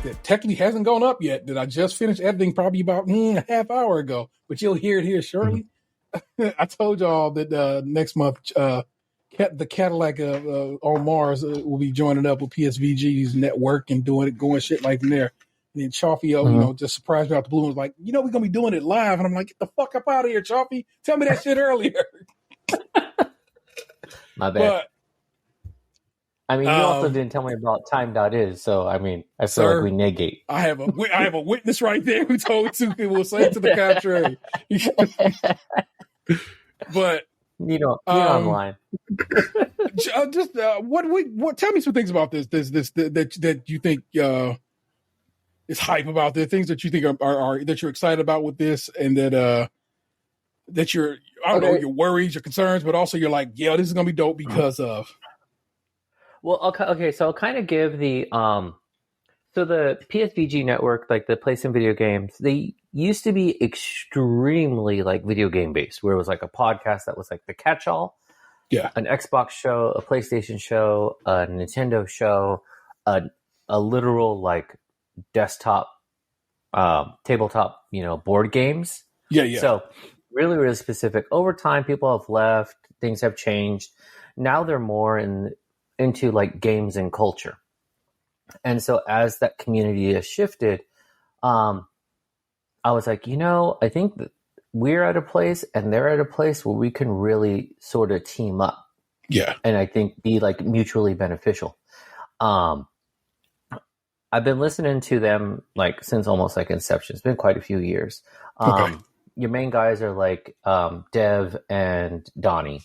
That technically hasn't gone up yet, that I just finished editing probably about a half hour ago, but you'll hear it here shortly. I told y'all that next month the Cadillac on Mars will be joining up with PSVG's network and going shit like from there. And then Chaufie, just surprised me out the blue and was like, we're gonna be doing it live, and I'm like, get the fuck up out of here, Chaufie! Tell me that shit earlier. My bad. But, you also didn't tell me about time.is, so I feel like we negate. I have a witness right there who told two people say to the contrary. But online. Just what? Tell me some things about this that you think is hype about the things that you think are that you're excited about with this, and that you're your worries, your concerns, but also you're like, yeah, this is gonna be dope because of. Well, okay, so I'll kind of give the so the PSVG network, like the Play Some Video Games, they used to be extremely like video game based, where it was like a podcast that was like the catch-all, an Xbox show, a PlayStation show, a Nintendo show, a literal like desktop, tabletop, board games. Yeah. So really, really specific. Over time, people have left, things have changed. Now they're more into like games and culture. And so as that community has shifted, I was like, I think that we're at a place and they're at a place where we can really sort of team up. Yeah. And I think be like mutually beneficial. I've been listening to them like since almost like inception. It's been quite a few years. Your main guys are like Dev and Donnie.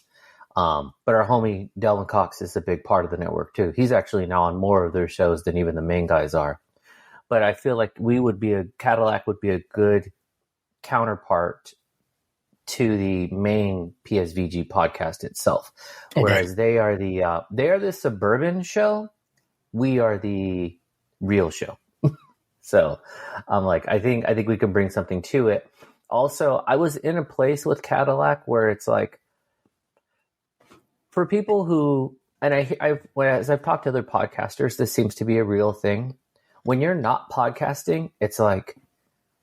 But our homie Delvin Cox is a big part of the network too. He's actually now on more of their shows than even the main guys are. But I feel like Cadillac would be a good counterpart to the main PSVG podcast itself. Whereas they are the suburban show, we are the real show. So I'm like, I think we can bring something to it. Also, I was in a place with Cadillac where it's like, for people who, and as I've talked to other podcasters, this seems to be a real thing. When you're not podcasting, it's like,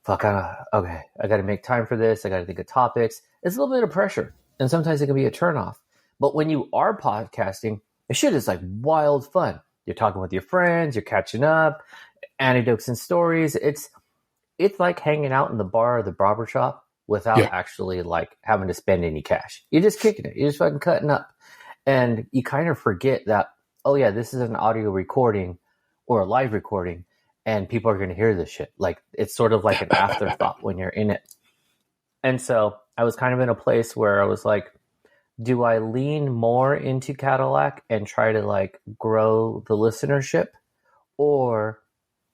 fuck, okay, I got to make time for this. I got to think of topics. It's a little bit of pressure, and sometimes it can be a turnoff. But when you are podcasting, the shit is like wild fun. You're talking with your friends, you're catching up, anecdotes and stories. It's like hanging out in the bar or the barber shop without actually like having to spend any cash. You're just kicking it. You're just fucking cutting up. And you kind of forget that, this is an audio recording or a live recording, and people are going to hear this shit. Like, it's sort of like an afterthought when you're in it. And so I was kind of in a place where I was like, do I lean more into Cadillac and try to like grow the listenership, or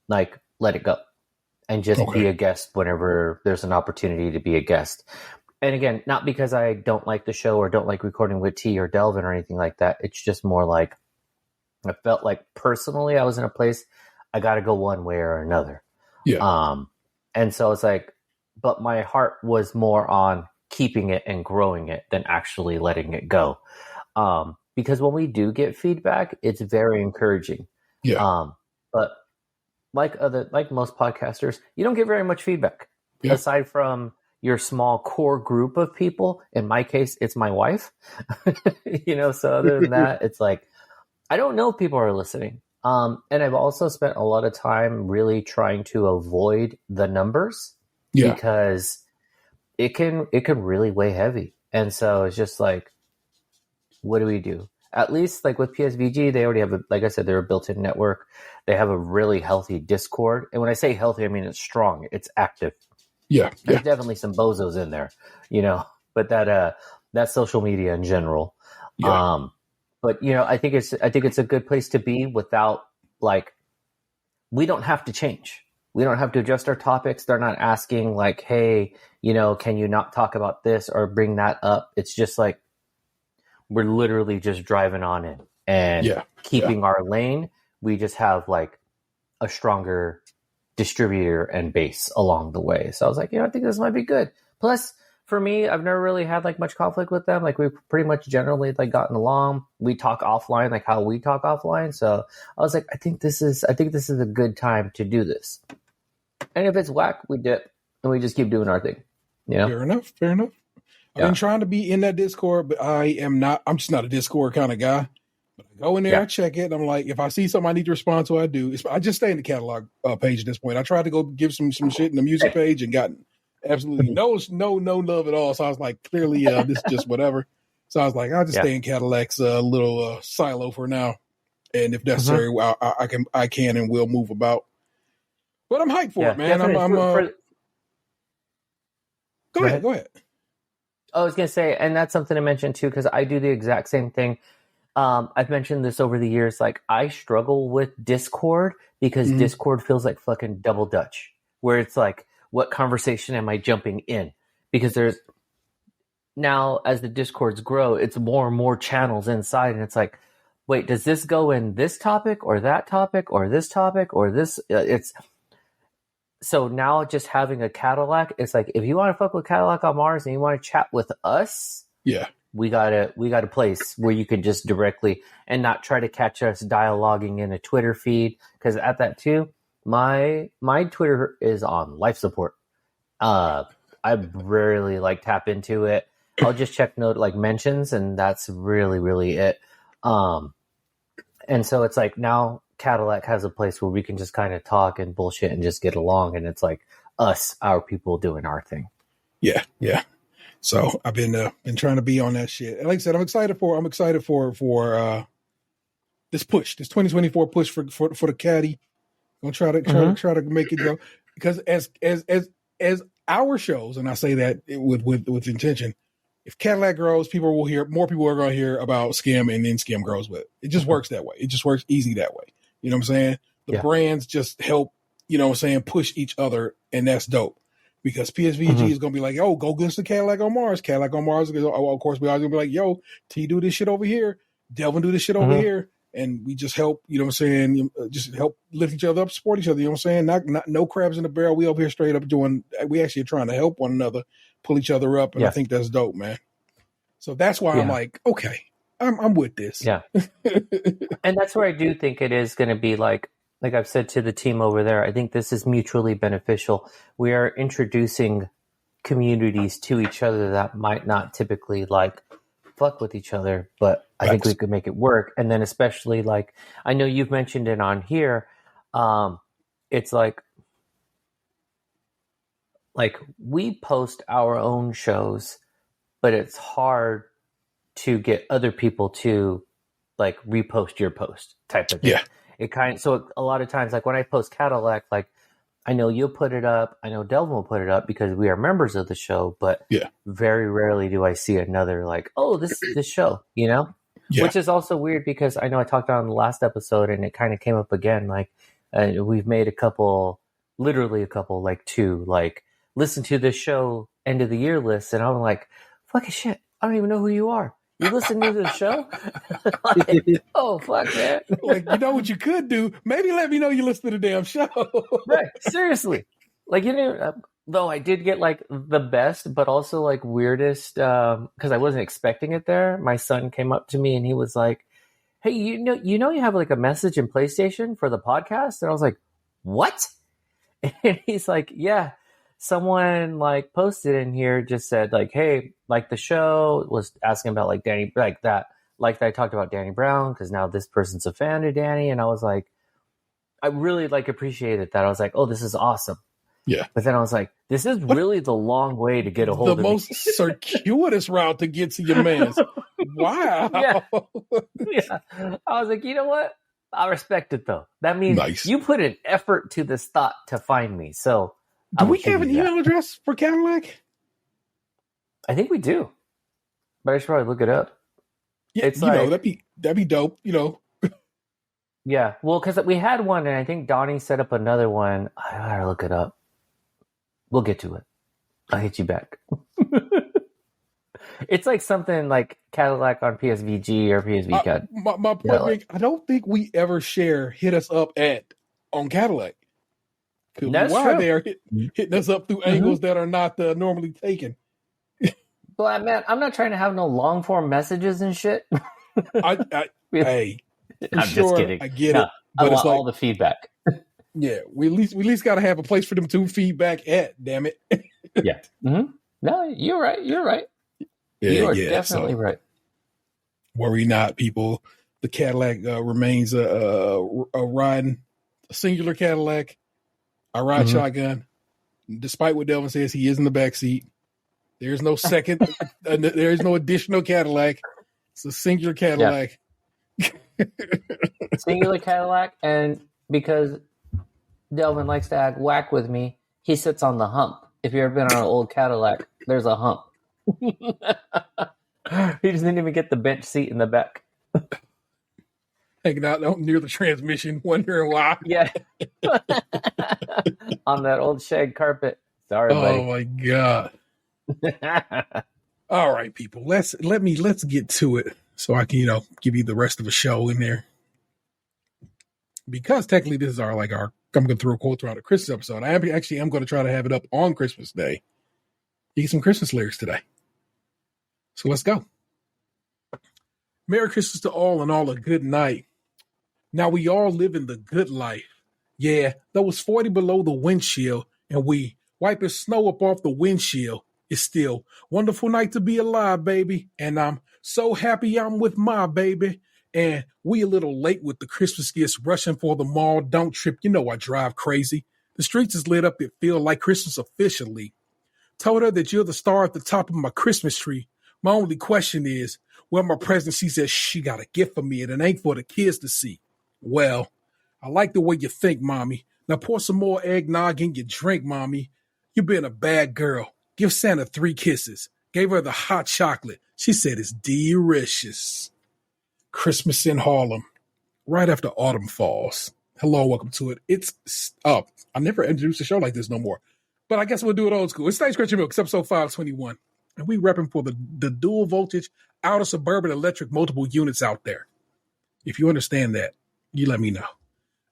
like let it go and just be a guest whenever there's an opportunity to be a guest? And again, not because I don't like the show or don't like recording with T or Delvin or anything like that. It's just more like I felt like personally I was in a place I got to go one way or another. Yeah. And so it's like, but my heart was more on keeping it and growing it than actually letting it go. Because when we do get feedback, it's very encouraging. Yeah. But like most podcasters, you don't get very much feedback aside from your small core group of people. In my case, it's my wife. So other than that, it's like, I don't know if people are listening. And I've also spent a lot of time really trying to avoid the numbers because it can really weigh heavy. And so it's just like, what do we do? at least like with PSVG, they already have, like I said, they're a built-in network. They have a really healthy Discord. And when I say healthy, I mean it's strong. It's active. Yeah. There's definitely some bozos in there, but that social media in general. Yeah. But I think it's a good place to be without, like, we don't have to change. We don't have to adjust our topics. They're not asking like, hey, can you not talk about this or bring that up? It's just like, we're literally just driving on in and keeping our lane. We just have like a stronger distributor and base along the way. So I was like, I think this might be good. Plus, for me, I've never really had like much conflict with them. Like, we've pretty much generally like gotten along. We talk offline, like how we talk offline. So I was like, I think this is a good time to do this. And if it's whack, we dip and we just keep doing our thing. Fair enough. I've been trying to be in that Discord, but I'm just not a Discord kind of guy. But I go in there, I check it, and I'm like, if I see something I need to respond to, I do. I just stay in the catalog page at this point. I tried to go give some shit in the music page and got absolutely no love at all. So I was like, clearly this is just whatever. So I was like, I'll just stay in Cadillac's little silo for now, and if necessary, I can and will move about. But I'm hyped for it, man. Go ahead. I was going to say, and that's something to mention too, because I do the exact same thing. I've mentioned this over the years. Like, I struggle with Discord because Discord feels like fucking double Dutch, where it's like, what conversation am I jumping in? Because there's now, as the Discords grow, it's more and more channels inside, and it's like, wait, does this go in this topic or that topic or this topic or this? So now just having a Cadillac, it's like, if you want to fuck with Cadillac on Mars and you want to chat with us, we got a place where you can just directly, and not try to catch us dialoguing in a Twitter feed, because at that too, my Twitter is on life support. I rarely like tap into it. I'll just check mentions, and that's really, really it. And so it's like, now Cadillac has a place where we can just kind of talk and bullshit and just get along, and it's like our people doing our thing. Yeah. So I've been trying to be on that shit. And like I said, I'm excited for this push, this 2024 push for the Caddy. I'm gonna try to make it go, because as our shows, and I say that with intention, if Cadillac grows, more people are going to hear about SKiM, and then SKiM grows with it. It just works that way. It just works easy that way. You know what I'm saying? The brands just help, push each other, and that's dope. Because PSVG is going to be like, yo, go listen to Cadillac on Mars. Cadillac on Mars, of course, we always going to be like, yo, T do this shit over here. Delvin do this shit over here. And we just help, just help lift each other up, support each other. You know what I'm saying? Not no crabs in the barrel. We over here straight up we actually are trying to help one another, pull each other up. And I think that's dope, man. So that's why I'm like, okay, I'm with this. Yeah. And that's where I do think it is going to be like I've said to the team over there, I think this is mutually beneficial. We are introducing communities to each other that might not typically fuck with each other, but I think we could make it work. And then especially I know you've mentioned it on here. It's like we post our own shows, but it's hard to get other people to repost your post type of thing. Yeah. So a lot of times, when I post Cadillac, I know you'll put it up, I know Delvin will put it up because we are members of the show, but very rarely do I see another this show, which is also weird because I know I talked on the last episode and it kind of came up again. We've made literally a couple, listen to this show end of the year list. And I'm like, fucking shit, I don't even know who you are. You listen to the show? Oh, fuck, man. You know what you could do? Maybe let me know you listen to the damn show. Right. Seriously. Though I did get the best, but also weirdest, because I wasn't expecting it there. My son came up to me and he was like, hey, you have a message in PlayStation for the podcast? And I was like, what? And he's like, yeah. Someone posted in here, just said hey, the show, was asking about Danny, that I talked about Danny Brown, because now this person's a fan of Danny. And I was like, I really appreciated that. I was like, oh, this is awesome. Yeah. But then I was like, this is really the long way to get a hold of the most circuitous route to get to your man's. Wow. Yeah. I was like, you know what? I respect it though. That means you put an effort to this thought to find me. So do we have an email address for Cadillac? I think we do. But I should probably look it up. Yeah, it's that'd be dope, Yeah, well, because we had one, and I think Donnie set up another one. I gotta look it up. We'll get to it. I'll hit you back. It's like something like Cadillac on PSVG or PSVG. My point being, I don't think we ever share hit us up on Cadillac. That's why true. they're hitting us up through angles that are not normally taken. But man, I'm not trying to have no long form messages and shit. Hey, I'm just kidding. I get it, but I want all the feedback. Yeah, we at least got to have a place for them to feedback at. Damn it. Yeah. Mm-hmm. No, you're right. Yeah, you are definitely right. Worry not, people. The Cadillac remains a singular Cadillac. I ride shotgun. Despite what Delvin says, he is in the back seat. There's no second. There's no additional Cadillac. It's a singular Cadillac. Yeah. Singular Cadillac, and because Delvin likes to act whack with me, he sits on the hump. If you've ever been on an old Cadillac, there's a hump. He doesn't even get the bench seat in the back. Hanging out near the transmission, wondering why. Yeah. On that old shag carpet. Sorry, buddy. Oh my God. All right, people. Let's get to it so I can, give you the rest of the show in there. Because technically this is I'm going to throw a quote throughout a Christmas episode. I am going to try to have it up on Christmas Day. You get some Christmas lyrics today. So let's go. Merry Christmas to all and all a good night. Now we all live in the good life. Yeah, though it's 40 below the windshield and we wiping snow up off the windshield, it's still wonderful night to be alive, baby. And I'm so happy I'm with my baby. And we a little late with the Christmas gifts rushing for the mall. Don't trip, I drive crazy. The streets is lit up, it feel like Christmas officially. Told her that you're the star at the top of my Christmas tree. My only question is, where my present? She says she got a gift for me and it ain't for the kids to see. Well, I like the way you think, mommy. Now pour some more eggnog in your drink, mommy. You been a bad girl. Give Santa 3 kisses. Gave her the hot chocolate. She said it's delicious. Christmas in Harlem, right after autumn falls. Hello, welcome to it. It's up. I never introduced a show like this no more. But I guess we'll do it old school. It's Nice Crunchy Milk. It's episode 521. And we repping for the dual voltage, outer suburban electric multiple units out there. If you understand that, you let me know.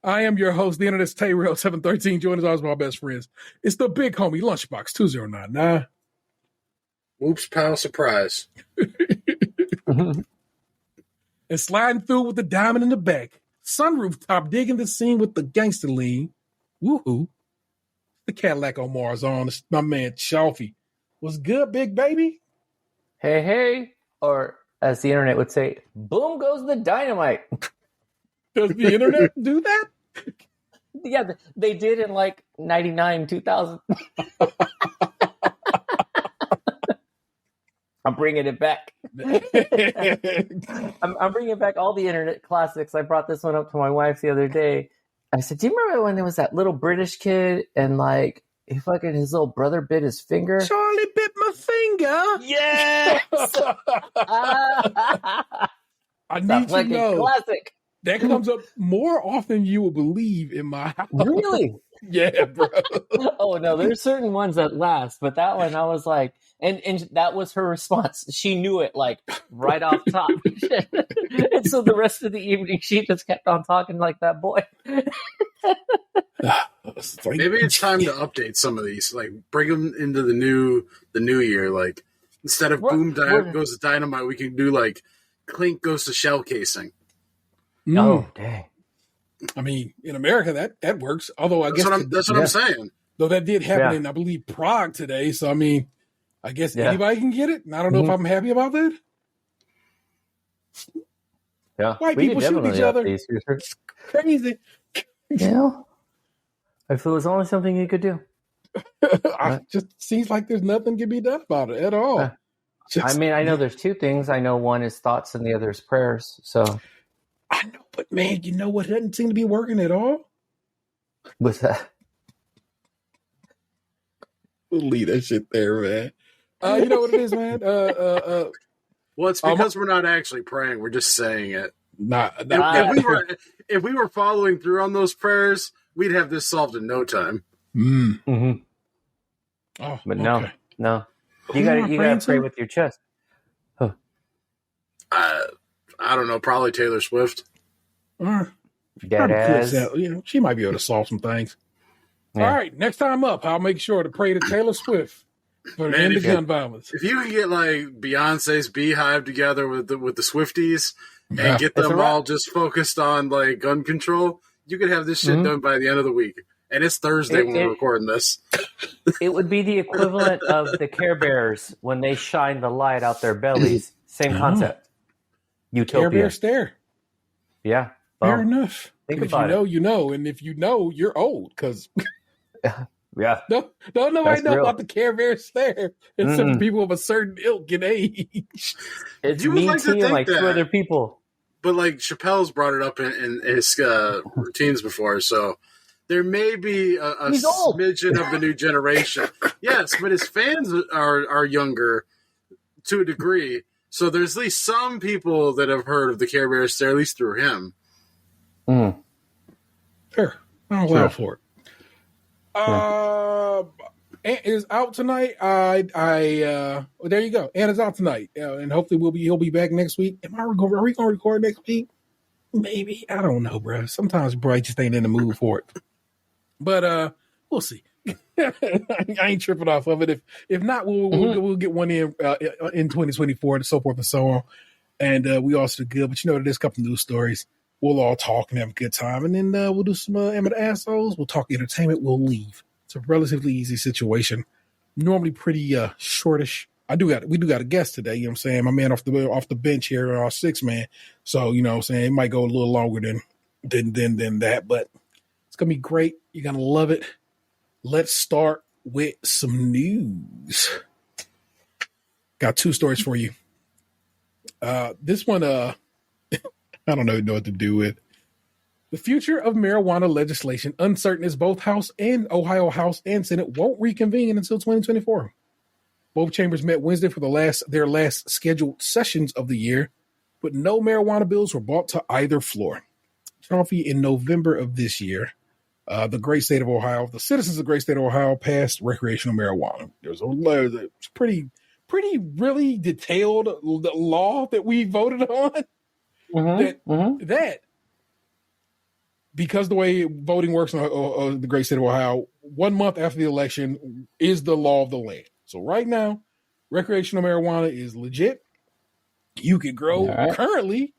I am your host, the Internet's Tay-Rail 713. Join us always my best friends. It's the big homie, Lunchbox 2099. Oops, pal, surprise. And sliding through with the diamond in the back. Sunroof top digging the scene with the gangster lean. Woohoo. The Cadillac on Mars on. It's my man Chaufie. What's good, big baby? Hey, hey. Or as the internet would say, boom goes the dynamite. Does the internet do that? Yeah, they did in 99, 2000. I'm bringing it back. I'm bringing back all the internet classics. I brought this one up to my wife the other day. I said, do you remember when there was that little British kid and his little brother bit his finger? Charlie bit my finger. Yes. I need to know. Classic. That comes up more often than you would believe in my house. Really? Yeah, bro. Oh no, there's certain ones that last, but that one I was like, and that was her response. She knew it right off top. And so the rest of the evening she just kept on talking like that boy. Maybe it's time to update some of these. Bring them into the new year. Instead of boom goes to dynamite, we can do clink goes to shell casing. Oh dang! I mean, in America that works. Although I guess that's what I'm saying. Though that did happen in I believe Prague today. So I mean, I guess anybody can get it. And I don't know if I'm happy about that. Yeah, white people shoot each other. It's crazy. Yeah. If it was only something you could do. It just seems like there's nothing can be done about it at all. I mean, I know there's two things. I know one is thoughts and the other is prayers. So I know, but man, you know what doesn't seem to be working at all? what's that? We'll leave that shit there, man. You know what it is, man? Well, it's because we're not actually praying. We're just saying it. If we were following through on those prayers, we'd have this solved in no time. Mm-hmm. Oh, but okay. no. You gotta pray with your chest. Huh. I don't know. Probably Taylor Swift. She might be able to solve some things. Yeah. All right, next time up, I'll make sure to pray to Taylor Swift for the end of gun violence. If you can get like Beyonce's Beehive together with the Swifties and get them all just focused on like gun control, you could have this shit done by the end of the week. And it's Thursday when we're recording this. It would be the equivalent of the Care Bears when they shine the light out their bellies. Same concept. Utopia. Care Bear stare. Yeah. Fair enough. Think about it. If you know, you know. And if you know, you're old. Because yeah. Don't nobody know about the Care Bear stare except for people of a certain ilk and age. It's me, like T, and like two other people. But like Chappelle's brought it up in his routines before, so there may be a smidgen of the new generation. Yes, but his fans are younger to a degree. So there's at least some people that have heard of the Care Bear stare, at least through him. Sure. I'll allow for it. Ant is out tonight. Well, there you go. Ant is out tonight, and hopefully he'll be back next week. Are we going to record next week? Maybe. I don't know, bro. Sometimes bro just ain't in the mood for it. But we'll see. I ain't tripping off of it. If not, we'll get one in 2024 and so forth and so on. And we also do good. But there's a couple news stories. We'll all talk and have a good time. And then we'll do some Am I the Assholes. We'll talk entertainment. We'll leave. It's a relatively easy situation. Normally pretty shortish. We do got a guest today, you know what I'm saying? My man off the bench here, our 6-man. So, you know what I'm saying? It might go a little longer than that, but it's gonna be great. You're gonna love it. Let's start with some news. Got 2 stories for you. This one I don't know what to do with. The future of marijuana legislation uncertain as both Ohio House and Senate won't reconvene until 2024. Both chambers met Wednesday for their last scheduled sessions of the year, but no marijuana bills were brought to either floor. Chaufie, in November of this year, the great state of Ohio, the citizens of the great state of Ohio passed recreational marijuana. There's a pretty really detailed law that we voted on. That because the way voting works in the great state of Ohio, 1 month after the election is the law of the land. So right now, recreational marijuana is legit. You could grow currently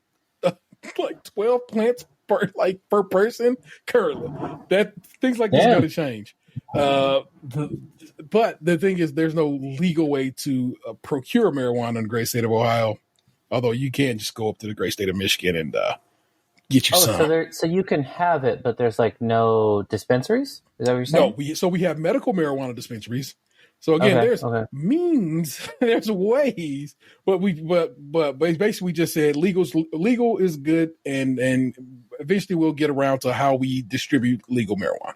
like 12 plants per person currently. That things like this are going to change. But the thing is, there's no legal way to procure marijuana in the great state of Ohio. Although you can just go up to the great state of Michigan and get you some. So you can have it, but there's like no dispensaries? Is that what you're saying? No, we have medical marijuana dispensaries. So again, there's means, there's ways, but basically we just said legal is good, and eventually we'll get around to how we distribute legal marijuana.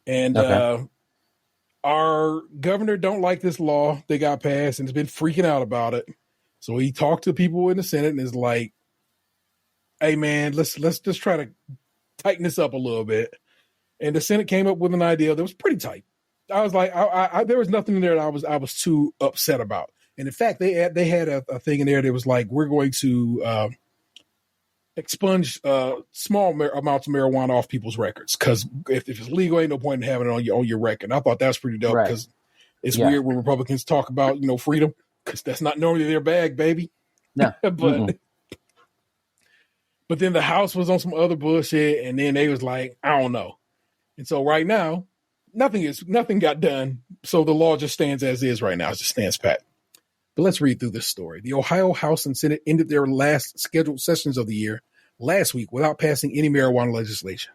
And our governor don't like this law that got passed and has been freaking out about it. So he talked to people in the Senate and is like, "Hey man, let's just try to tighten this up a little bit." And the Senate came up with an idea that was pretty tight. I was like, there was nothing in there that I was too upset about. And in fact, they had a thing in there that was like, we're going to expunge small amounts of marijuana off people's records, because if it's legal, ain't no point in having it on your record. And I thought that was pretty dope, because it's weird when Republicans talk about freedom, because that's not normally their bag, baby. No, but then the House was on some other bullshit, and then they was like, I don't know. And so right now, nothing got done. So the law just stands as is right now. It just stands pat. But let's read through this story. The Ohio House and Senate ended their last scheduled sessions of the year last week without passing any marijuana legislation.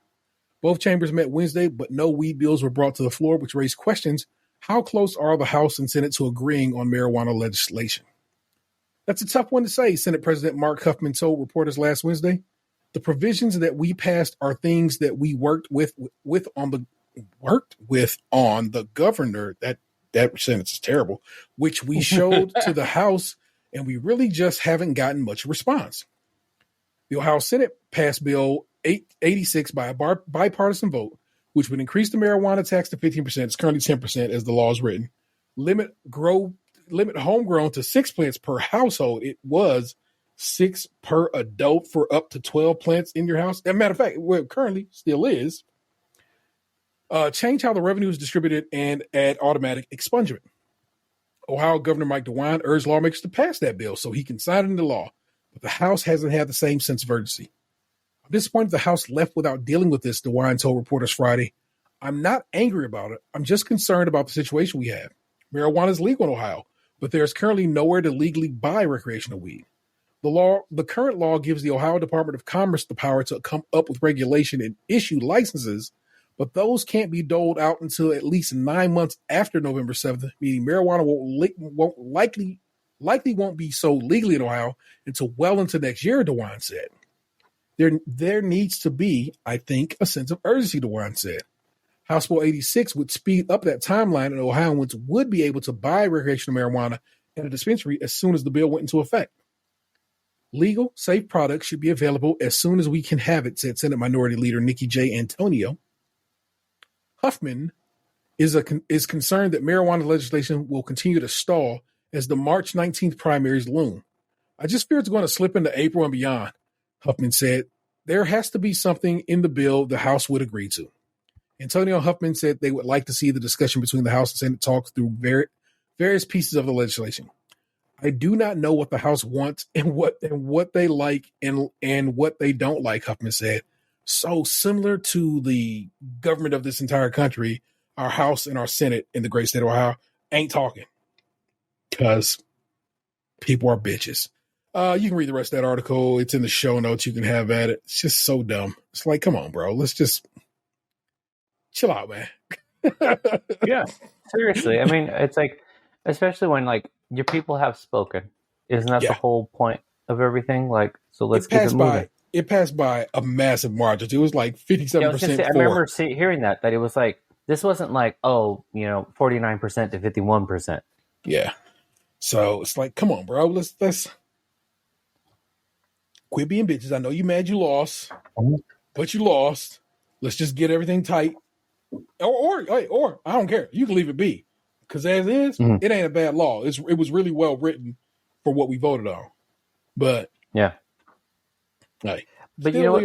Both chambers met Wednesday, but no weed bills were brought to the floor, which raised questions How close are the House and Senate to agreeing on marijuana legislation? That's a tough one to say, Senate President Mark Huffman told reporters last Wednesday. The provisions that we passed are things that we worked with on the governor. That sentence is terrible, which we showed to the House, and we really just haven't gotten much response. The Ohio Senate passed Bill 886 by a bipartisan vote, which would increase the marijuana tax to 15%. It's currently 10% as the law is written. Limit homegrown to 6 plants per household. It was 6 per adult for up to 12 plants in your house. As a matter of fact, where it currently still is. Change how the revenue is distributed and add automatic expungement. Ohio Governor Mike DeWine urged lawmakers to pass that bill so he can sign it into law, but the House hasn't had the same sense of urgency. I'm disappointed the House left without dealing with this, DeWine told reporters Friday. I'm not angry about it. I'm just concerned about the situation we have. Marijuana is legal in Ohio, but there is currently nowhere to legally buy recreational weed. The current law gives the Ohio Department of Commerce the power to come up with regulation and issue licenses, but those can't be doled out until at least 9 months after November 7th, meaning marijuana likely won't be sold legally in Ohio until well into next year, DeWine said. There needs to be, I think, a sense of urgency, DeWine said. House Bill 86 would speed up that timeline, and Ohioans would be able to buy recreational marijuana at a dispensary as soon as the bill went into effect. Legal, safe products should be available as soon as we can have it, said Senate Minority Leader Nikki J. Antonio. Huffman is concerned that marijuana legislation will continue to stall as the March 19th primaries loom. I just fear it's going to slip into April and beyond, Huffman said. There has to be something in the bill the House would agree to. Antonio Huffman said they would like to see the discussion between the House and Senate talk through various pieces of the legislation. I do not know what the House wants and what they like and what they don't like, Huffman said. So similar to the government of this entire country, our House and our Senate in the great state of Ohio ain't talking because people are bitches. You can read the rest of that article. It's in the show notes. You can have at it. It's just so dumb. It's like, come on, bro. Let's just chill out, man. Yeah, seriously. I mean, it's like, especially when like your people have spoken. Isn't that the whole point of everything? Like, so let's keep it moving. It passed by a massive margin. It was like 57%. I remember hearing that it was like, this wasn't like, 49% to 51%. Yeah. So it's like, come on, bro. Let's quit being bitches. I know you mad you lost, but you lost. Let's just get everything tight. Or I don't care. You can leave it be. Because as is, it ain't a bad law. It was really well written for what we voted on. But yeah. Hey, but you know what?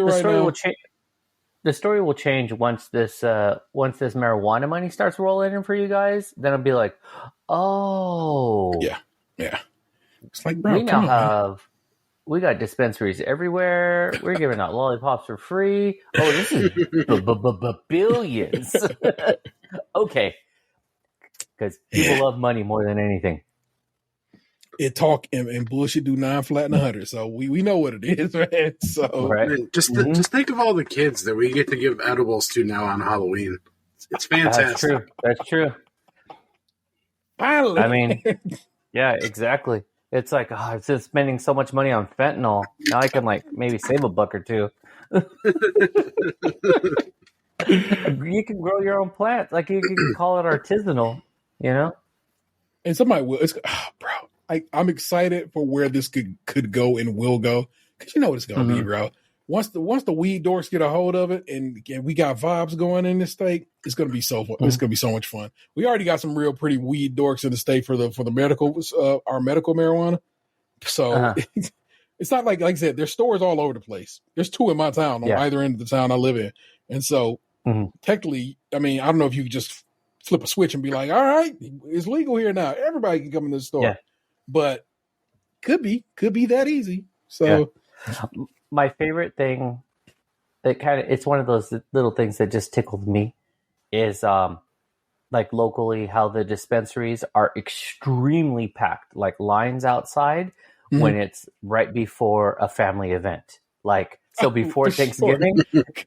The story will change once this marijuana money starts rolling in for you guys. Then I'll be like, oh, yeah. It's like, bro, we got dispensaries everywhere. We're giving out lollipops for free. Oh, this is billions. Okay, because people love money more than anything. It talk and bullshit do 9 flat and 100. So we know what it is, man. So right. Just think of all the kids that we get to give edibles to now on Halloween. It's fantastic. That's true. Finally. I mean, yeah, exactly. It's like, I'm just spending so much money on fentanyl. Now I can like maybe save $1 or $2. You can grow your own plants. Like you can call it artisanal, you know? And somebody will. Bro. I'm excited for where this could go and will go, because you know what it's gonna be, bro. Once the weed dorks get a hold of it and we got vibes going in this state, it's gonna be so fun. It's gonna be so much fun. We already got some real pretty weed dorks in the state for the medical our medical marijuana. So it's not like I said, there's stores all over the place. There's 2 in my town on either end of the town I live in, and so technically, I mean, I don't know if you could just flip a switch and be like, all right, it's legal here now. Everybody can come in this store. Yeah. But could be that easy. So my favorite thing that it's one of those little things that just tickled me is like locally how the dispensaries are extremely packed, like lines outside when it's right before a family event. Like, so before Thanksgiving,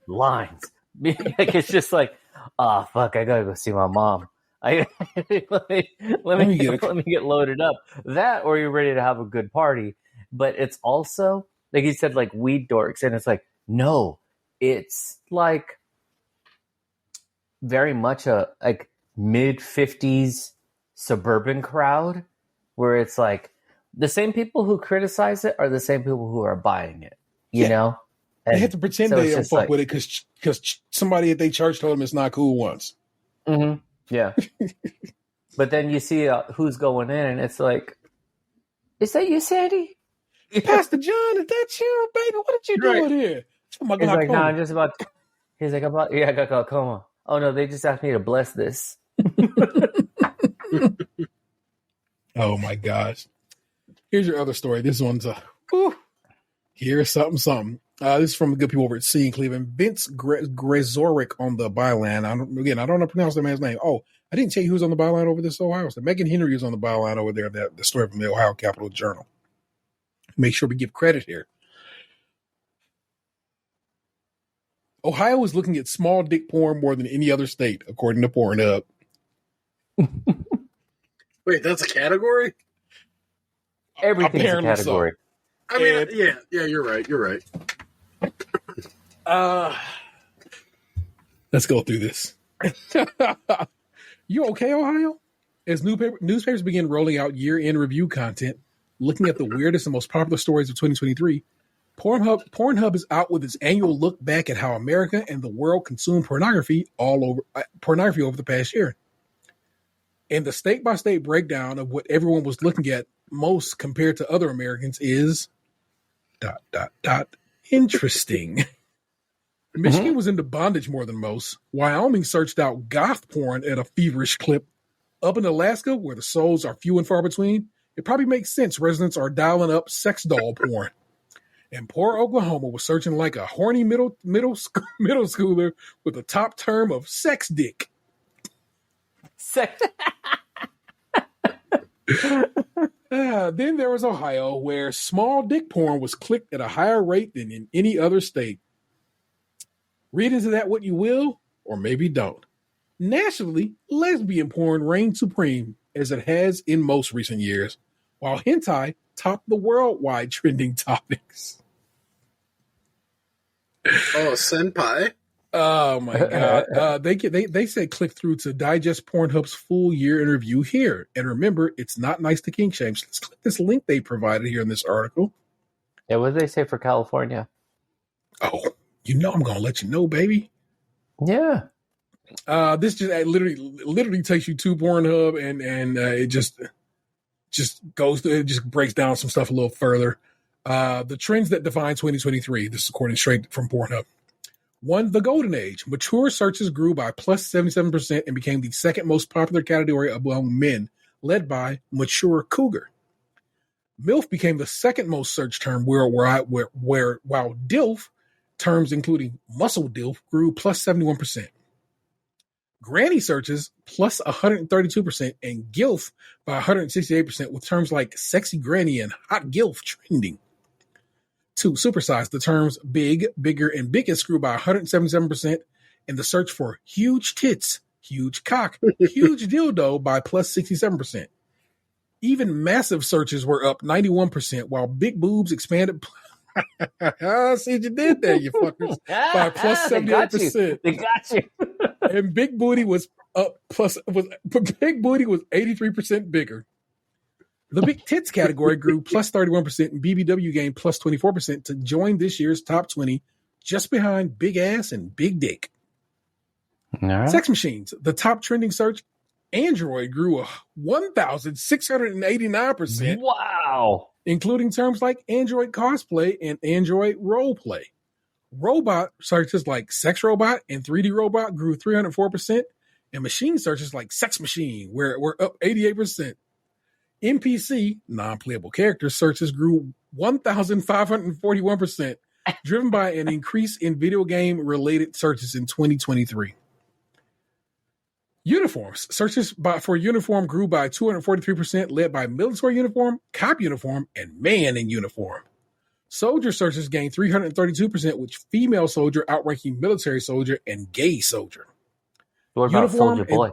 lines. Like, it's just like, oh, fuck, I gotta go see my mom. let me get loaded up. That, or you're ready to have a good party. But it's also, like you said, like weed dorks. And it's like, no, it's like very much a like mid-50s suburban crowd where it's like the same people who criticize it are the same people who are buying it, you know? And they have to pretend they don't fuck with it because somebody at their church told them it's not cool once. Mm-hmm. Yeah. But then you see who's going in, and it's like, is that you, Sandy? Pastor John, is that you, baby? What did you doing here? He's like, no, I'm just about. He's like, I got glaucoma. Oh no, they just asked me to bless this. Oh my gosh! Here's your other story. This one's here's something. This is from the good people over at C in Cleveland. Vince Grezoric on the byline. I don't know how to pronounce the man's name. Oh, I didn't tell you who's on the byline over this Ohio State. Megan Henry is on the byline over there. The story from the Ohio Capital Journal. Make sure we give credit here. Ohio is looking at small dick porn more than any other state, according to Pornhub. Wait, that's a category? Everything's a category. So. I mean, yeah, you're right. Let's go through this. You okay, Ohio? As newspapers begin rolling out year-end review content, looking at the weirdest and most popular stories of 2023, Pornhub is out with its annual look back at how America and the world consume pornography over the past year. And the state-by-state breakdown of what everyone was looking at most compared to other Americans is ... interesting. Michigan was into bondage more than most. Wyoming searched out goth porn at a feverish clip. Up in Alaska, where the souls are few and far between, it probably makes sense residents are dialing up sex doll porn. And poor Oklahoma was searching like a horny middle schooler with the top term of sex dick. Then there was Ohio, where small dick porn was clicked at a higher rate than in any other state. Read into that what you will, or maybe don't. Nationally, lesbian porn reigned supreme, as it has in most recent years, while hentai topped the worldwide trending topics. Oh, senpai. Oh my God. They said click through to digest Pornhub's full year interview here. And remember, it's not nice to kink shame. So let's click this link they provided here in this article. Yeah, what did they say for California? Oh, I'm going to let you know, baby. Yeah. This just literally takes you to Pornhub and it just goes through, it just breaks down some stuff a little further. The trends that define 2023. This is according straight from Pornhub. 1, the golden age. Mature searches grew by plus 77% and became the second most popular category among men, led by mature cougar. MILF became the second most searched term worldwide, while DILF, terms including muscle DILF, grew plus 71%. Granny searches plus 132% and GILF by 168%, with terms like sexy granny and hot GILF trending. 2, supersize. The terms big, bigger, and biggest grew by 177%, and the search for huge tits, huge cock, huge dildo by plus 67%. Even massive searches were up 91%, while big boobs expanded. See what you did there, you fuckers. By plus 78%. They got you. And big booty was up big booty was 83% bigger. The big tits category grew plus 31%, and BBW gained plus 24% to join this year's top 20, just behind big ass and big dick. Right. Sex machines, the top trending search. Android grew 1,689%. Wow. Including terms like Android cosplay and Android roleplay. Robot searches like sex robot and 3D robot grew 304%, and machine searches like sex machine were up 88%. NPC, non-playable character searches grew 1,541%, driven by an increase in video game related searches in 2023. Uniforms. Searches for uniform grew by 243%, led by military uniform, cop uniform, and man in uniform. Soldier searches gained 332%, with female soldier outranking military soldier and gay soldier. What about Soldier Boy?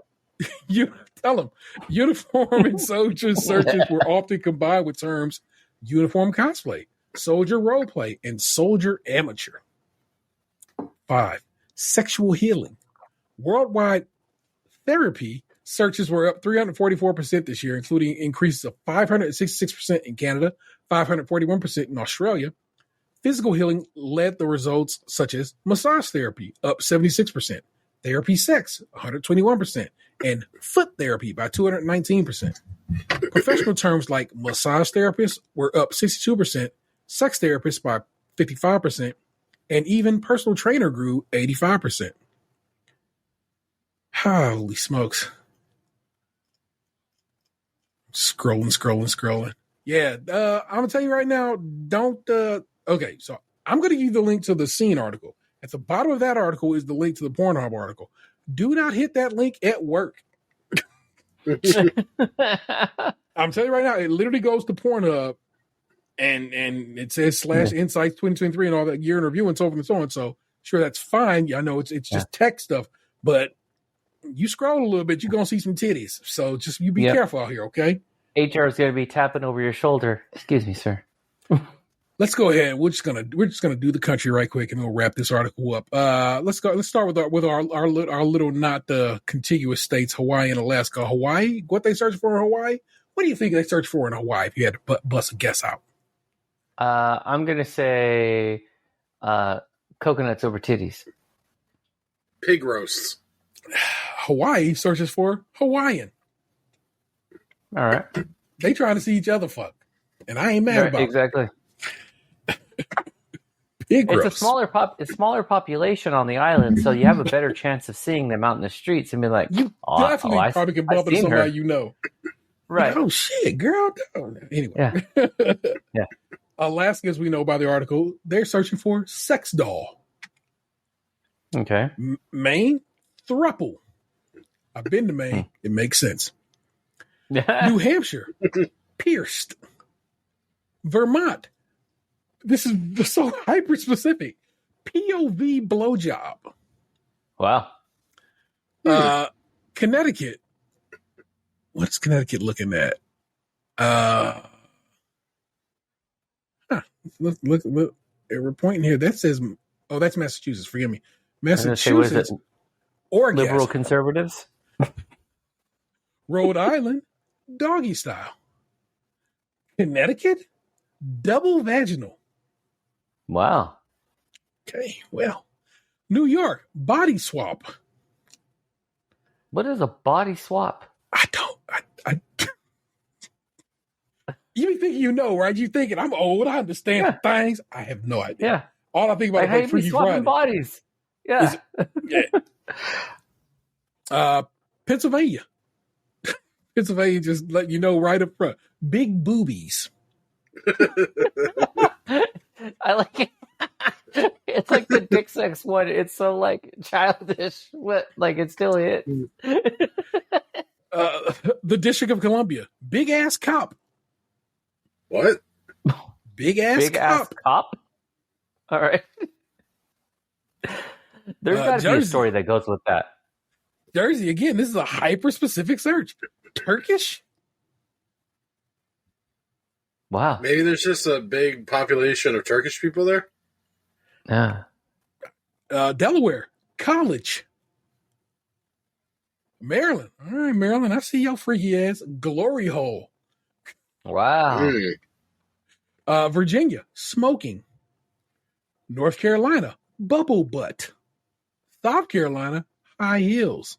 You tell them uniform and soldier searches were often combined with terms uniform cosplay, soldier roleplay, and soldier amateur. 5. Sexual healing. Worldwide therapy searches were up 344% this year, including increases of 566% in Canada, 541% in Australia. Physical healing led the results, such as massage therapy, up 76%, therapy sex, 121%, and foot therapy by 219%. Professional terms like massage therapists were up 62%, sex therapists by 55%, and even personal trainer grew 85%. Holy smokes. Scrolling. Yeah, I'm going to tell you right now, okay, so I'm going to give you the link to the Scene article. At the bottom of that article is the link to the Pornhub article. Do not hit that link at work. I'm telling you right now, it literally goes to Pornhub and it says /insights 2023 and all that year in review and so forth and so on. So sure, that's fine. I know it's just tech stuff, but you scroll a little bit, you're going to see some titties. So just you be careful out here, okay? HR is going to be tapping over your shoulder. Excuse me, sir. Let's go ahead. We're just gonna do the country right quick, and we'll wrap this article up. Let's go. Let's start with our little not contiguous states, Hawaii and Alaska. Hawaii, what they search for in Hawaii? What do you think they search for in Hawaii? If you had to bust a guess out, I'm gonna say coconuts over titties. Pig roasts. Hawaii searches for Hawaiian. All right. They trying to see each other fuck, and I ain't mad about it. Exactly. Pig it's roast. a smaller population on the island, so you have a better chance of seeing them out in the streets and be like, definitely probably can bump into somebody you know. Right. Oh shit, girl. Anyway. Yeah. Alaska, as we know by the article, they're searching for sex doll. Okay. Maine, thruple. I've been to Maine. It makes sense. New Hampshire, pierced. Vermont. This is so hyper specific. POV blowjob. Wow. Connecticut. What's Connecticut looking at? Look. We're pointing here. That says, oh, that's Massachusetts. Forgive me. Massachusetts. Oregon. Liberal conservatives. Rhode Island, doggy style. Connecticut, double vaginal. Wow. Okay, well. New York, body swap. What is a body swap? I you be thinking you know, right? You thinking I'm old, I understand things. I have no idea. Yeah. All I think about is Freaky Friday. Bodies. Yeah. Pennsylvania. Pennsylvania just let you know right up front. Big boobies. I like it. It's like the dick sex one. It's so like childish, but like it still hits. The District of Columbia. Big ass cop. What? Big ass cop? All right. There's got to be a story that goes with that. Jersey, again, this is a hyper-specific search. Turkish? Wow. Maybe there's just a big population of Turkish people there? Yeah. Delaware. College. Maryland. All right, Maryland. I see your freaky ass. Glory hole. Wow. Virginia. Smoking. North Carolina. Bubble butt. South Carolina. High heels.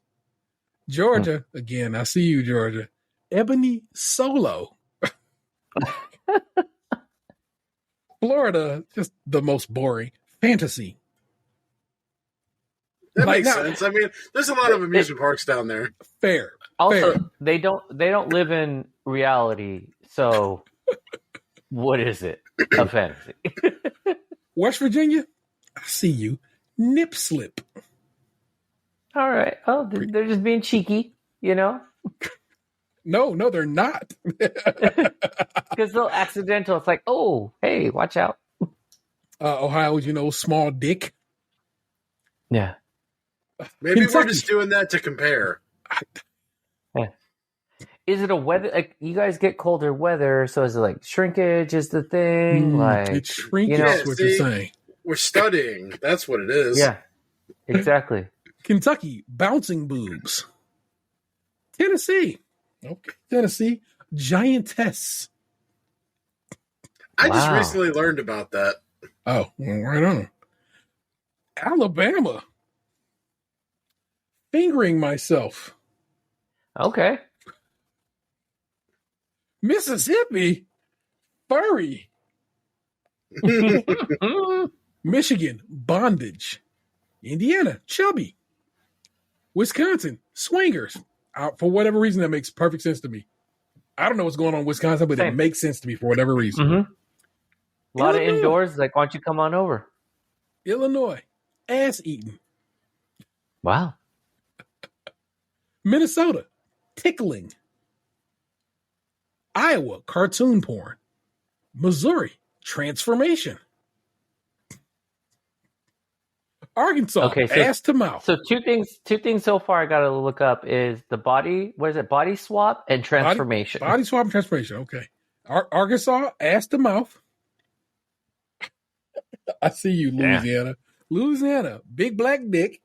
Georgia. Again, I see you, Georgia. Ebony Solo. Florida. Just the most boring. Fantasy. That makes sense. I mean, there's a lot of amusement parks down there. Fair. Also, they don't live in reality. So, what is it? A fantasy. West Virginia. I see you. Nip slip. All right. Oh, they're just being cheeky, you know? No, they're not. Because they'll accidental. It's like, oh, hey, watch out. Ohio, small dick. Yeah. Maybe Kentucky. We're just doing that to compare. Is it a weather? Like, you guys get colder weather, so is it like shrinkage is the thing? It's shrinkage, Yeah, what you're saying. We're studying. That's what it is. Yeah, exactly. Kentucky, bouncing boobs. Tennessee. Okay, Tennessee, giantess. I just recently learned about that. Oh, right on. Alabama. Fingering myself. Okay. Mississippi. Furry. Michigan. Bondage. Indiana. Chubby. Wisconsin. Swingers. For whatever reason, that makes perfect sense to me. I don't know what's going on in Wisconsin, but it makes sense to me for whatever reason. Mm-hmm. A lot of indoors. Like, why don't you come on over? Illinois. Ass eating. Wow. Minnesota. Tickling. Iowa. Cartoon porn. Missouri. Transformation. Arkansas. Okay, so, ass to mouth. So two things so far I got to look up is the body, what is it? Body swap and transformation. Body swap and transformation. Okay. Arkansas. Ass to mouth. I see you, Louisiana. Yeah. Louisiana. Big black dick.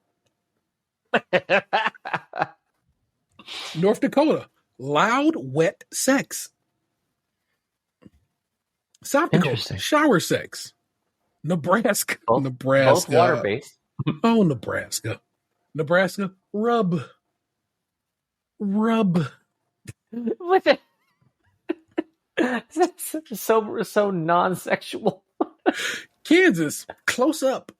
North Dakota. Loud, wet sex. South Dakota. Shower sex. Nebraska. Both water-based. Oh, Nebraska. Nebraska. Rub. What the? That's so non-sexual. Kansas. Close up.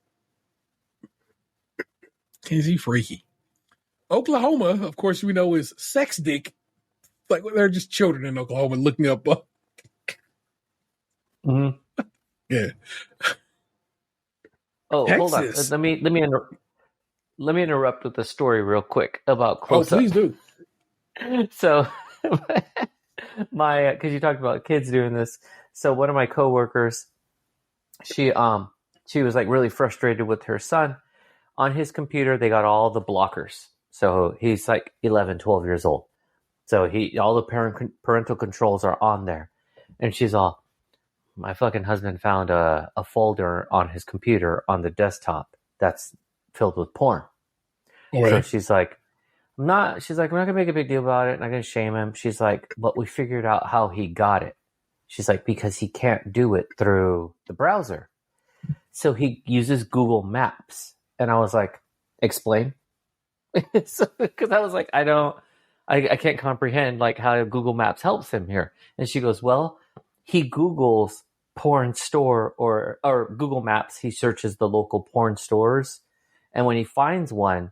Is he freaky? Oklahoma, of course, we know is sex dick. Like, they're just children in Oklahoma looking up. Mm-hmm. Yeah. Oh, Texas. Hold on. Let me interrupt with a story real quick about close up. Please do. So, because you talked about kids doing this. So one of my coworkers, she was like really frustrated with her son. On his computer, they got all the blockers. So he's like 11, 12 years old. So all the parental controls are on there. And she's all, my fucking husband found a folder on his computer on the desktop that's filled with porn. Right. So she's like, we're not going to make a big deal about it. I'm not going to shame him. She's like, but we figured out how he got it. She's like, because he can't do it through the browser. So he uses Google Maps. And I was like, explain. Because I was like, I can't comprehend like how Google Maps helps him here. And she goes, well, he Googles porn store or Google Maps. He searches the local porn stores. And when he finds one,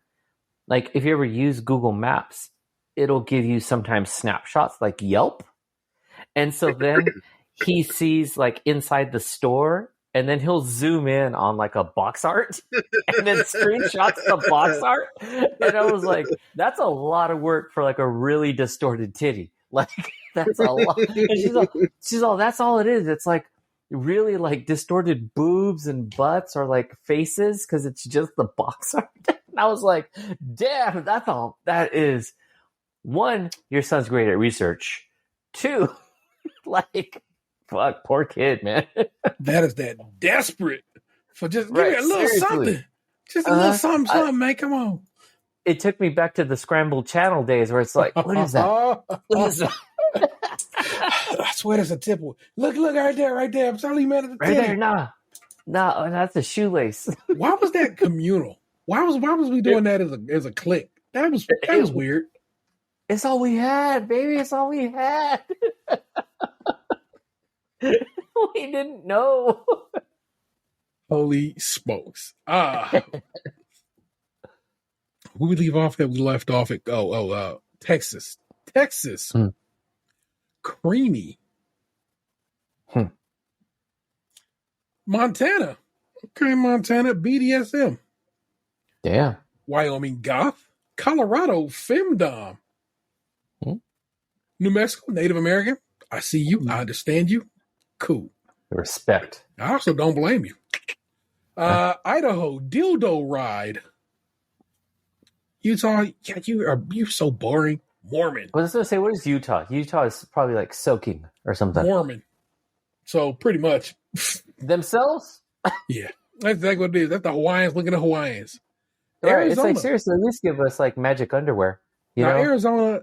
like if you ever use Google Maps, it'll give you sometimes snapshots like Yelp. And so then he sees like inside the store, and then he'll zoom in on like a box art and then screenshots the box art. And I was like, that's a lot of work for like a really distorted titty. Like that's a lot. And she's all, that's all it is. It's like really like distorted boobs and butts or like faces because it's just the box art. And I was like, damn, that's all. That is, one, your son's great at research. Two, like, fuck, poor kid, man. That is that desperate for just give me a little something. Just a little something, man. Come on. It took me back to the scrambled channel days where it's like, what is that? What is that? I swear there's a tip. Look right there. I'm telling you, man. At the right there, nah, that's a shoelace. Why was that communal? Why was we doing that as a clique? That was weird. It's all we had, baby. It's all we had. We didn't know. Holy smokes. Who we leave off that we left off at Texas. Creamy. Montana. Okay, Montana, BDSM. Damn. Wyoming, goth. Colorado, femdom. New Mexico, Native American. I see you. I understand you. Cool. Respect. I also don't blame you. Idaho, dildo ride. Utah, you're so boring. Mormon. I was going to say, what is Utah? Utah is probably like soaking or something. Mormon. So pretty much. Themselves? Yeah. That's exactly what it is. That's the Hawaiians looking at Hawaiians. Right. It's like, seriously, at least give us like magic underwear. You know? Arizona,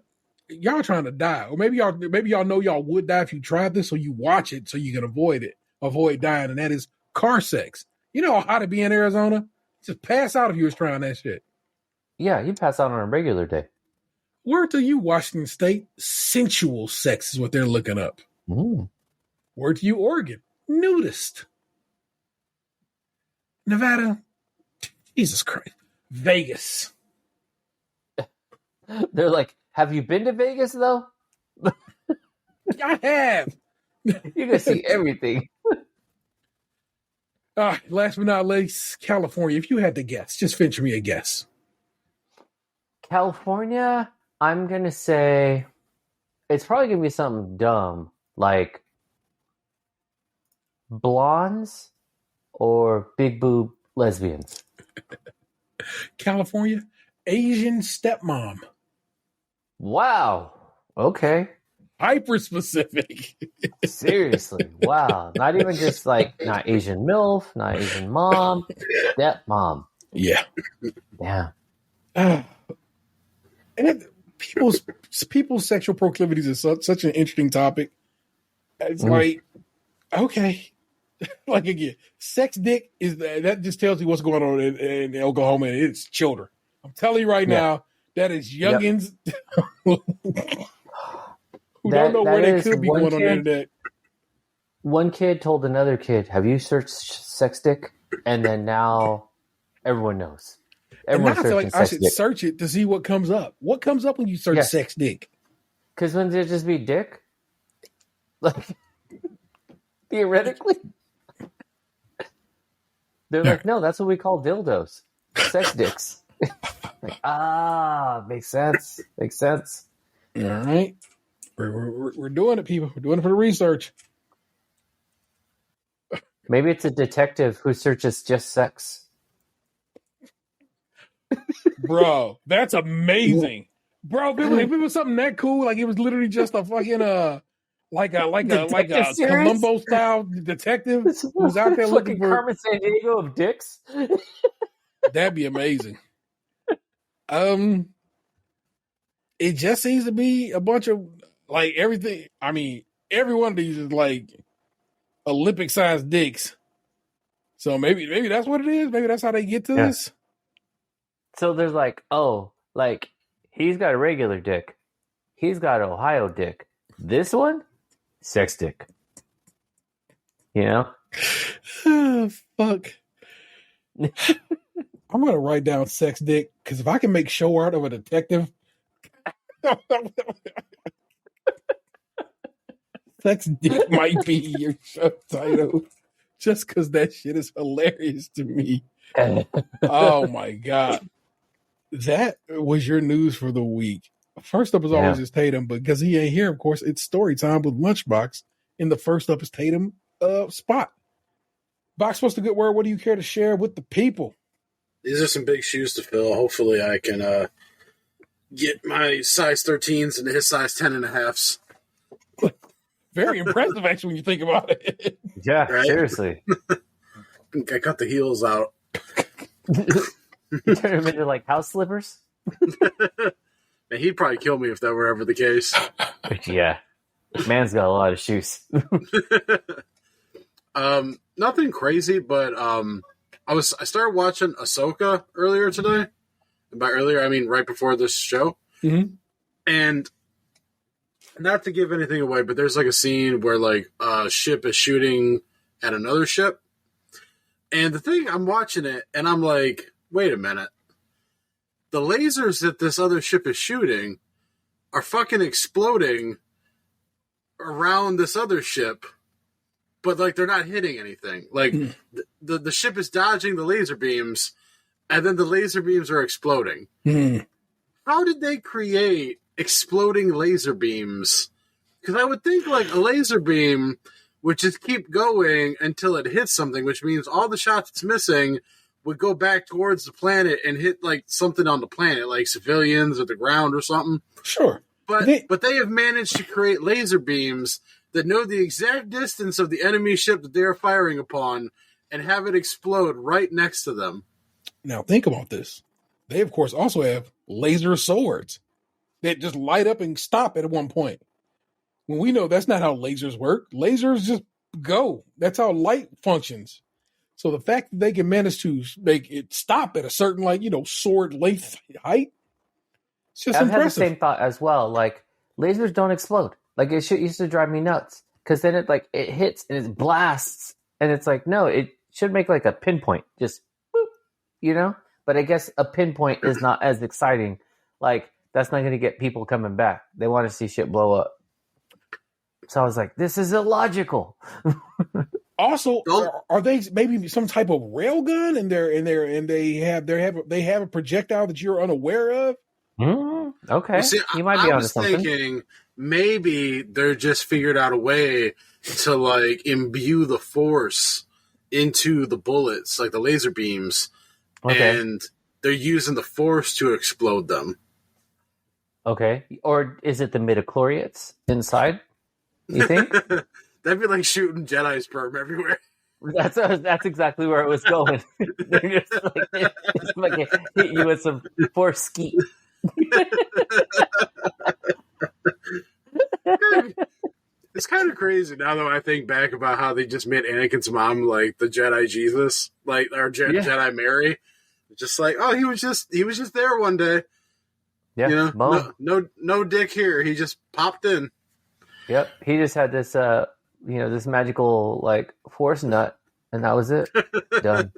y'all trying to die. Or maybe y'all know y'all would die if you tried this, so you watch it so you can avoid dying, and that is car sex. You know how to be in Arizona? Just pass out if you was trying that shit. Yeah, you pass out on a regular day. Word to you, Washington State, sensual sex is what they're looking up. Word to you, Oregon, nudist. Nevada, Jesus Christ, Vegas. They're like, have you been to Vegas, though? I have. You can see everything. Last but not least, California. If you had to guess, just venture me a guess. California, I'm going to say it's probably going to be something dumb, like blondes or big boob lesbians. California, Asian stepmom. Wow. Okay. Hyper specific. Seriously. Wow. Not even just like not Asian MILF, not Asian mom, stepmom. Yeah. Yeah. And people's sexual proclivities is such an interesting topic. It's like, okay. Like again, sex dick is that just tells you what's going on in Oklahoma, and it's children. I'm telling you right now, that is youngins who don't know where they could be going on the internet. One kid told another kid, "Have you searched sex dick?" And then now everyone knows. Everyone's searching I should search it to see what comes up. What comes up when you search sex dick? Because wouldn't there just be dick? Like theoretically. They're like, no, that's what we call dildos. Sex dicks. Like, makes sense. Makes sense. All right. We're doing it, people. We're doing it for the research. Maybe it's a detective who searches just sex. Bro, that's amazing. Bro, if it was something that cool, like it was literally just a fucking like a Columbo style detective who's out there looking for Carmen Sandiego of dicks. That'd be amazing. It just seems to be a bunch of like everything. I mean, every one of these is like Olympic sized dicks. So maybe that's what it is. Maybe that's how they get to this. So there's like, he's got a regular dick. He's got an Ohio dick. This one? Sex dick. You know? Oh, fuck. I'm going to write down sex dick because if I can make show art of a detective, sex dick might be your show title just because that shit is hilarious to me. Oh, my God. That was your news for the week. First up is always is Tatum, but because he ain't here, of course, it's story time with Lunchbox. In the first up is Tatum spot. Box, what's the good word? What do you care to share with the people? These are some big shoes to fill. Hopefully I can get my size 13s into his size 10.5s. Very impressive, actually, when you think about it. Yeah, right? Seriously. I cut the heels out. Turn them into like house slippers? Man, he'd probably kill me if that were ever the case. Yeah. Man's got a lot of shoes. Nothing crazy, but I started watching Ahsoka earlier today. And by earlier, I mean right before this show. Mm-hmm. And not to give anything away, but there's like a scene where like a ship is shooting at another ship. And the thing, I'm watching it, and I'm like, wait a minute. The lasers that this other ship is shooting are fucking exploding around this other ship, but like they're not hitting anything. Like the ship is dodging the laser beams, and then the laser beams are exploding. How did they create exploding laser beams? Because I would think like a laser beam would just keep going until it hits something, which means all the shots it's missing would go back towards the planet and hit like something on the planet, like civilians or the ground or something. Sure. but they have managed to create laser beams that know the exact distance of the enemy ship that they are firing upon and have it explode right next to them. Now think about this. They, of course, also have laser swords that just light up and stop at one point. When we know that's not how lasers work. Lasers just go. That's how light functions. So the fact that they can manage to make it stop at a certain, sword length height, it's just I've impressive. had the same thought as well. Like, lasers don't explode. Like, it used to drive me nuts. Because then it hits and it blasts. And it's like, no, it should make like a pinpoint. Just, boop, But I guess a pinpoint is not as exciting. Like, that's not going to get people coming back. They want to see shit blow up. So I was like, this is illogical. Also, are they maybe some type of rail gun and they have a projectile that you're unaware of? Okay, well, see, you might be onto something. Thinking maybe they're just figured out a way to imbue the force into the bullets, like the laser beams, and they're using the force to explode them. Okay, or is it the midichlorians inside? You think? That'd be like shooting Jedi sperm everywhere. That's exactly where it was going. They're just like hit you with some force skeet. It's kind of crazy now that I think back about how they just made Anakin's mom like the Jedi Jesus, Jedi Mary. Just like, oh, he was just there one day. Yeah, no dick here. He just popped in. Yep, he just had this, this magical force nut, and that was it. Done.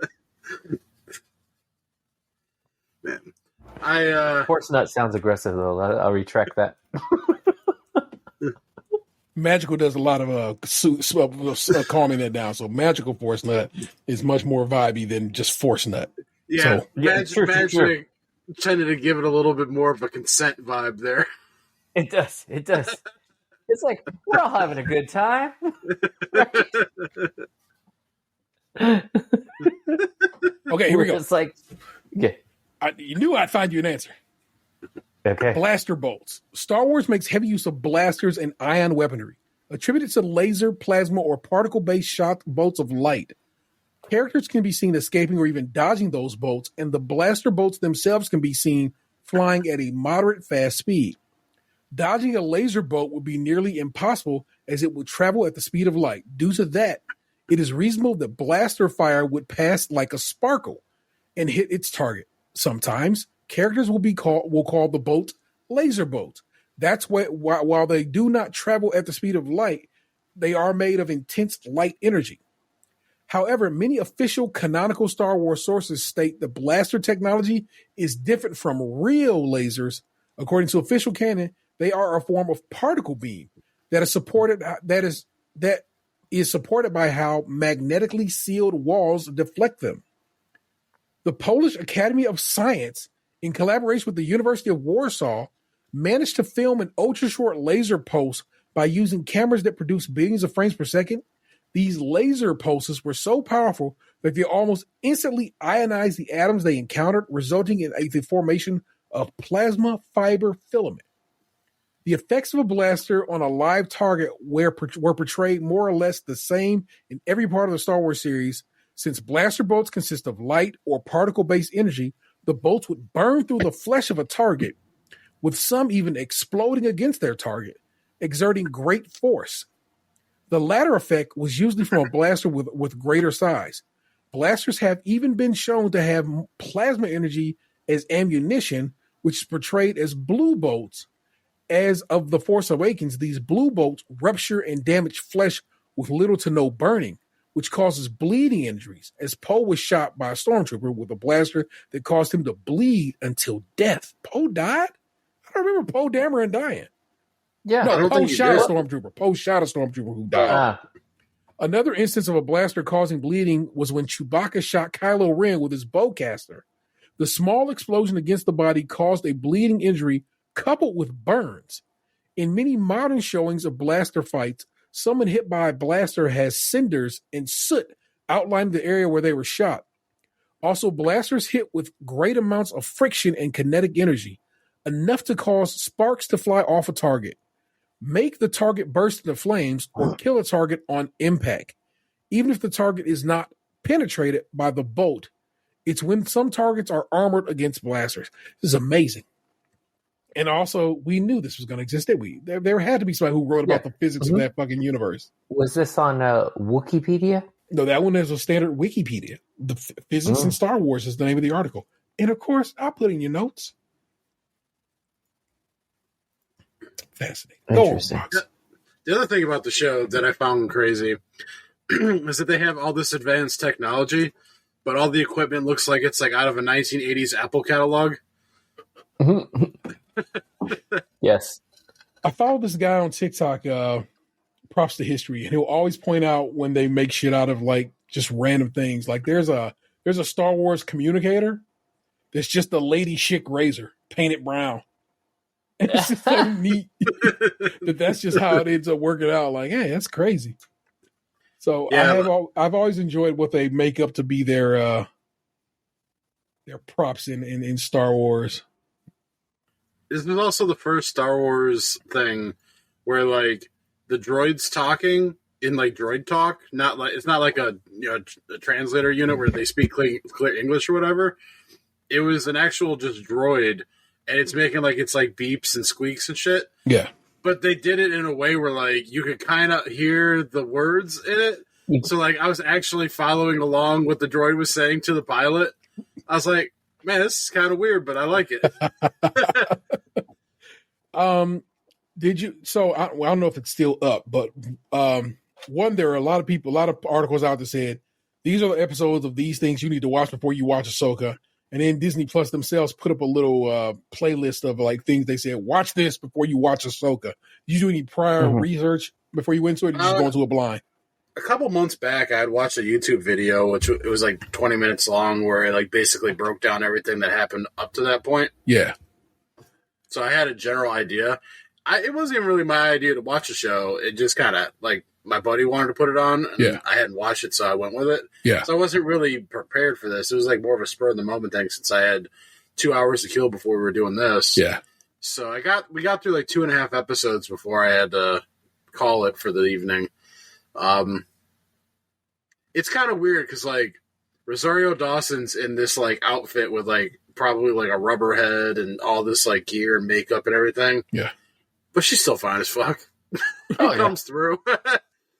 Man, force nut sounds aggressive though. I'll retract that. Magical does a lot of calming that down. So magical force nut is much more vibey than just force nut. Yeah, so, magic tended to give it a little bit more of a consent vibe there. It does. It's like, we're all having a good time. Okay, here we go. It's like, yeah. You knew I'd find you an answer. Okay. Blaster bolts. Star Wars makes heavy use of blasters and ion weaponry, attributed to laser, plasma, or particle-based shot bolts of light. Characters can be seen escaping or even dodging those bolts, and the blaster bolts themselves can be seen flying at a moderate fast speed. Dodging a laser bolt would be nearly impossible as it would travel at the speed of light. Due to that, it is reasonable that blaster fire would pass like a sparkle and hit its target. Sometimes, characters will call the bolt laser bolts. That's why, while they do not travel at the speed of light, they are made of intense light energy. However, many official canonical Star Wars sources state the blaster technology is different from real lasers. According to official canon, they are a form of particle beam that is supported by how magnetically sealed walls deflect them. The Polish Academy of Science, in collaboration with the University of Warsaw, managed to film an ultra-short laser pulse by using cameras that produce billions of frames per second. These laser pulses were so powerful that they almost instantly ionized the atoms they encountered, resulting in the formation of plasma fiber filament. The effects of a blaster on a live target were portrayed more or less the same in every part of the Star Wars series. Since blaster bolts consist of light or particle-based energy, the bolts would burn through the flesh of a target, with some even exploding against their target, exerting great force. The latter effect was usually from a blaster with greater size. Blasters have even been shown to have plasma energy as ammunition, which is portrayed as blue bolts. As of The Force Awakens, these blue bolts rupture and damage flesh with little to no burning, which causes bleeding injuries, as Poe was shot by a stormtrooper with a blaster that caused him to bleed until death. Poe died? I don't remember Poe Dameron dying. Yeah, no, Poe shot a stormtrooper. Poe shot a stormtrooper who died. Another instance of a blaster causing bleeding was when Chewbacca shot Kylo Ren with his bowcaster. The small explosion against the body caused a bleeding injury coupled with burns. In many modern showings of blaster fights, someone hit by a blaster has cinders and soot outlining the area where they were shot. Also, blasters hit with great amounts of friction and kinetic energy. enough to cause sparks to fly off a target, make the target burst into flames, or kill a target on impact, even if the target is not penetrated by the bolt. It's when some targets are armored against blasters. This is amazing. And also, we knew this was going to exist, did we? There had to be somebody who wrote about the physics of that fucking universe. Was this on Wikipedia? No, that one is a standard Wikipedia. The Physics in Star Wars is the name of the article. And of course, I'll put in your notes. Fascinating. Interesting. The other thing about the show that I found crazy is that they have all this advanced technology, but all the equipment looks like it's like out of a 1980s Apple catalog. Yes. I follow this guy on TikTok, props to history, and he'll always point out when they make shit out of like just random things. Like there's a Star Wars communicator that's just a lady chic razor painted brown. And it's just so neat that's just how it ends up working out. Like, hey, that's crazy. So yeah, I've always enjoyed what they make up to be their props in Star Wars. This is also the first Star Wars thing where like the droids talking in like droid talk, not like it's not like a translator unit where they speak clear English or whatever. It was an actual just droid, and it's making like it's like beeps and squeaks and shit. Yeah. But they did it in a way where like you could kind of hear the words in it. So like I was actually following along what the droid was saying to the pilot. I was like, man, this is kind of weird, but I like it. Did you? So I don't know if it's still up, but one, there are a lot of articles out that said these are the episodes of these things you need to watch before you watch Ahsoka. And then Disney Plus themselves put up a little playlist of like things they said, watch this before you watch Ahsoka. Did you do any prior research before you went to it, or did you just go into it blind? A couple months back, I had watched a YouTube video, which it was like 20 minutes long, where it like basically broke down everything that happened up to that point. Yeah. So I had a general idea. It wasn't even really my idea to watch the show. It just kind of like my buddy wanted to put it on. And I hadn't watched it, so I went with it. Yeah. So I wasn't really prepared for this. It was like more of a spur of the moment thing since I had 2 hours to kill before we were doing this. Yeah. So we got through like 2.5 episodes before I had to call it for the evening. It's kind of weird because like Rosario Dawson's in this like outfit with like probably like a rubber head and all this like gear and makeup and everything. Yeah. But she's still fine as fuck. Comes through.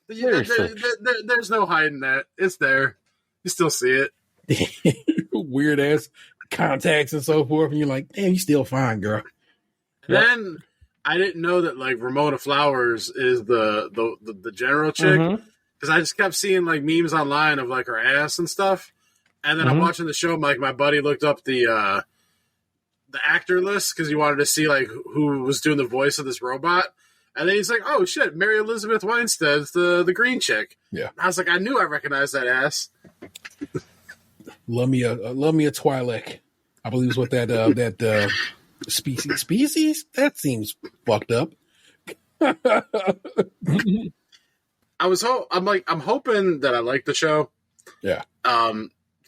There's no hiding that. It's there. You still see it. Weird ass contacts and so forth, and you're like, damn, you still fine, girl. Then I didn't know that like Ramona Flowers is the general chick, because I just kept seeing like memes online of like her ass and stuff. And then I'm watching the show. Like my buddy looked up the actor list because he wanted to see like who was doing the voice of this robot. And then he's like, "Oh shit, Mary Elizabeth Winstead's the green chick." Yeah, I was like, I knew I recognized that ass. Love me a Twi'lek, I believe is what that species. That seems fucked up. I'm hoping that I like the show. Yeah.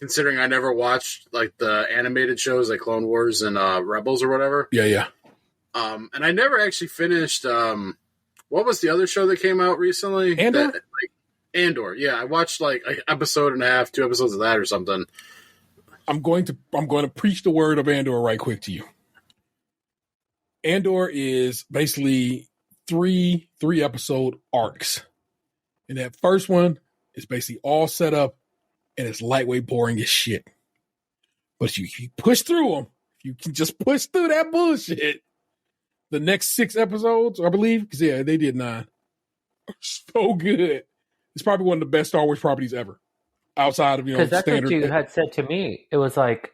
Considering I never watched like the animated shows like Clone Wars and Rebels or whatever. Yeah. And I never actually finished. What was the other show that came out recently? Andor. Andor. Yeah, I watched like an episode and a half, 2 episodes of that or something. I'm going to preach the word of Andor right quick to you. Andor is basically three episode arcs, and that first one is basically all set up, and it's lightweight, boring as shit. But if you push through them, you can just push through that bullshit. The next 6 episodes, I believe, because they did 9, are so good. It's probably one of the best Star Wars properties ever, outside of because that's standard. What you had said to me. It was like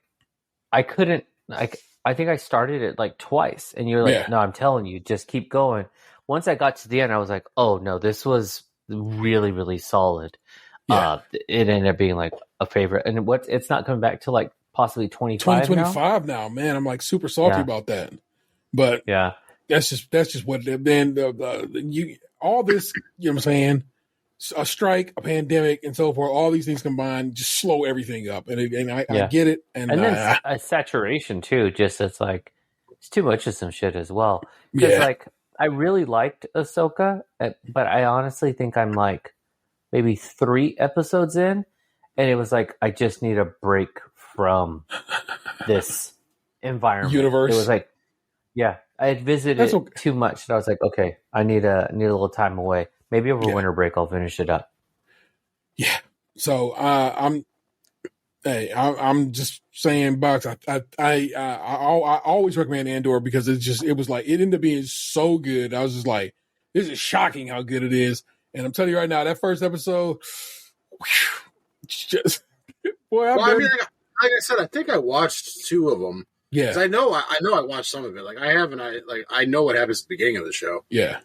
I couldn't like. I think I started it like twice, and you're like, "No, I'm telling you, just keep going." Once I got to the end, I was like, "Oh no, this was really, really solid." Yeah. It ended up being like a favorite, and it's not coming back to like possibly 2025 now. Man, I'm like super salty about that, but that's just what. Then all this, you know what I'm saying? A strike, a pandemic, and so forth. All these things combined just slow everything up, and I get it. And then a saturation too. Just it's like it's too much of some shit as well. Because like I really liked Ahsoka, but I honestly think I'm like maybe 3 episodes in, and it was like I just need a break from this environment. Universe. It was like, yeah, I had visited too much, and I was like, okay, I need a little time away. Maybe over winter break, I'll finish it up. Yeah. So I'm just saying, Box. I always recommend Andor because it was like it ended up being so good. I was just like, this is shocking how good it is. And I'm telling you right now, that first episode, just boy. I mean, like I said, I think I watched 2 of them. Yeah, I know I watched some of it. Like I know what happens at the beginning of the show. Yeah.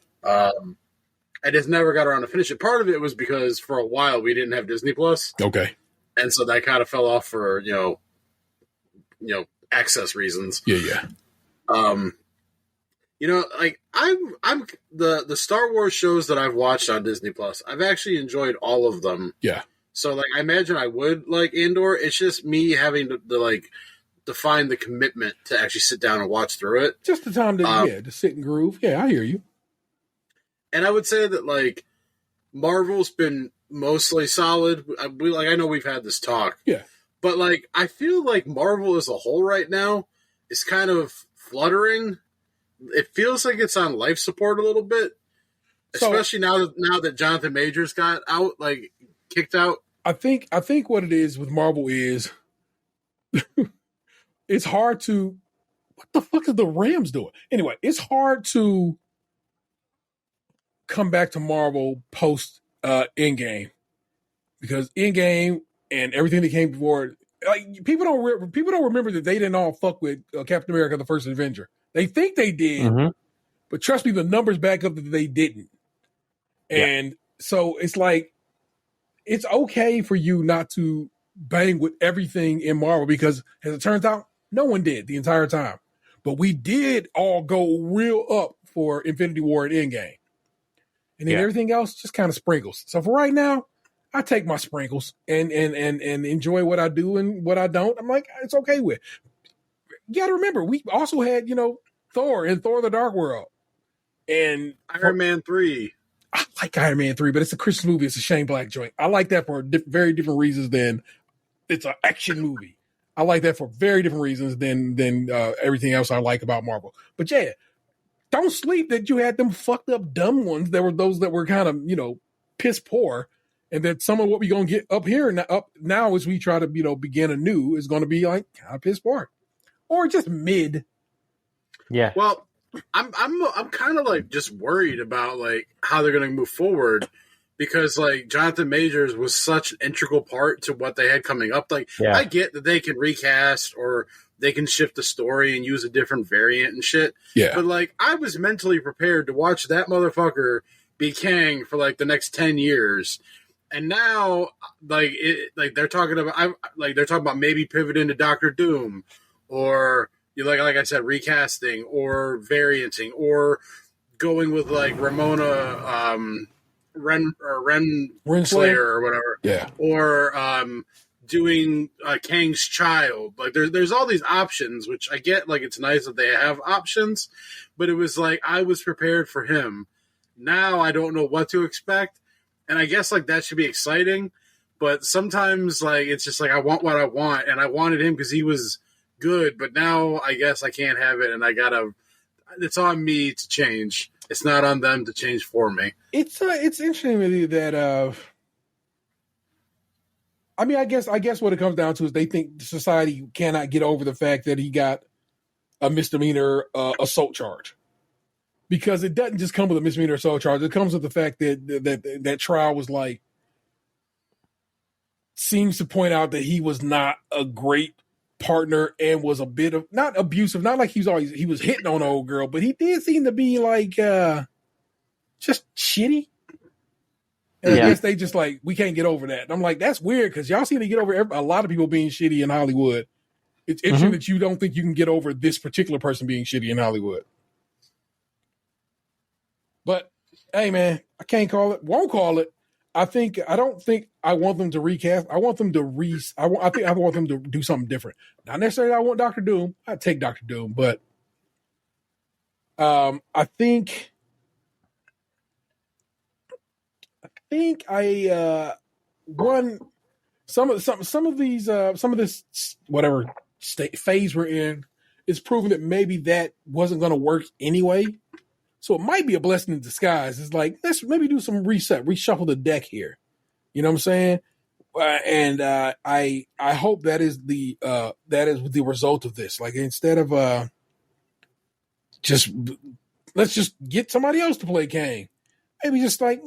I just never got around to finish it. Part of it was because for a while we didn't have Disney Plus. Okay. And so that kind of fell off for, access reasons. Yeah. Like I'm the Star Wars shows that I've watched on Disney Plus, I've actually enjoyed all of them. Yeah. So like I imagine I would like Andor. It's just me having to find the commitment to actually sit down and watch through it. Just the time to sit and groove. Yeah, I hear you. And I would say that like Marvel's been mostly solid. I know we've had this talk. Yeah. But like I feel like Marvel as a whole right now is kind of fluttering. It feels like it's on life support a little bit. Especially now that Jonathan Majors got out, like kicked out. I think what it is with Marvel is it's hard to what the fuck are the Rams doing? Anyway, it's hard to come back to Marvel post Endgame because Endgame and everything that came before, like people don't remember that they didn't all fuck with Captain America: The First Avenger. They think they did, but trust me, the numbers back up that they didn't. And so it's like it's okay for you not to bang with everything in Marvel because, as it turns out, no one did the entire time. But we did all go real up for Infinity War and Endgame. And then everything else just kind of sprinkles. So for right now, I take my sprinkles and enjoy what I do and what I don't. I'm like, it's okay with. You got to remember, we also had, Thor and Thor: The Dark World. And Iron Man 3. I like Iron Man 3, but it's a Christmas movie. It's a Shane Black joint. I like that for very different reasons than it's an action movie. I like that for very different reasons than everything else I like about Marvel. But yeah, don't sleep that you had them fucked up dumb ones. There were those that were kind of, piss poor. And that some of what we're going to get up now as we try to, begin anew is going to be like kind of piss poor. Or just mid. Yeah. Well, I'm kind of like just worried about like how they're going to move forward because like Jonathan Majors was such an integral part to what they had coming up. Like I get that they can recast or they can shift the story and use a different variant and shit. Yeah. But like I was mentally prepared to watch that motherfucker be Kang for like the next 10 years. And now they're talking about maybe pivoting to Doctor Doom or like I said, recasting or varianting or going with like Ramona Renslayer or whatever. Yeah. Or doing Kang's Child. Like there's all these options, which I get. Like it's nice that they have options, but it was like I was prepared for him. Now I don't know what to expect, and I guess like that should be exciting. But sometimes like it's just like I want what I want, and I wanted him because he was good, but now I guess I can't have it, and it's on me to change. It's not on them to change for me. It's interesting really that I mean I guess what it comes down to is they think society cannot get over the fact that he got a misdemeanor assault charge. Because it doesn't just come with a misdemeanor assault charge. It comes with the fact that trial was like seems to point out that he was not a great partner and was a bit of not abusive, not like he was hitting on an old girl, but he did seem to be like just shitty. And I guess they just like we can't get over that. And I'm like, that's weird because y'all seem to get over a lot of people being shitty in Hollywood. It's interesting that you don't think you can get over this particular person being shitty in Hollywood. But hey, man, I can't call it. Won't call it. I don't think I want them to recast. I want them to I want them to do something different. Not necessarily I want Dr. Doom. I'd take Dr. Doom, but I think I one some of this whatever state phase we're in is proving that maybe that wasn't going to work anyway. So it might be a blessing in disguise. It's like, let's maybe do some reshuffle the deck here. You know what I'm saying? And I hope that is the result of this. Like, instead of let's just get somebody else to play Kang. Maybe just like,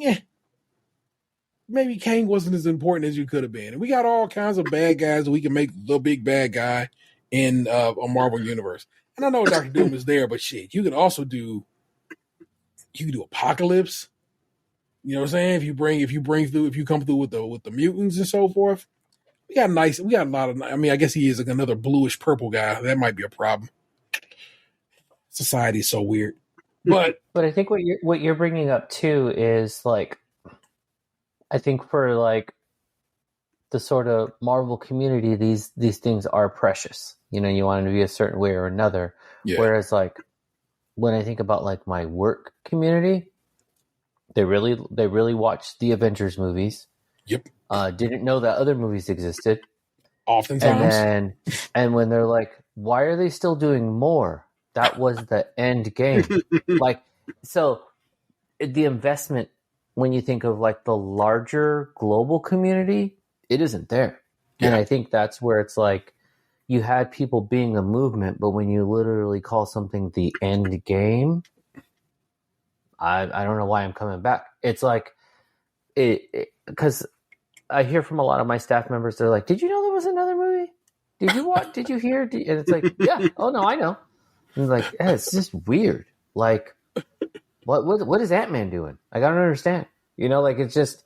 maybe Kang wasn't as important as you could have been. And we got all kinds of bad guys that we can make the big bad guy in a Marvel universe. And I know Dr. Doom is there, but shit, you can also do Apocalypse. You know what I'm saying? If you come through with the mutants and so forth, we got a lot of. I mean, I guess he is like another bluish purple guy. That might be a problem. Society is so weird, but I think what you're bringing up too is like, I think for like the sort of Marvel community, these things are precious. You know, you want them to be a certain way or another. Yeah. Whereas like when I think about like my work community, they really watched the Avengers movies. Yep. Didn't know that other movies existed. Oftentimes. And when they're like, why are they still doing more? That was the end game. Like, so the investment, when you think of like the larger global community, it isn't there. Yeah. And I think that's where it's like, you had people being a movement, but when you literally call something the end game, I don't know why I'm coming back. It's like, because I hear from a lot of my staff members, they're like, did you know there was another movie? Did you watch? Did you hear? And it's like, yeah, oh no, I know. And like, it's just weird. Like, what is Ant-Man doing? Like, I don't understand. You know, like, it's just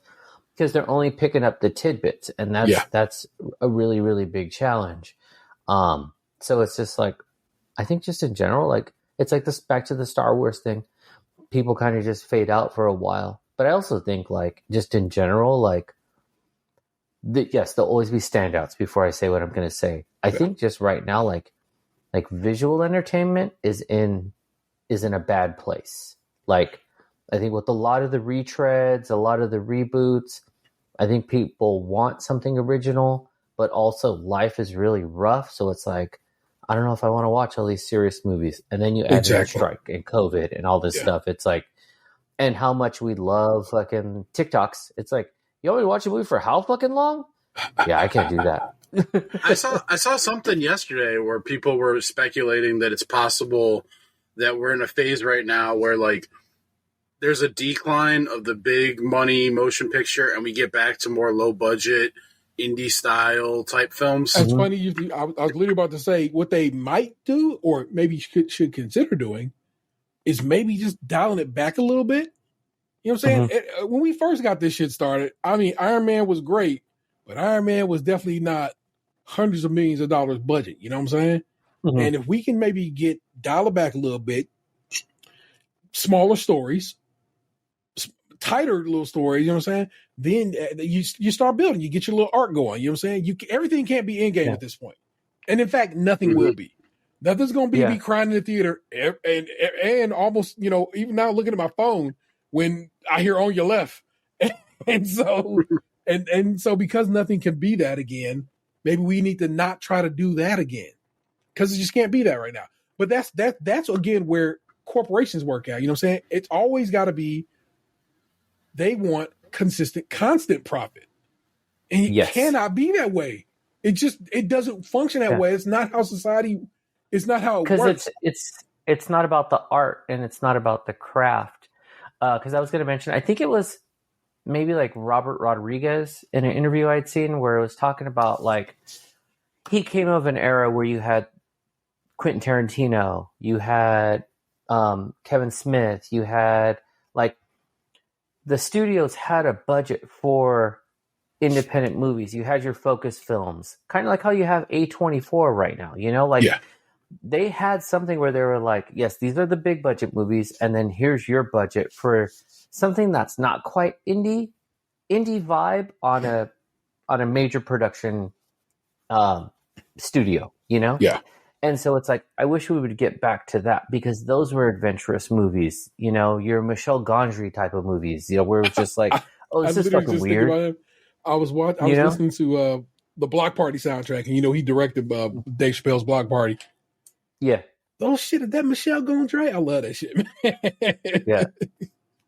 because they're only picking up the tidbits, and that's a really, really big challenge. So it's just like, I think just in general, like, it's like this back to the Star Wars thing. People kind of just fade out for a while. But I also think, like, just in general, like, yes, there'll always be standouts before I say what I'm going to say. I think just right now, like visual entertainment is in a bad place. Like, I think with a lot of the retreads, a lot of the reboots, I think people want something original, but also life is really rough. So it's like, I don't know if I want to watch all these serious movies. And then you add the strike and COVID and all this stuff. It's like, and how much we love fucking TikToks. It's like, you only watch a movie for how fucking long? Yeah, I can't do that. I saw something yesterday where people were speculating that it's possible that we're in a phase right now where like there's a decline of the big money motion picture and we get back to more low budget indie style type films. It's funny. I was literally about to say what they might do, or maybe should consider doing, is maybe just dialing it back a little bit. You know what I'm saying? When we first got this shit started, I mean, Iron Man was great, but Iron Man was definitely not hundreds of millions of dollars budget. You know what I'm saying? And if we can maybe dial it back a little bit, smaller stories, tighter little stories, you know what I'm saying? Then you start building. You get your little arc going. You know what I'm saying? Everything can't be in game at this point. And in fact, nothing will be. Nothing's going to be me crying in the theater and almost, you know, even now looking at my phone when I hear On Your Left. And so because nothing can be that again, maybe we need to not try to do that again, because it just can't be that right now. But that's again where corporations work out. You know what I'm saying? It's always got to be, they want consistent, constant profit. And it cannot be that way. It doesn't function that way. It's not how society, it's not how it works. It's not about the art and it's not about the craft. Because I was going to mention, I think it was maybe like Robert Rodriguez in an interview I'd seen where it was talking about like, he came of an era where you had Quentin Tarantino, you had Kevin Smith, you had like, the studios had a budget for independent movies. You had your focus films, kind of like how you have A24 right now, you know, like they had something where they were like, yes, these are the big budget movies. And then here's your budget for something that's not quite indie vibe on a major production studio, you know? Yeah. And so it's like, I wish we would get back to that, because those were adventurous movies. You know, your Michel Gondry type of movies, you know, where it's just like, oh, this is fucking weird. About him. I was listening to the Block Party soundtrack, and he directed Dave Chappelle's Block Party. Yeah. Those shit, that Michel Gondry, I love that shit, man. Yeah.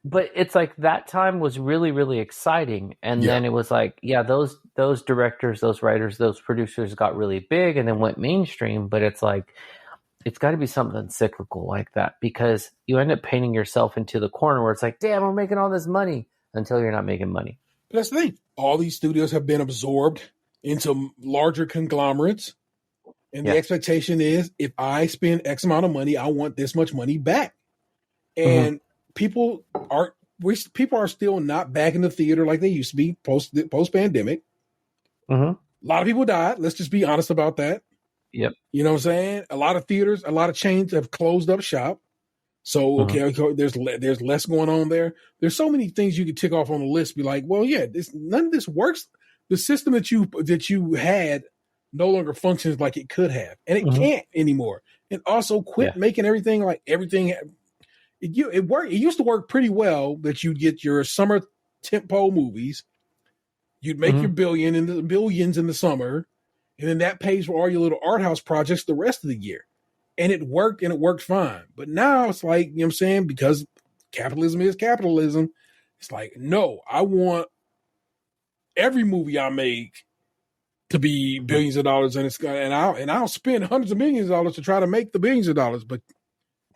But it's like that time was really, really exciting. And then it was like, yeah, those directors, those writers, those producers got really big and then went mainstream. But it's like, it's got to be something cyclical like that, because you end up painting yourself into the corner where it's like, damn, we're making all this money, until you're not making money. That's the thing. All these studios have been absorbed into larger conglomerates. And the expectation is, if I spend X amount of money, I want this much money back. And people are still not back in the theater like they used to be post pandemic. A lot of people died. Let's just be honest about that. Yep. You know what I'm saying? A lot of theaters, a lot of chains have closed up shop. So okay, there's less going on there. There's so many things you could tick off on the list. Be like, well, yeah, none of this works. The system that you had no longer functions like it could have, and it can't anymore. And also, quit making everything like everything. It worked. It used to work pretty well that you'd get your summer tentpole movies. You'd make your billions in the summer, and then that pays for all your little art house projects the rest of the year. And it worked, and it worked fine. But now it's like, you know what I'm saying, because capitalism is capitalism, it's like, no, I want every movie I make to be billions of dollars, and I'll spend hundreds of millions of dollars to try to make the billions of dollars, but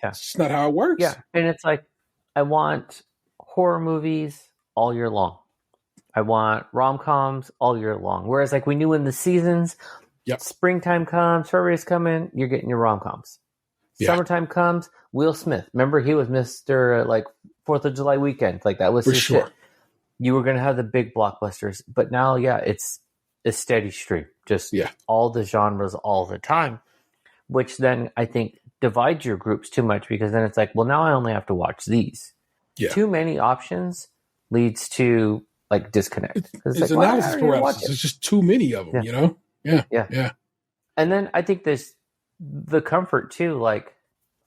it's just not how it works. Yeah, and it's like, I want horror movies all year long. I want rom-coms all year long. Whereas, like, we knew in the seasons, springtime comes, February's coming, you're getting your rom-coms. Summertime comes, Will Smith. Remember, he was Mr. like 4th of July weekend. Like, that was his shit. You were going to have the big blockbusters. But now, it's a steady stream. Just all the genres all the time. Which then, I think, divides your groups too much, because then it's like, well, now I only have to watch these. Too many options leads to, like, disconnect. It's like, analysis paralysis. There's just too many of them, you know? Yeah. And then I think there's the comfort too. Like,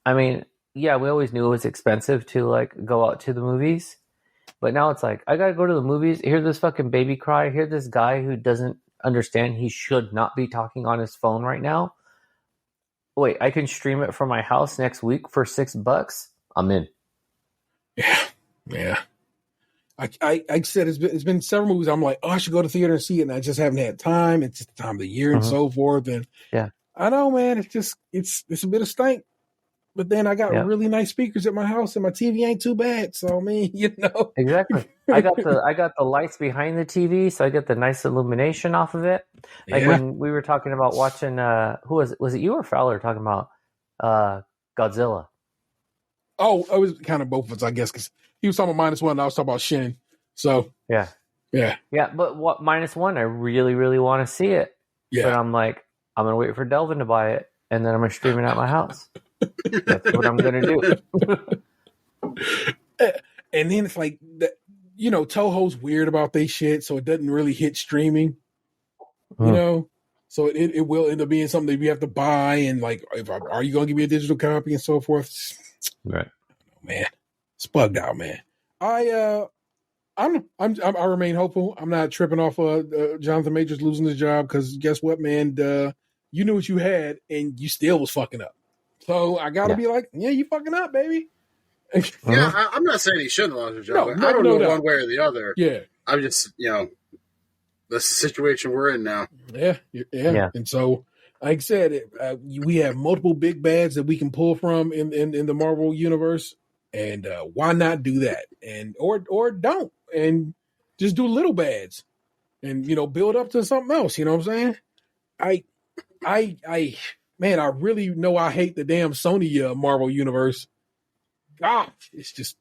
I mean, we always knew it was expensive to, like, go out to the movies, but now it's like, I gotta go to the movies, hear this fucking baby cry, hear this guy who doesn't understand he should not be talking on his phone right now. Wait, I can stream it from my house next week for $6. I'm in. Yeah. I said it's been several movies. I'm like, oh, I should go to theater and see it, and I just haven't had time. It's just the time of the year and so forth. And I know, man, it's a bit of stank. But then I got really nice speakers at my house, and my TV ain't too bad. So I mean, you know, exactly. I got the lights behind the TV, so I get the nice illumination off of it. Like when we were talking about watching, who was it? Was it you or Fowler talking about Godzilla? Oh, it was kind of both of us, I guess, because he was talking about -1, and I was talking about Shin. So yeah. But what -1? I really, really want to see it. Yeah. But I'm like, I'm gonna wait for Delvin to buy it, and then I'm gonna stream it at my house. That's what I'm gonna do. And then it's like, you know, Toho's weird about they shit, so it doesn't really hit streaming. You know, so it will end up being something that we have to buy, and like, are you gonna give me a digital copy and so forth? Right. Oh, man, it's bugged out, man. I remain hopeful. I'm not tripping off Jonathan Majors losing his job, because guess what, man? You knew what you had, and you still was fucking up. So I gotta be like, you fucking up, baby. I'm not saying he shouldn't have lost his job. I don't know one way or the other. Yeah, I'm just, that's the situation we're in now. Yeah. And so, like I said, we have multiple big bads that we can pull from in the Marvel universe, and why not do that? And or don't, and just do little bads, and build up to something else. You know what I'm saying? Man, I really know I hate the damn Sony Marvel universe. God, it's just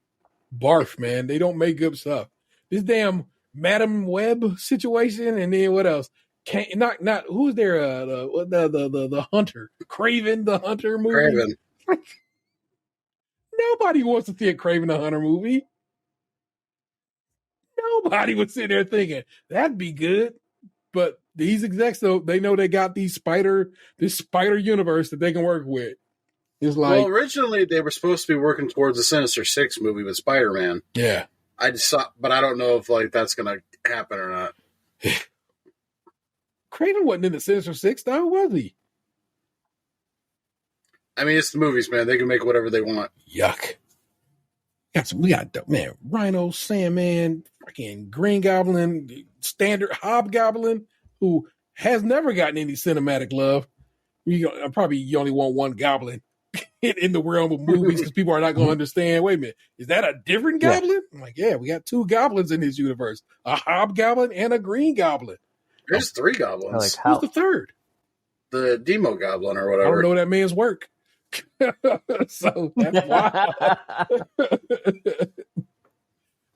barf, man. They don't make good stuff. This damn Madam Web situation, and then what else? Not who's there? The Hunter, Kraven the Hunter movie. Kraven. Nobody wants to see a Kraven the Hunter movie. Nobody would sit there thinking that'd be good. But these execs, though, they know they got this spider universe that they can work with. It's like, well, originally they were supposed to be working towards the Sinister Six movie with Spider-Man. Yeah. But I don't know if like that's gonna happen or not. Craven wasn't in the Sinister Six, though, was he? I mean, it's the movies, man. They can make whatever they want. Yuck. We got man, Rhino, Sandman, fucking Green Goblin, standard Hobgoblin, who has never gotten any cinematic love. You only want one Goblin in the realm of movies because people are not going to understand. Wait a minute, is that a different Goblin? I'm like, yeah, we got two Goblins in this universe: a Hobgoblin and a Green Goblin. There's three Goblins. Like, who's the third? The Demo Goblin or whatever. I don't know that man's work. So that's why.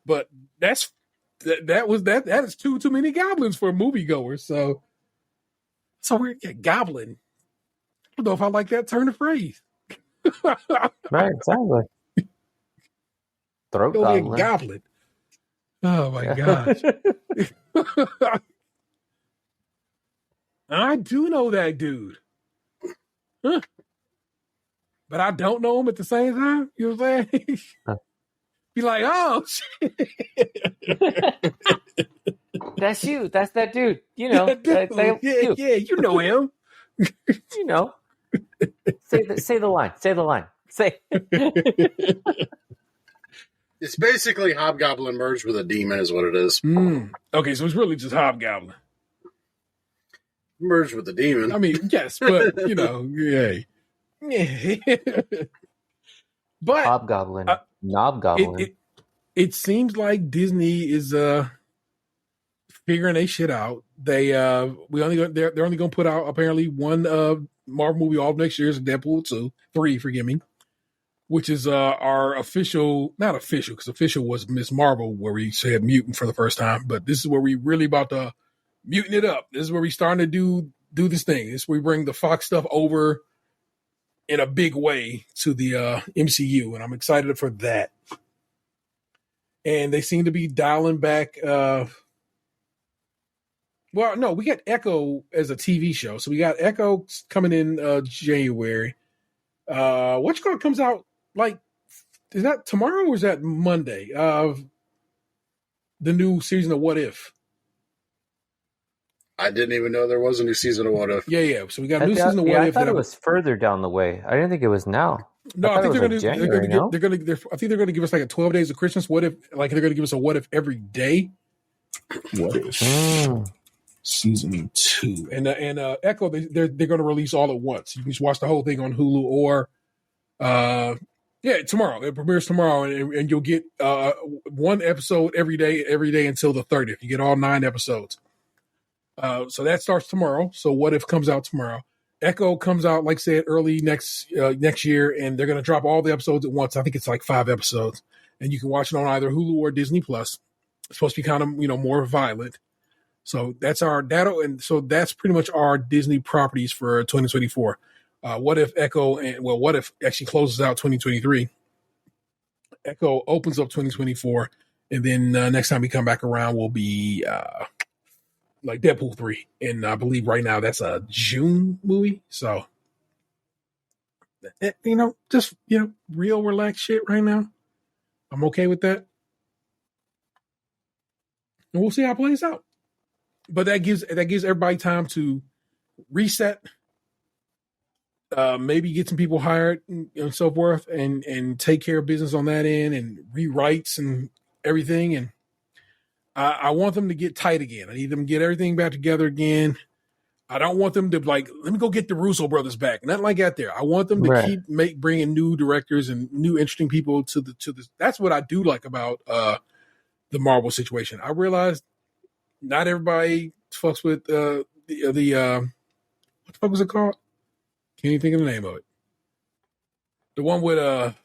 But that is too many goblins for moviegoers. So we're Goblin. I don't know if I like that turn of phrase. Right, exactly. Throat goblin. Goblin. Oh my gosh. I do know that dude. Huh. But I don't know him at the same time. You know what I'm saying? Be like, oh, shit. That's you. That's that dude. You know. Yeah, you know him. You know. Say the line. Say the line. Say. It's basically Hobgoblin merged with a demon is what it is. Okay, so it's really just Hobgoblin. Merged with the demon. I mean, yes, but, you know, yeah. But Hobgoblin, Knobgoblin. It seems like Disney is figuring their shit out. They're only going to put out apparently one Marvel movie all next year is Deadpool 3, forgive me, which is our official, not official because official was Miss Marvel where we said mutant for the first time, but this is where we really about to mutant it up. This is where we starting to do this thing. This is where we bring the Fox stuff over in a big way to the MCU, and I'm excited for that. And they seem to be dialing back. Well, no, we got Echo as a TV show, so we got Echo coming in January. Which one comes out? Like, is that tomorrow or is that Monday? The new season of What If. I didn't even know there was a new season of What If. Yeah. So we got a new season of What If. I thought it was further down the way. I didn't think it was now. No, I think they're going to give us like a 12 days of Christmas. What if? Like they're going to give us a What If every day. What If season 2 and Echo? They're going to release all at once. You can just watch the whole thing on Hulu or tomorrow. It premieres tomorrow, and you'll get one episode every day until the 30th. You get all 9 episodes. So that starts tomorrow. So What If comes out tomorrow. Echo comes out, like I said, early next year, and they're going to drop all the episodes at once. I think it's like 5 episodes, and you can watch it on either Hulu or Disney Plus. It's supposed to be kind of more violent. So that's that's pretty much our Disney properties for 2024. What If Echo What If actually closes out 2023. Echo opens up 2024, and then next time we come back around will be like Deadpool 3. And I believe right now that's a June movie. So, just, real relaxed shit right now. I'm okay with that. And we'll see how it plays out. But that gives everybody time to reset, maybe get some people hired and so forth and take care of business on that end and rewrites and everything. And I want them to get tight again. I need them to get everything back together again. I don't want them to let me go get the Russo brothers back. Nothing like that there. I want them to keep bringing new directors and new interesting people to the. That's what I do like about the Marvel situation. I realized not everybody fucks with the what the fuck was it called? Can't even think of the name of it. The one with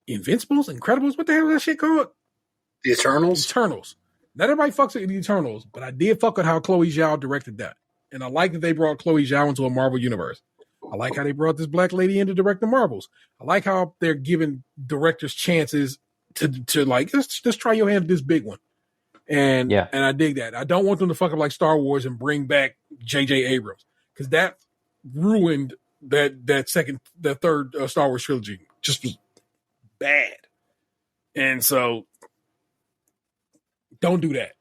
Invincibles, Incredibles. What the hell is that shit called? The Eternals? Eternals. Not everybody fucks with the Eternals, but I did fuck with how Chloe Zhao directed that. And I like that they brought Chloe Zhao into a Marvel universe. I like how they brought this black lady in to direct the Marvels. I like how they're giving directors chances to like, let's try your hand at this big one. And I dig that. I don't want them to fuck up like Star Wars and bring back J.J. Abrams, because that ruined that third Star Wars trilogy. Just was bad. And so don't do that.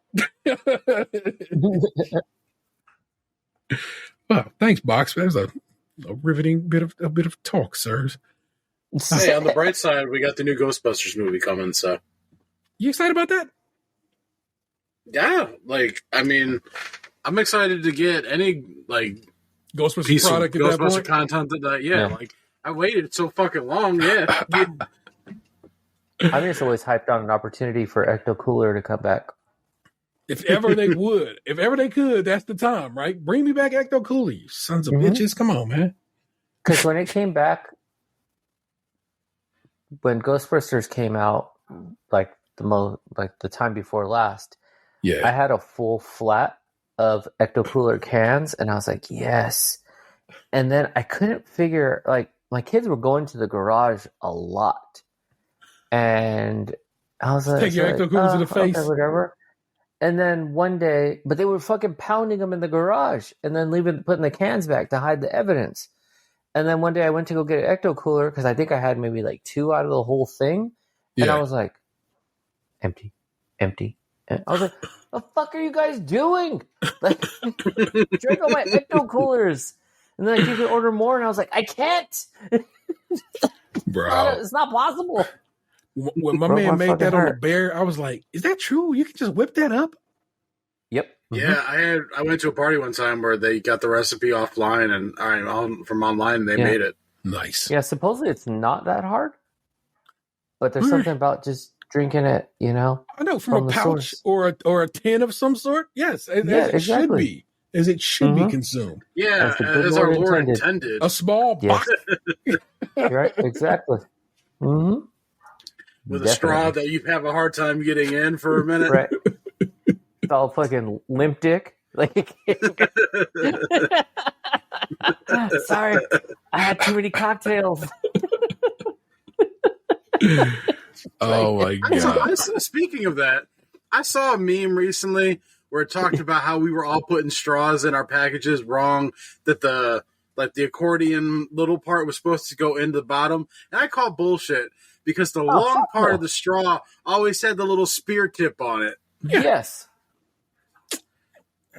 Well, thanks, Box. That was a riveting bit of talk, sirs. Hey, on the bright side, we got the new Ghostbusters movie coming, so. You excited about that? Yeah, I'm excited to get any Ghostbusters piece product of Ghostbuster content that I waited so fucking long. Yeah. I'm just always hyped on an opportunity for Ecto Cooler to come back. If ever they could, that's the time, right? Bring me back Ecto Cooler, you sons of bitches. Come on, man. Because when it came back, when Ghostbusters came out, the time before last, I had a full flat of Ecto Cooler cans, and I was like, yes. And then I couldn't figure, my kids were going to the garage a lot. And I was like, take your Ecto Cooler to the face. Okay, whatever. And then one day, but they were fucking pounding them in the garage and then putting the cans back to hide the evidence. And then one day I went to go get an Ecto Cooler because I think I had maybe 2 out of the whole thing. And I was like, empty. And I was like, the fuck are you guys doing? Drink all my Ecto Coolers. And then I keep to order more, and I was like, I can't. Bro. It's not possible. When my man made that on the bear, I was like, is that true? You can just whip that up? Yep. Yeah, I went to a party one time where they got the recipe offline and from online, and they made it. Nice. Yeah, supposedly it's not that hard, but there's something about just drinking it, I know, from a pouch or a tin of some sort. Yes, as it should be. As it should be consumed. Yeah, as our Lord intended. A small box. Right, exactly. Mm-hmm. With a straw that you have a hard time getting in for a minute. Right. It's all fucking limp dick. Sorry, I had too many cocktails. Oh my God. Speaking of that, I saw a meme recently where it talked about how we were all putting straws in our packages wrong, that the accordion little part was supposed to go into the bottom. And I call bullshit because the long part of the straw always had the little spear tip on it. Yeah. Yes.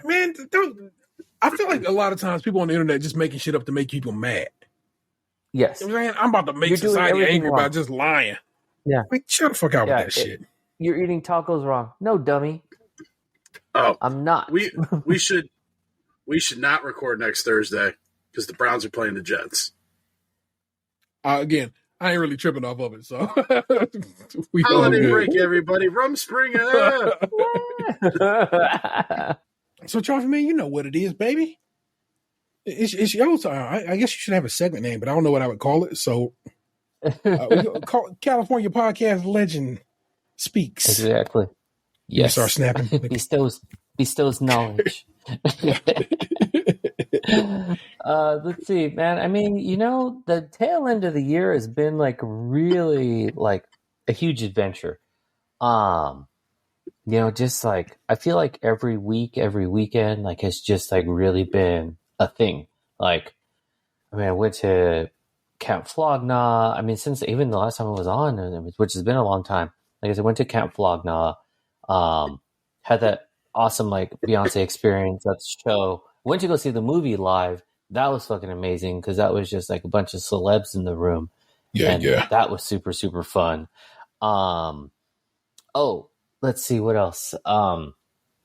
Man, I feel like a lot of times people on the internet just making shit up to make people mad. Yes. Man, I'm about to make society angry by just lying. Yeah. Shut the fuck out with that shit. You're eating tacos wrong. No, dummy. Oh, I'm not. We should not record next Thursday because the Browns are playing the Jets. Again, I ain't really tripping off of it, so holiday break, everybody. Rumspringer. So, Chaufie, man, you know what it is, baby. It's your time. I guess you should have a segment name, but I don't know what I would call it. So, we call California Podcast Legend Speaks. Exactly. Yes. Start snapping. Bestows knowledge. Let's see, man. I mean, the tail end of the year has been really a huge adventure. Just I feel like every week, every weekend, has just really been a thing. I went to Camp Flog Gnaw. I mean, since even the last time I was on, which has been a long time. I went to Camp Flog Gnaw, had that awesome Beyonce experience at the show. Went to go see the movie live. That was fucking amazing because that was just a bunch of celebs in the room. Yeah. That was super, super fun. Let's see what else.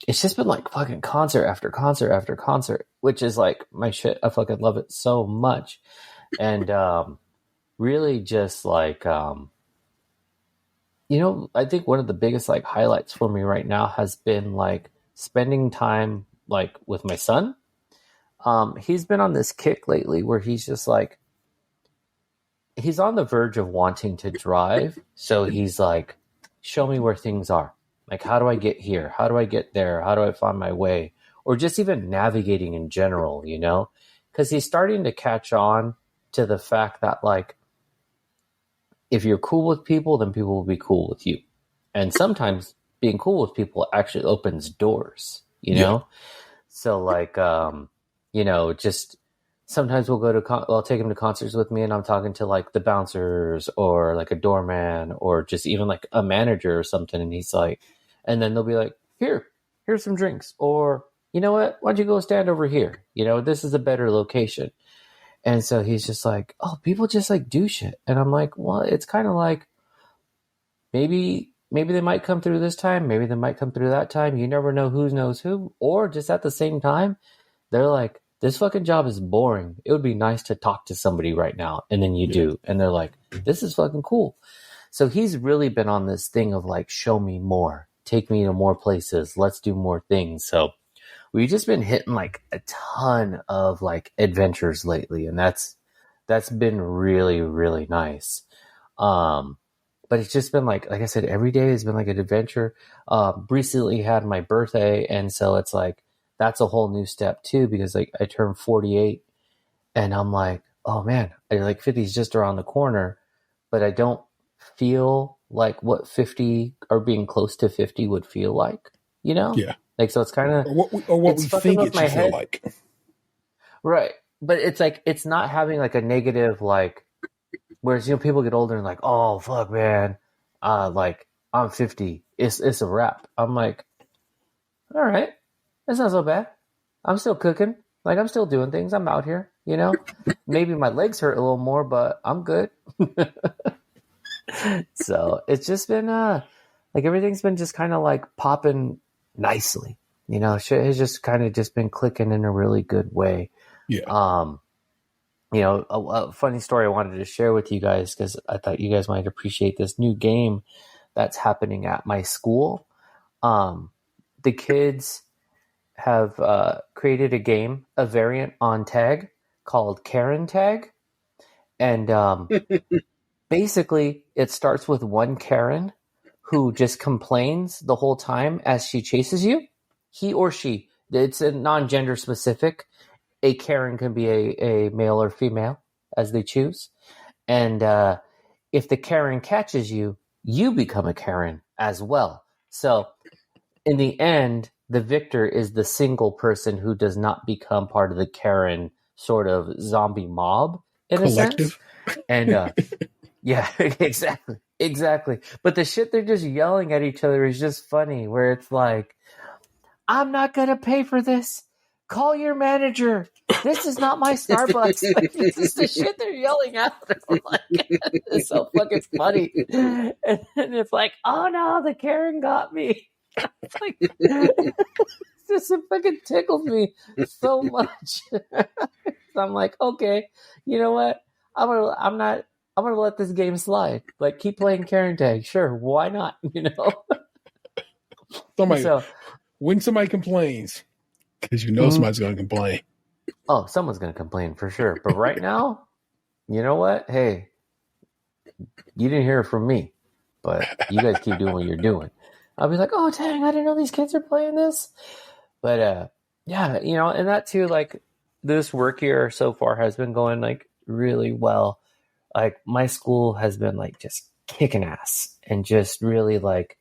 It's just been fucking concert after concert after concert, which is my shit. I fucking love it so much. And really just I think one of the biggest highlights for me right now has been spending time with my son. He's been on this kick lately where he's just he's on the verge of wanting to drive. So he's show me where things are. How do I get here? How do I get there? How do I find my way? Or just even navigating in general, because he's starting to catch on to the fact that if you're cool with people, then people will be cool with you. And sometimes being cool with people actually opens doors, you know? So like, you know, just sometimes we'll go to, I'll take him to concerts with me and I'm talking to like the bouncers or like a doorman or just even like a manager or something. And he's like, and then they'll be like, here's some drinks. Or, you know what, why don't you go stand over here? You know, this is a better location. And so he's just like, oh, people just like do shit. And I'm like, well, it's kind of like, maybe they might come through this time. Maybe they might come through that time. You never know who knows who. Or just at the same time, they're like, this fucking job is boring. It would be nice to talk to somebody right now. And then you do. And they're like, this is fucking cool. So he's really been on this thing of like, show me more. Take me to more places. Let's do more things. So we've just been hitting like a ton of like adventures lately. And that's been really, really nice. But it's just been like I said, every day has been like an adventure. Recently had my birthday. And so it's like, that's a whole new step too, because like I turned 48 and I'm like, oh man, I like 50 is just around the corner, but I don't feel like what 50 or being close to 50 would feel like, you know? Yeah. Like, so it's kind of, or what we think it should feel like. Right. But it's like, it's not having like a negative, like, whereas, you know, people get older and like, oh fuck, man. Like I'm 50. It's a wrap. I'm like, all right. That's not so bad. I'm still cooking. Like I'm still doing things. I'm out here, you know, maybe my legs hurt a little more, but I'm good. So it's just been, like everything's been just kind of like popping nicely, you know, shit has just kind of just been clicking in a really good way. Yeah. You know, a funny story I wanted to share with you guys because I thought you guys might appreciate this new game that's happening at my school. The kids have created a game, a variant on tag called Karen Tag. And basically it starts with one Karen who just complains the whole time as she chases you. He or she, it's a non-gender specific. A Karen can be a male or female as they choose. And if the Karen catches you, you become a Karen as well. So in the end, the victor is the single person who does not become part of the Karen sort of zombie mob in collective. A sense. And yeah, exactly. But the shit they're just yelling at each other is just funny, where it's like, I'm not going to pay for this. Call your manager. This is not my Starbucks. Like, this is the shit they're yelling at. Like, it's so fucking funny. And it's like, oh no, the Karen got me. It's like, this fucking tickles me so much. So I'm like, okay, you know what? I'm gonna let this game slide. Like, keep playing Karen Tag. Sure, why not? You know. When somebody complains, because you know somebody's going to complain. Oh, someone's going to complain for sure. But right now, you know what? Hey, you didn't hear it from me, but you guys keep doing what you're doing. I'll be like, oh, dang, I didn't know these kids are playing this. But yeah, you know, and that too, like this work year so far has been going like really well. Like my school has been like just kicking ass and just really like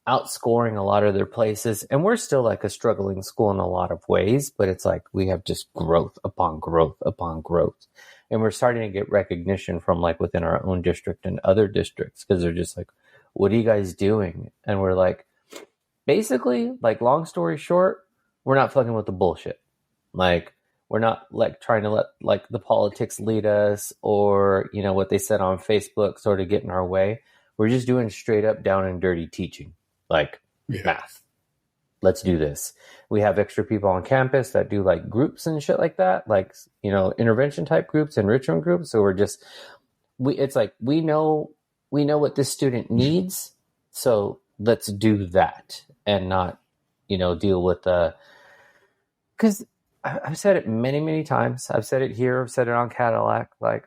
outscoring a lot of their places. And we're still like a struggling school in a lot of ways, but it's like we have just growth upon growth upon growth. And we're starting to get recognition from like within our own district and other districts because they're just like, what are you guys doing? And we're like, basically, like long story short, we're not fucking with the bullshit. Like we're not like trying to let like the politics lead us or, you know, what they said on Facebook sort of get in our way. We're just doing straight up down and dirty teaching. Like math. Let's do this. We have extra people on campus that do like groups and shit like that, like, you know, intervention type groups, enrichment groups. So we're just, it's like, we know what this student needs. So let's do that and not, you know, deal with because I've said it many, many times. I've said it here. I've said it on Cadillac. Like,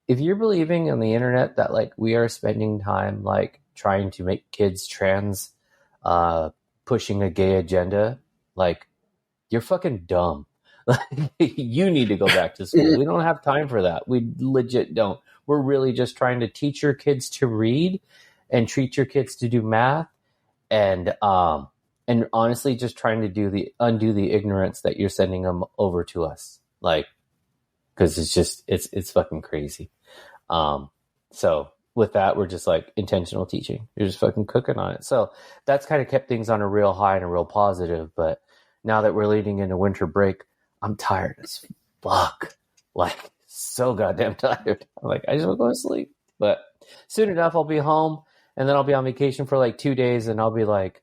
if you're believing on the internet that like we are spending time like trying to make kids trans, pushing a gay agenda, like you're fucking dumb. You need to go back to school. We don't have time for that. We legit don't. We're really just trying to teach your kids to read and teach your kids to do math and honestly, just trying to undo the ignorance that you're sending them over to us, like, because it's fucking crazy. So with that, we're just like intentional teaching. You're just fucking cooking on it. So that's kind of kept things on a real high and a real positive. But now that we're leading into winter break, I'm tired as fuck. Like, so goddamn tired. I'm like, I just want to go to sleep. But soon enough, I'll be home, and then I'll be on vacation for like 2 days, and I'll be like,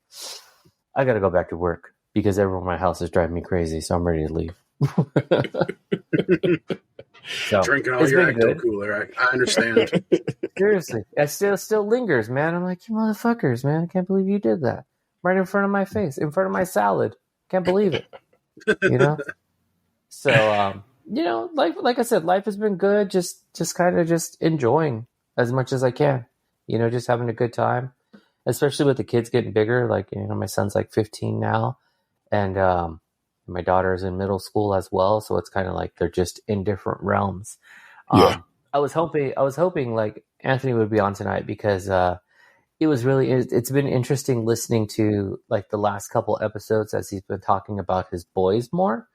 I got to go back to work because everyone in my house is driving me crazy. So I'm ready to leave. So, drinking all your Ecto Cooler. I understand. Seriously, it still lingers, man. I'm like, you motherfuckers, man. I can't believe you did that right in front of my face, in front of my salad. Can't believe it. You know. So, you know, like I said, life has been good. Just kind of just enjoying as much as I can. You know, just having a good time, especially with the kids getting bigger. Like, you know, my son's like 15 now, and my daughter's in middle school as well, so it's kind of like they're just in different realms. I was hoping like Anthony would be on tonight because it's been interesting listening to like the last couple episodes as he's been talking about his boys more,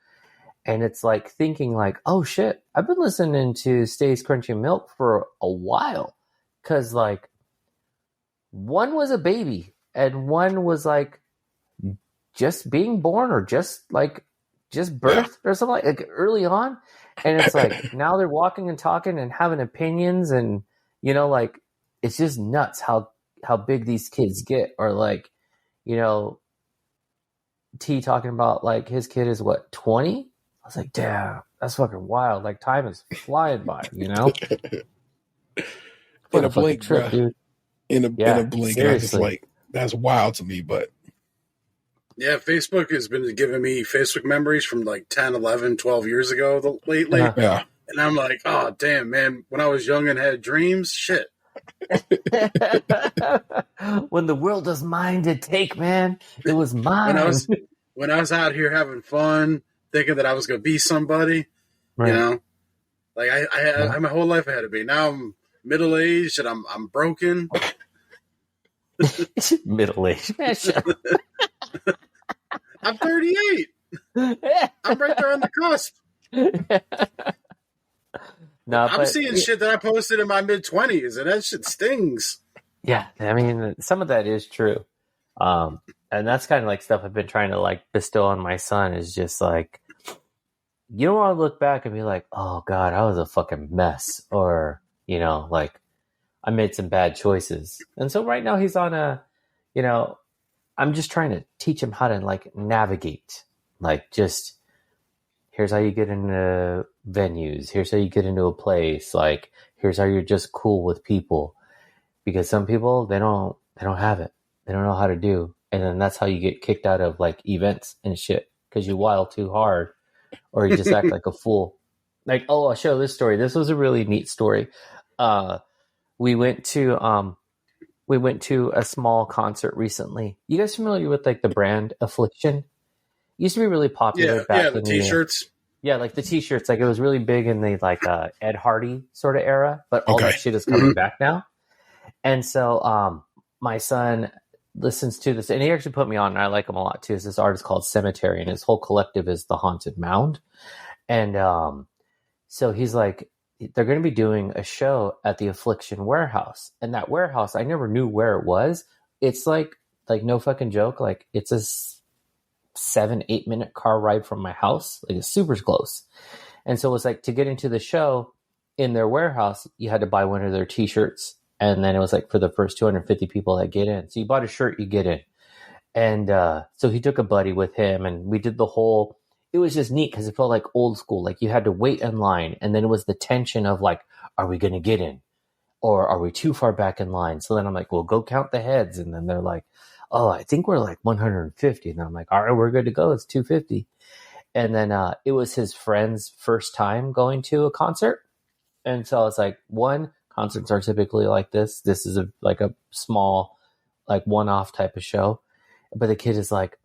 and it's like thinking like, oh shit, I've been listening to Stay's Crunchy Milk for a while, because like one was a baby and one was like just being born or just birthed or something like early on. And it's like now they're walking and talking and having opinions, and you know, like it's just nuts how big these kids get. Or like, you know, T talking about like his kid is what, 20? I was like, damn, that's fucking wild. Like time is flying by, you know? In a blink, trip, dude. In a blink. Seriously. And I just like, that's wild to me, but yeah, Facebook has been giving me Facebook memories from like 10, 11, 12 years ago lately. Yeah. And I'm like, oh, damn, man. When I was young and had dreams, shit. When the world was mine to take, man, it was mine. When I was out here having fun, thinking that I was going to be somebody, right. You know? Like, I my whole life ahead of me. Now I'm middle-aged and I'm broken. Middle-aged. Man, shut up. I'm 38. I'm right there on the cusp. I'm seeing shit that I posted in my mid-20s, and that shit stings. Yeah, I mean, some of that is true. And that's kind of like stuff I've been trying to like bestow on my son, is just like, you don't want to look back and be like, oh God, I was a fucking mess. Or, you know, like I made some bad choices. And so right now he's on a, you know, I'm just trying to teach him how to like navigate, like just here's how you get into venues. Here's how you get into a place. Like, here's how you're just cool with people, because some people, they don't have it. They don't know how to do. And then that's how you get kicked out of like events and shit, because you wild too hard or you just act like a fool. Like, oh, I'll show this story. This was a really neat story. We went to a small concert recently. You guys familiar with like the brand Affliction? It used to be really popular back in the t-shirts. Like the t-shirts. Like it was really big in the like Ed Hardy sort of era, but all that shit is coming back now. And so my son listens to this, and he actually put me on, and I like him a lot too. It's this artist called Cemetery, and his whole collective is The Haunted Mound. And so he's like, they're going to be doing a show at the Affliction warehouse. And that warehouse, I never knew where it was. It's like no fucking joke. Like it's a 7-8 minute car ride from my house. Like it's super close. And so it was like, to get into the show in their warehouse, you had to buy one of their t-shirts. And then it was like for the first 250 people that get in. So you bought a shirt, you get in. And so he took a buddy with him, and we did the whole, it was just neat because it felt like old school. Like you had to wait in line, and then it was the tension of like, are we going to get in? Or are we too far back in line? So then I'm like, well, go count the heads. And then they're like, oh, I think we're like 150. And I'm like, all right, we're good to go. It's 250. And then it was his friend's first time going to a concert. And so I was like, concerts are typically like this. This is like a small, like one-off type of show. But the kid is like,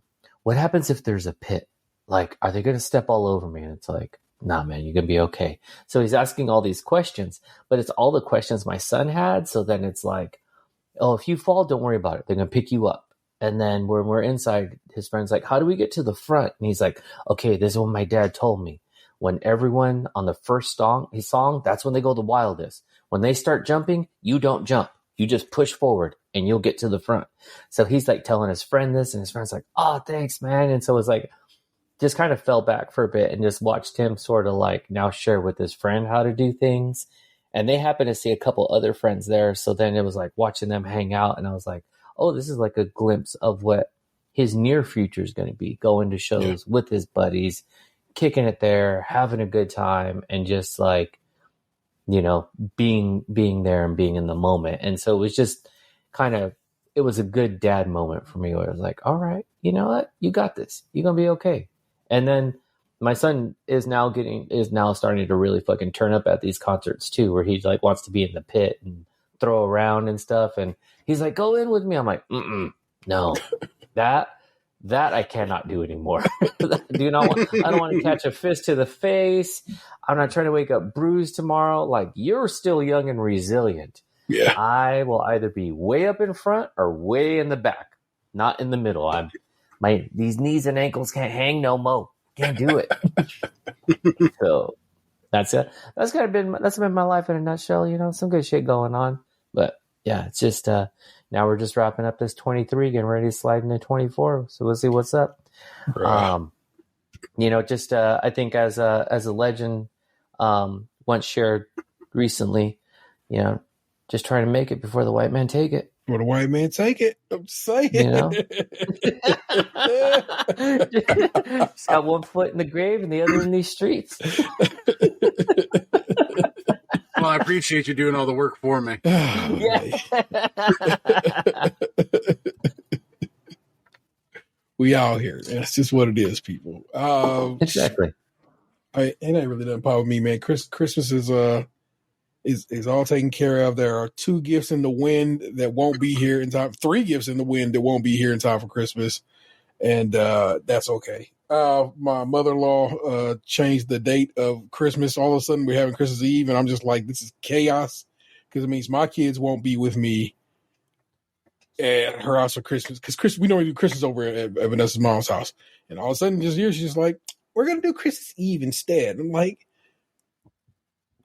what happens if there's a pit? Like, are they going to step all over me? And it's like, nah, man, you're going to be okay. So he's asking all these questions, but it's all the questions my son had. So then it's like, oh, if you fall, don't worry about it. They're going to pick you up. And then when we're inside, his friend's like, how do we get to the front? And he's like, okay, this is what my dad told me. When everyone on the first song, that's when they go the wildest. When they start jumping, you don't jump. You just push forward and you'll get to the front. So he's like telling his friend this, and his friend's like, oh, thanks, man. And so it's like, just kind of fell back for a bit and just watched him sort of like now share with his friend how to do things. And they happened to see a couple other friends there. So then it was like watching them hang out. And I was like, oh, this is like a glimpse of what his near future is going to be, going to shows with his buddies, kicking it there, having a good time, and just like, you know, being there and being in the moment. And so it was just it was a good dad moment for me where I was like, all right, you know what? You got this. You're going to be okay. And then my son is now starting to really fucking turn up at these concerts too, where he like wants to be in the pit and throw around and stuff. And he's like, go in with me. I'm like, no, that I cannot do anymore. I don't want to catch a fist to the face. I'm not trying to wake up bruised tomorrow. Like, you're still young and resilient. Yeah. I will either be way up in front or way in the back, not in the middle. These knees and ankles can't hang no more. Can't do it. So that's been my life in a nutshell. You know, some good shit going on. But yeah, it's just now we're just wrapping up this 23, getting ready to slide into 24. So we'll see what's up. Right. You know, just I think as a legend once shared recently, you know, just trying to make it before the white man take it. Before the white man take it, I'm saying. You know, just got one foot in the grave and the other in these streets. Well, I appreciate you doing all the work for me. We out here. That's just what it is, people. Exactly. It ain't really doesn't bother me, man. Christmas is all taken care of. There are 2 gifts in the wind that won't be here in time. 3 gifts in the wind that won't be here in time for Christmas, and that's okay. My mother-in-law changed the date of Christmas. All of a sudden, we're having Christmas Eve, and I'm just like, this is chaos, because it means my kids won't be with me at her house for Christmas. Because we normally do Christmas over at Vanessa's mom's house, and all of a sudden, just here, she's like, we're gonna do Christmas Eve instead. I'm like,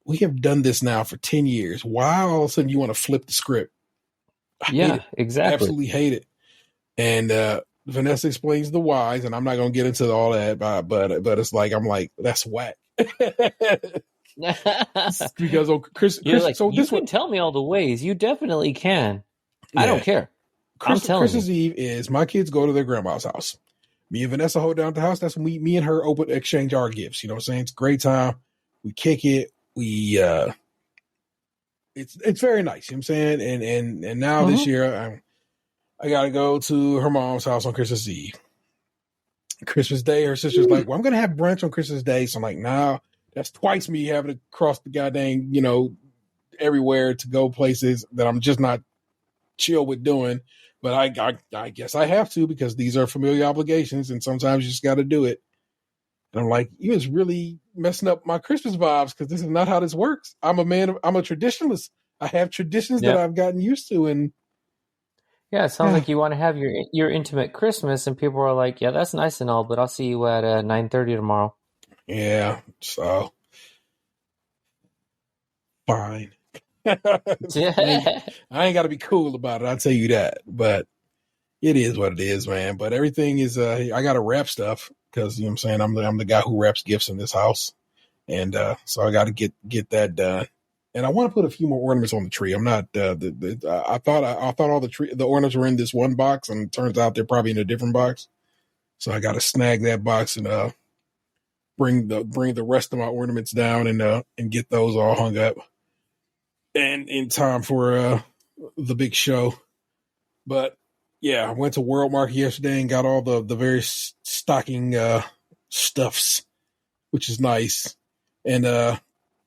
we have done this now for 10 years. Why all of a sudden you want to flip the script? Exactly. Absolutely hate it. And Vanessa explains the whys, and I'm not going to get into all that, but it's like, I'm like, that's whack. Because you can tell me all the ways. You definitely can. Yeah. I don't care. Christmas Eve is my kids go to their grandma's house. Me and Vanessa hold down at the house. That's when me and her exchange our gifts. You know what I'm saying? It's a great time. We kick it. It's very nice. You know what I'm saying? And now this year I got to go to her mom's house on Christmas Eve. Christmas Day, her sister's like, well, I'm going to have brunch on Christmas Day. So I'm like, nah, that's twice me having to cross the goddamn, you know, everywhere to go places that I'm just not chill with doing. But I guess I have to, because these are familiar obligations, and sometimes you just got to do it. And I'm like, you was really messing up my Christmas vibes, because this is not how this works. I'm a traditionalist. I have traditions that I've gotten used to. And yeah, it sounds like you want to have your intimate Christmas, and people are like, yeah, that's nice and all, but I'll see you at 9:30 tomorrow. Yeah, so fine. I ain't got to be cool about it, I'll tell you that. But it is what it is, man. But everything is, I got to wrap stuff, because, you know what I'm saying, I'm the guy who wraps gifts in this house. And so I got to get that done. And I want to put a few more ornaments on the tree. I'm not, I thought all the ornaments were in this one box, and it turns out they're probably in a different box. So I got to snag that box and bring the rest of my ornaments down and get those all hung up, and in time for the big show. But yeah, I went to World Market yesterday and got all the various stocking stuffs, which is nice, and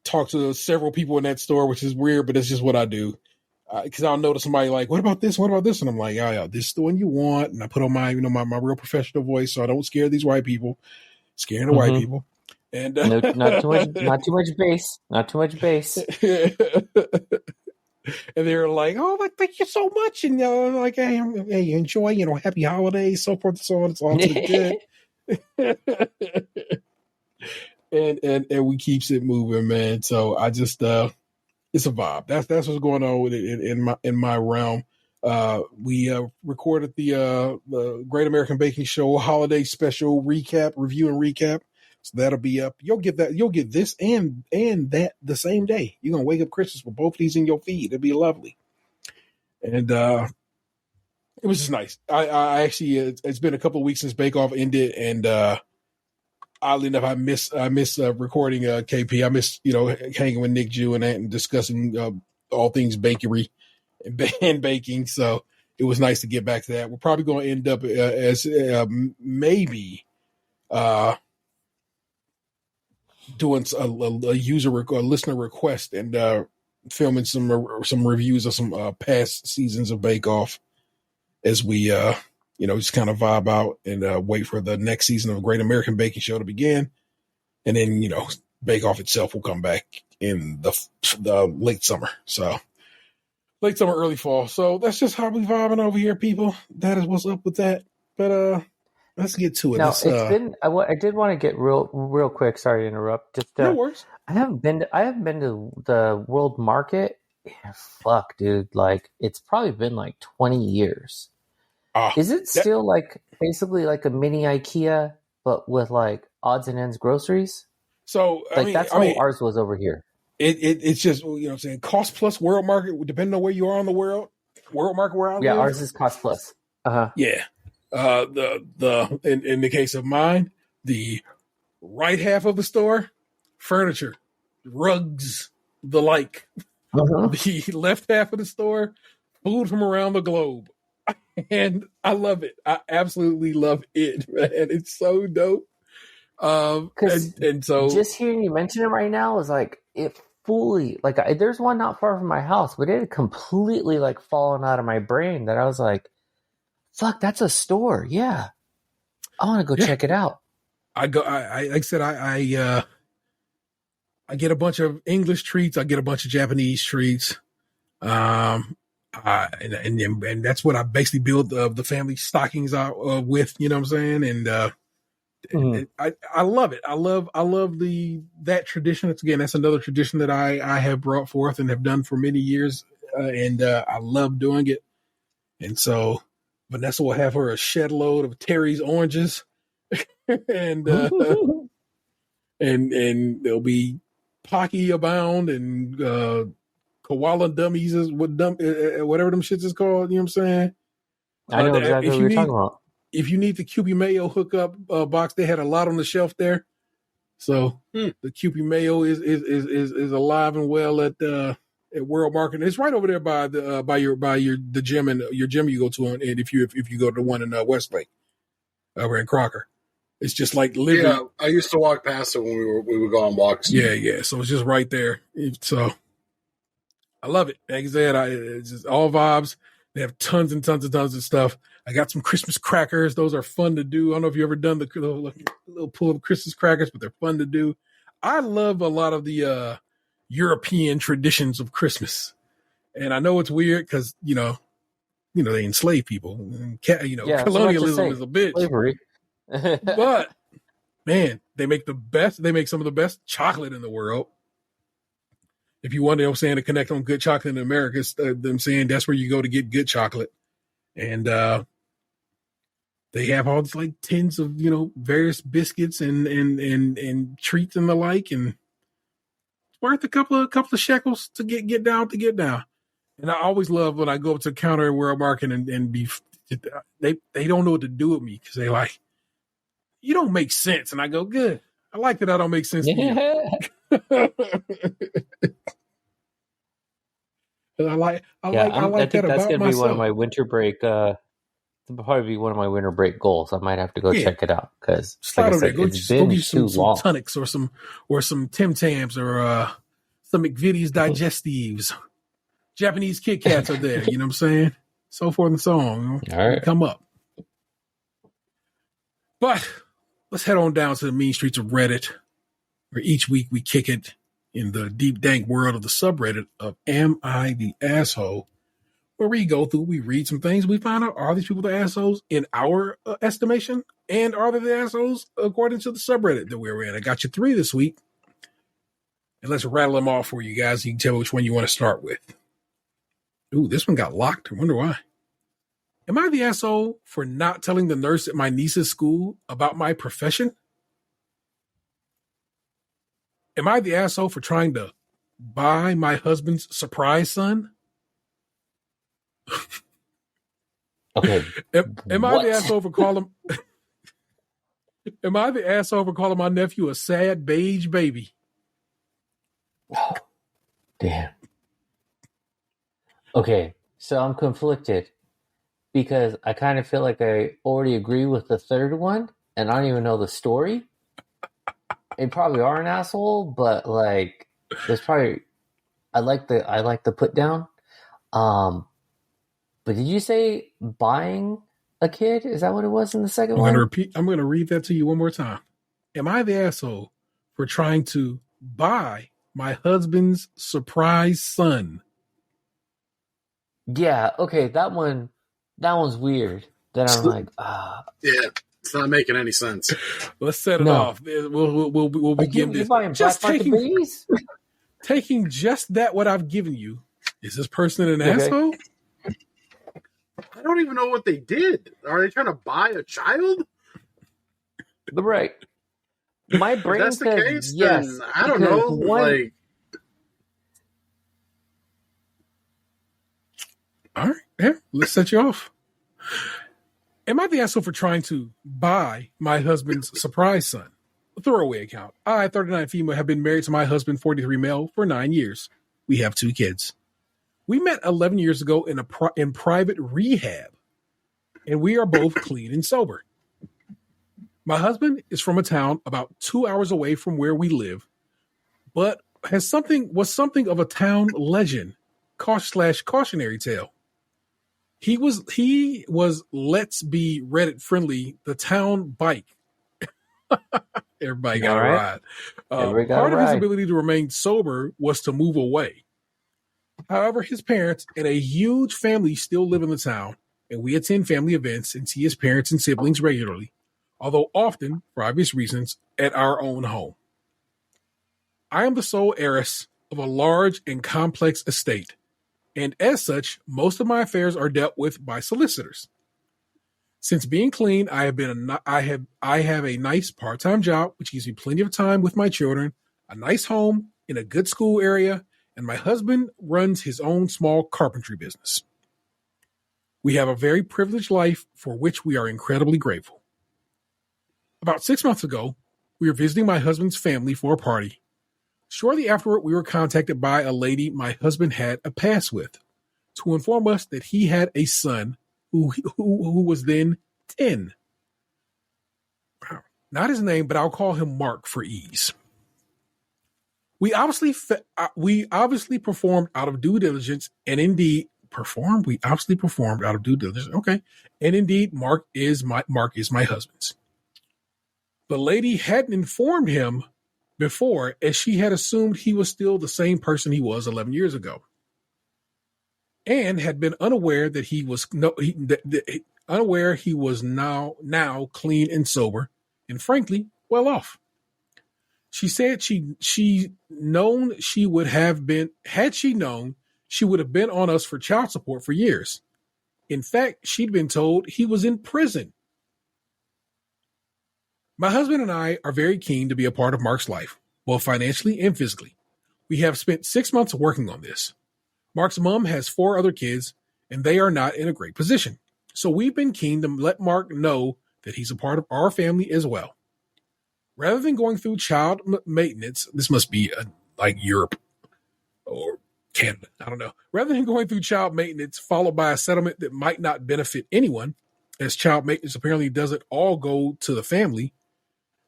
talked to several people in that store, which is weird, but it's just what I do. Because I'll notice somebody like, what about this? What about this? And I'm like, yeah, this is the one you want. And I put on my real professional voice, so I don't scare these white people. Scaring the white people. And not too much bass. Not too much bass. And they're like, "Oh, like, thank you so much," and like, "Hey, enjoy, happy holidays, so forth and so on. It's all to the good." and we keeps it moving, man. So I just it's a vibe. That's what's going on with it in my realm. We recorded the Great American Baking Show holiday special review and recap. So that'll be up. You'll get this and that the same day. You're gonna wake up Christmas with both of these in your feed. It'll be lovely. And it was just nice. I actually it's been a couple of weeks since Bake Off ended, and oddly enough, I miss recording KP. I miss hanging with Nick Jew and discussing all things bakery and baking. So it was nice to get back to that. We're probably going to end up as maybe doing a listener request and filming some reviews of some past seasons of Bake Off as we just kind of vibe out and wait for the next season of Great American Baking Show to begin. And then, Bake Off itself will come back in the late summer. So late summer, early fall. So that's just how we vibing over here, people. That is what's up with that. But let's get to it. Now, I did want to get real quick. Sorry to interrupt. Just no worries. I haven't been to the World Market. Yeah, fuck, dude. Like, it's probably been like 20 years. Is it still like basically like a mini IKEA, but with like odds and ends groceries? So that's how ours was over here. It's just, what I'm saying, cost plus World Market, depending on where you are on the World Market where I live. Yeah, ours is cost plus. Yeah. In the case of mine, the right half of the store, furniture, rugs, the like. The left half of the store, food from around the globe. And I love it. I absolutely love it, man. It's so dope. And so just hearing you mention it right now is like it fully like there's one not far from my house, but it had completely like fallen out of my brain that I was like, fuck, that's a store. Yeah. I want to go check it out. I like I said, I get a bunch of English treats. I get a bunch of Japanese treats. And that's what I basically build the family stockings out with, you know what I'm saying? And I love it. I love that tradition. It's again, that's another tradition that I have brought forth and have done for many years. And I love doing it. And so Vanessa will have her a shed load of Terry's oranges and there'll be Pocky abound and, koala dummies is whatever them shits is called. You know what I'm saying? I know exactly what you're talking about. If you need the Kewpie Mayo hookup box, they had a lot on the shelf there. So the Kewpie Mayo is alive and well at World Market. It's right over there by the gym and your gym you go to, and if you go to the one in Westlake over in Crocker, it's just like living. Yeah, I used to walk past it when we would go on walks. Yeah. So it's just right there. So. I love it. Like I said, it's just all vibes. They have tons and tons and tons of stuff. I got some Christmas crackers. Those are fun to do. I don't know if you've ever done the little pull of Christmas crackers, but they're fun to do. I love a lot of the European traditions of Christmas. And I know it's weird because, they enslave people. And, colonialism is a bitch. Slavery. But, man, they make some of the best chocolate in the world. If you want, to connect on good chocolate in America, them saying that's where you go to get good chocolate. And they have all these like tins of, various biscuits and treats and the like. And it's worth a couple of shekels to get down. And I always love when I go up to the counter at World Market and they don't know what to do with me because they like, you don't make sense. And I go, good. I like that I don't make sense to you. I like I think that that's about gonna be myself. one of my winter break. Probably be one of my winter break goals. I might have to go check it out because slide over there. Go get some long. tonics or some Tim Tams or some McVitie's digestives. Japanese Kit Kats are there. You know what I'm saying? So forth and so on. All right, come up. But let's head on down to the mean streets of Reddit, where each week we kick it in the deep, dank world of the subreddit of Am I the Asshole? Where we go through, we read some things, we find out, are these people the assholes in our estimation? And are they the assholes according to the subreddit that we're in? I got you 3 this week. And let's rattle them off for you guys. You can tell me which one you want to start with. Ooh, this one got locked. I wonder why. Am I the asshole for not telling the nurse at my niece's school about my profession? Am I the asshole for trying to buy my husband's surprise son? Okay. Am I the asshole for calling? Am I the asshole for calling my nephew a sad beige baby? Oh, damn. Okay, so I'm conflicted because I kind of feel like I already agree with the third one, and I don't even know the story. They probably are an asshole, but like, there's probably I like the put down. But did you say buying a kid? Is that what it was in the second one? I'm going to read that to you one more time. Am I the asshole for trying to buy my husband's surprise son? Yeah. Okay. That one's weird. Then I'm like, yeah, it's not making any sense. Let's set it off. We'll begin this. Just taking just that what I've given you. Is this person an asshole? I don't even know what they did. Are they trying to buy a child? Right. My brain if that's says the case, yes. Then I don't know. Like, all right, yeah, let's set you off. Am I the asshole for trying to buy my husband's surprise son? A throwaway account. I, 39 female, have been married to my husband, 43 male, for 9 years. We have 2 kids. We met 11 years ago in private rehab, and we are both clean and sober. My husband is from a town about 2 hours away from where we live, but was something of a town legend, cautionary tale. He was let's be Reddit friendly, the town bike. Everybody got a ride. Part of his ability to remain sober was to move away. However, his parents and a huge family still live in the town, and we attend family events and see his parents and siblings regularly, although often, for obvious reasons, at our own home. I am the sole heiress of a large and complex estate, and as such, most of my affairs are dealt with by solicitors. Since being clean, I have a nice part-time job, which gives me plenty of time with my children, a nice home in a good school area, and my husband runs his own small carpentry business. We have a very privileged life for which we are incredibly grateful. About 6 months ago, we were visiting my husband's family for a party. Shortly afterward, we were contacted by a lady my husband had a pass with to inform us that he had a son who was then 10. Wow. Not his name, but I'll call him Mark for ease. We obviously performed out of due diligence, and indeed We obviously performed out of due diligence. Okay, and indeed, Mark is my husband's. The lady hadn't informed him before, as she had assumed he was still the same person he was 11 years ago, and had been unaware that he was now clean and sober, and frankly, well off. She said she known she would have been, had she known, she would have been on us for child support for years. In fact, she'd been told he was in prison. My husband and I are very keen to be a part of Mark's life, both financially and physically. We have spent 6 months working on this. Mark's mom has 4 other kids, and they are not in a great position. So we've been keen to let Mark know that he's a part of our family as well. Rather than going through child maintenance, this must be like Europe or Canada, I don't know. Rather than going through child maintenance followed by a settlement that might not benefit anyone, as child maintenance apparently doesn't all go to the family,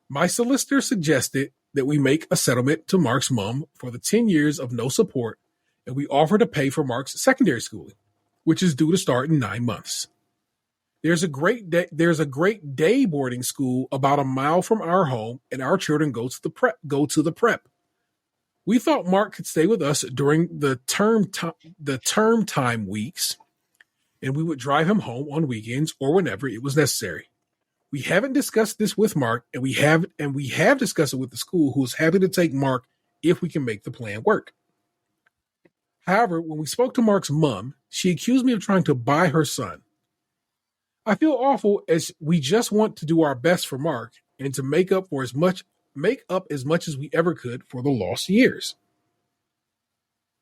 my solicitor suggested that we make a settlement to Mark's mom for the 10 years of no support, and we offer to pay for Mark's secondary schooling, which is due to start in 9 months. There's a great day boarding school about a mile from our home, and our children go to the prep. We thought Mark could stay with us during the term time weeks, and we would drive him home on weekends or whenever it was necessary. We haven't discussed this with Mark, and we have discussed it with the school, who is happy to take Mark if we can make the plan work. However, when we spoke to Mark's mom, she accused me of trying to buy her son. I feel awful, as we just want to do our best for Mark and to make up as much as we ever could for the lost years.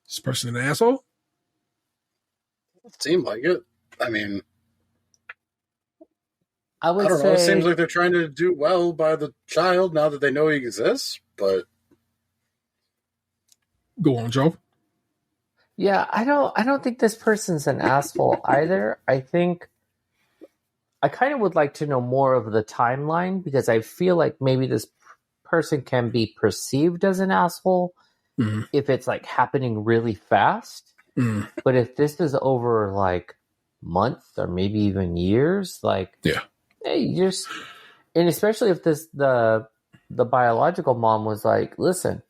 Is this person an asshole? It seemed like it. I mean, I don't know. It seems like they're trying to do well by the child now that they know he exists, but go on, Joe. Yeah, I don't think this person's an asshole either. I think I kind of would like to know more of the timeline, because I feel like maybe this person can be perceived as an asshole if it's like happening really fast. But if this is over like months or maybe even years, like, hey, just, and especially if the biological mom was like, listen,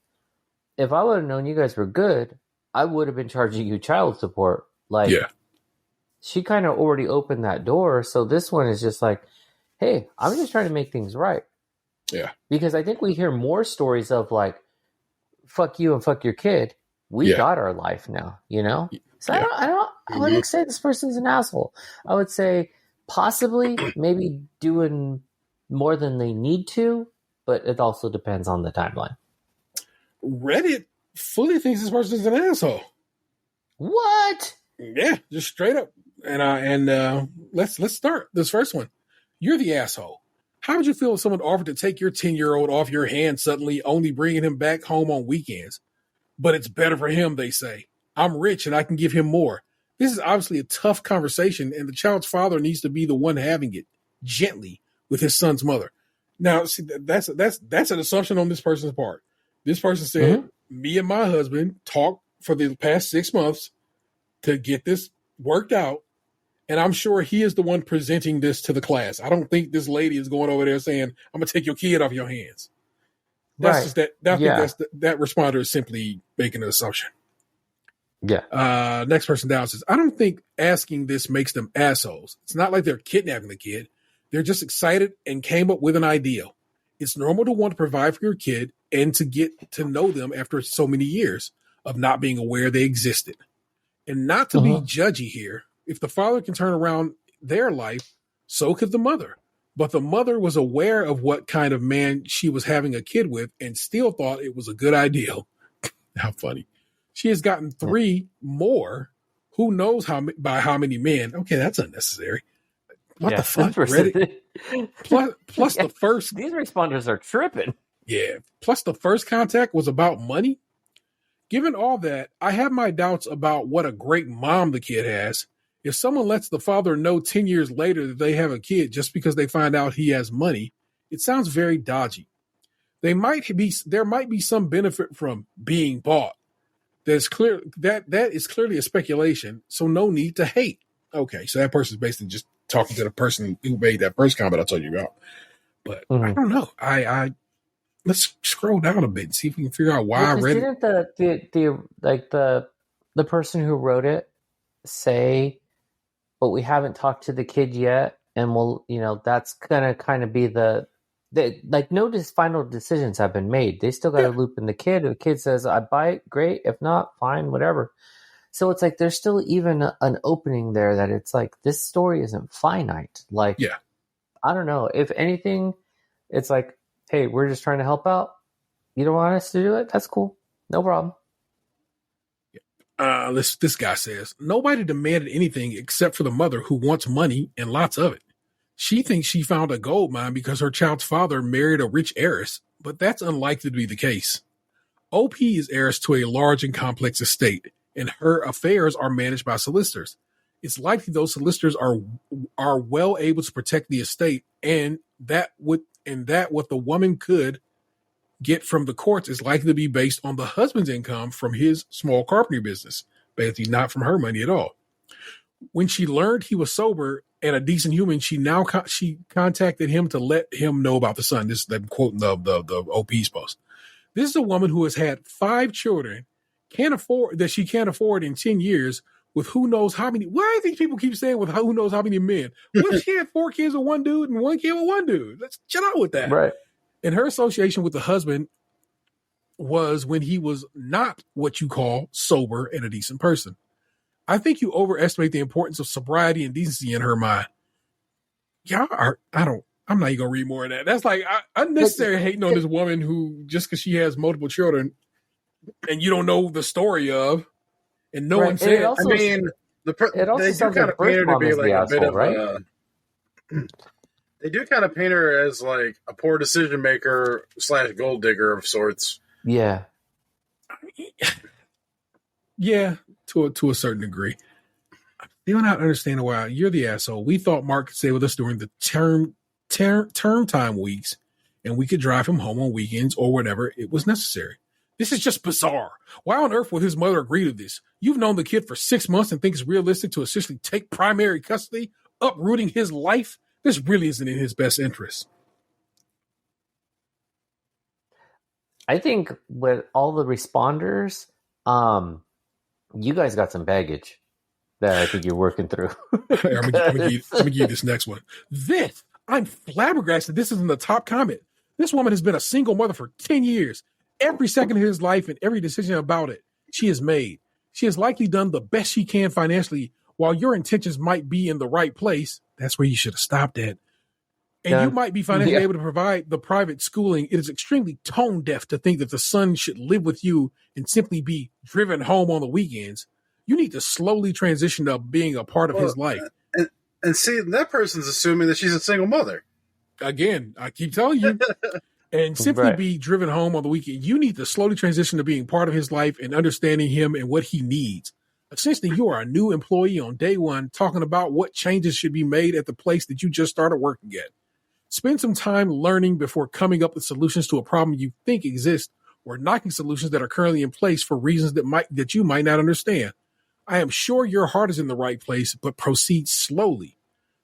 if I would have known you guys were good, I would have been charging you child support. Like, she kind of already opened that door. So this one is just like, hey, I'm just trying to make things right. Yeah. Because I think we hear more stories of like, fuck you and fuck your kid. We got our life now, you know? So I wouldn't say this person's an asshole. I would say possibly maybe doing more than they need to, but it also depends on the timeline. Reddit fully thinks this person's an asshole. What? Yeah, just straight up. And let's start this first one. You're the asshole. How would you feel if someone offered to take your 10-year-old off your hands suddenly, only bringing him back home on weekends? But it's better for him, they say. I'm rich and I can give him more. This is obviously a tough conversation, and the child's father needs to be the one having it gently with his son's mother. Now, see, that's an assumption on this person's part. This person said, me and my husband talked for the past 6 months to get this worked out, and I'm sure he is the one presenting this to the class. I don't think this lady is going over there saying, I'm going to take your kid off your hands. That's just that. I think that responder is simply making an assumption. Yeah. Next person down says, I don't think asking this makes them assholes. It's not like they're kidnapping the kid. They're just excited and came up with an idea. It's normal to want to provide for your kid and to get to know them after so many years of not being aware they existed. And not to be judgy here, if the father can turn around their life, so could the mother. But the mother was aware of what kind of man she was having a kid with and still thought it was a good idea. How funny. She has gotten 3 more. Who knows by how many men? Okay, that's unnecessary. What the fuck? Plus the first. These responders are tripping. Yeah. Plus the first contact was about money. Given all that, I have my doubts about what a great mom the kid has. If someone lets the father know 10 years later that they have a kid just because they find out he has money, it sounds very dodgy. There might be some benefit from being bought. That is clearly a speculation, so no need to hate. Okay, so that person's basically just talking to the person who made that first comment I told you about. But I don't know. I let's scroll down a bit and see if we can figure out why I read it. Didn't the person who wrote it say, but we haven't talked to the kid yet, and that's gonna kind of be no final decisions have been made. They still got to loop in the kid. If the kid says, I buy it, great. If not, fine, whatever. So it's like there's still even an opening there that it's like this story isn't finite. Like, I don't know. If anything, it's like, hey, we're just trying to help out. You don't want us to do it? That's cool. No problem. This guy says, nobody demanded anything except for the mother who wants money and lots of it. She thinks she found a gold mine because her child's father married a rich heiress, but that's unlikely to be the case. OP is heiress to a large and complex estate, and her affairs are managed by solicitors. It's likely those solicitors are well able to protect the estate, and that what the woman could get from the courts is likely to be based on the husband's income from his small carpentry business, basically not from her money at all. When she learned he was sober and a decent human, she contacted him to let him know about the son. This is them quoting the OP's post. This is a woman who has had 5 children, can't afford in 10 years with who knows how many. Why do these people keep saying with who knows how many men? What if she had 4 kids with one dude and 1 kid with one dude? Let's chill out with that. Right. And her association with the husband was when he was not what you call sober and a decent person. I think you overestimate the importance of sobriety and decency in her mind. I'm not even gonna read more of that. That's like unnecessary hating on this woman who just because she has multiple children and you don't know the story of, and no one said. I mean, they do kind of paint her to be like a bit of right? They do kind of paint her as like a poor decision maker / gold digger of sorts. Yeah. Yeah, to a certain degree. I'm still not understanding why you're the asshole. We thought Mark could stay with us during the term time weeks, and we could drive him home on weekends or whenever it was necessary. This is just bizarre. Why on earth would his mother agree to this? You've known the kid for 6 months and think it's realistic to essentially take primary custody, uprooting his life? This really isn't in his best interest. I think with all the responders, you guys got some baggage that I think you're working through. I'm gonna give you this next one. I'm flabbergasted. This is in the top comment. This woman has been a single mother for 10 years. Every second of his life and every decision about it she has made. She has likely done the best she can financially. While your intentions might be in the right place, that's where you should have stopped at. And you might be financially able to provide the private schooling. It is extremely tone deaf to think that the son should live with you and simply be driven home on the weekends. You need to slowly transition to being a part of his life. And see, that person's assuming that she's a single mother. Again, I keep telling you. And simply be driven home on the weekend. You need to slowly transition to being part of his life and understanding him and what he needs. Essentially, you are a new employee on day one talking about what changes should be made at the place that you just started working at. Spend some time learning before coming up with solutions to a problem you think exists or knocking solutions that are currently in place for reasons that you might not understand. I am sure your heart is in the right place, but proceed slowly.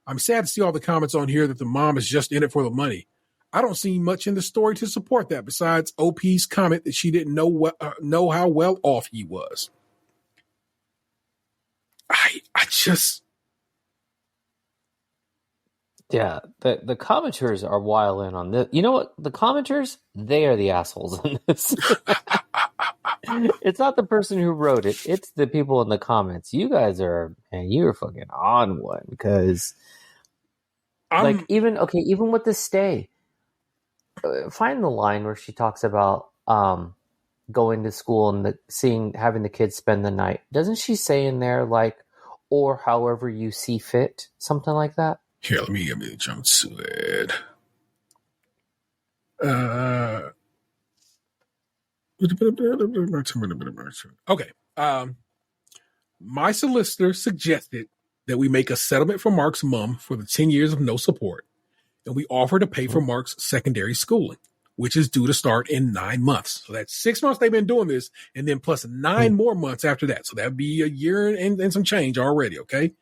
I'm sad to see all the comments on here that the mom is just in it for the money. I don't see much in the story to support that besides OP's comment that she didn't know how well off he was. I just... Yeah, the commenters are wilding on this. You know what? The commenters, they are the assholes in this. It's not the person who wrote it. It's the people in the comments. You guys are, man, you're fucking on one because even with the stay, find the line where she talks about going to school and having the kids spend the night. Doesn't she say in there like, or however you see fit, something like that? Here, let me jump to it. Okay. My solicitor suggested that we make a settlement for Mark's mom for the 10 years of no support, and we offer to pay for Mark's secondary schooling, which is due to start in 9 months. So that's 6 months they've been doing this, and then plus 9 more months after that. So that'd be a year and some change already, okay?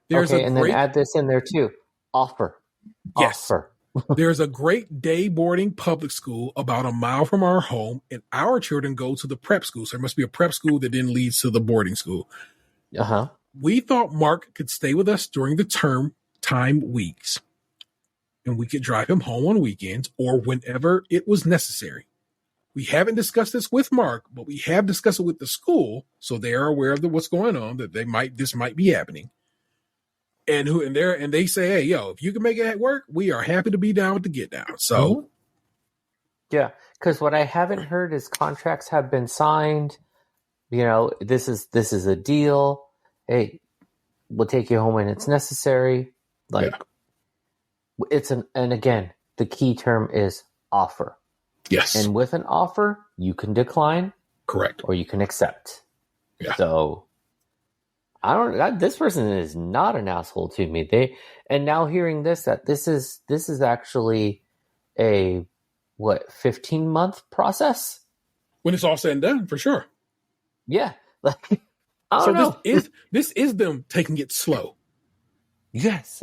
Then add this in there too. Offer. Yes. Offer. There's a great day boarding public school about a mile from our home, and our children go to the prep school. So there must be a prep school that then leads to the boarding school. Uh-huh. We thought Mark could stay with us during the term time weeks, and we could drive him home on weekends or whenever it was necessary. We haven't discussed this with Mark, but we have discussed it with the school, so they are aware of what's going on, that this might be happening. And they say, hey, yo, if you can make it work, we are happy to be down with the get down. So, yeah, because what I haven't heard is contracts have been signed. You know, this is a deal. Hey, we'll take you home when it's necessary. And again, the key term is offer. Yes. And with an offer, you can decline. Correct. Or you can accept. Yeah. So this person is not an asshole to me. And now hearing that this is actually a 15-month process when it's all said and done, for sure. Yeah, I don't know. This is them taking it slow. Yes,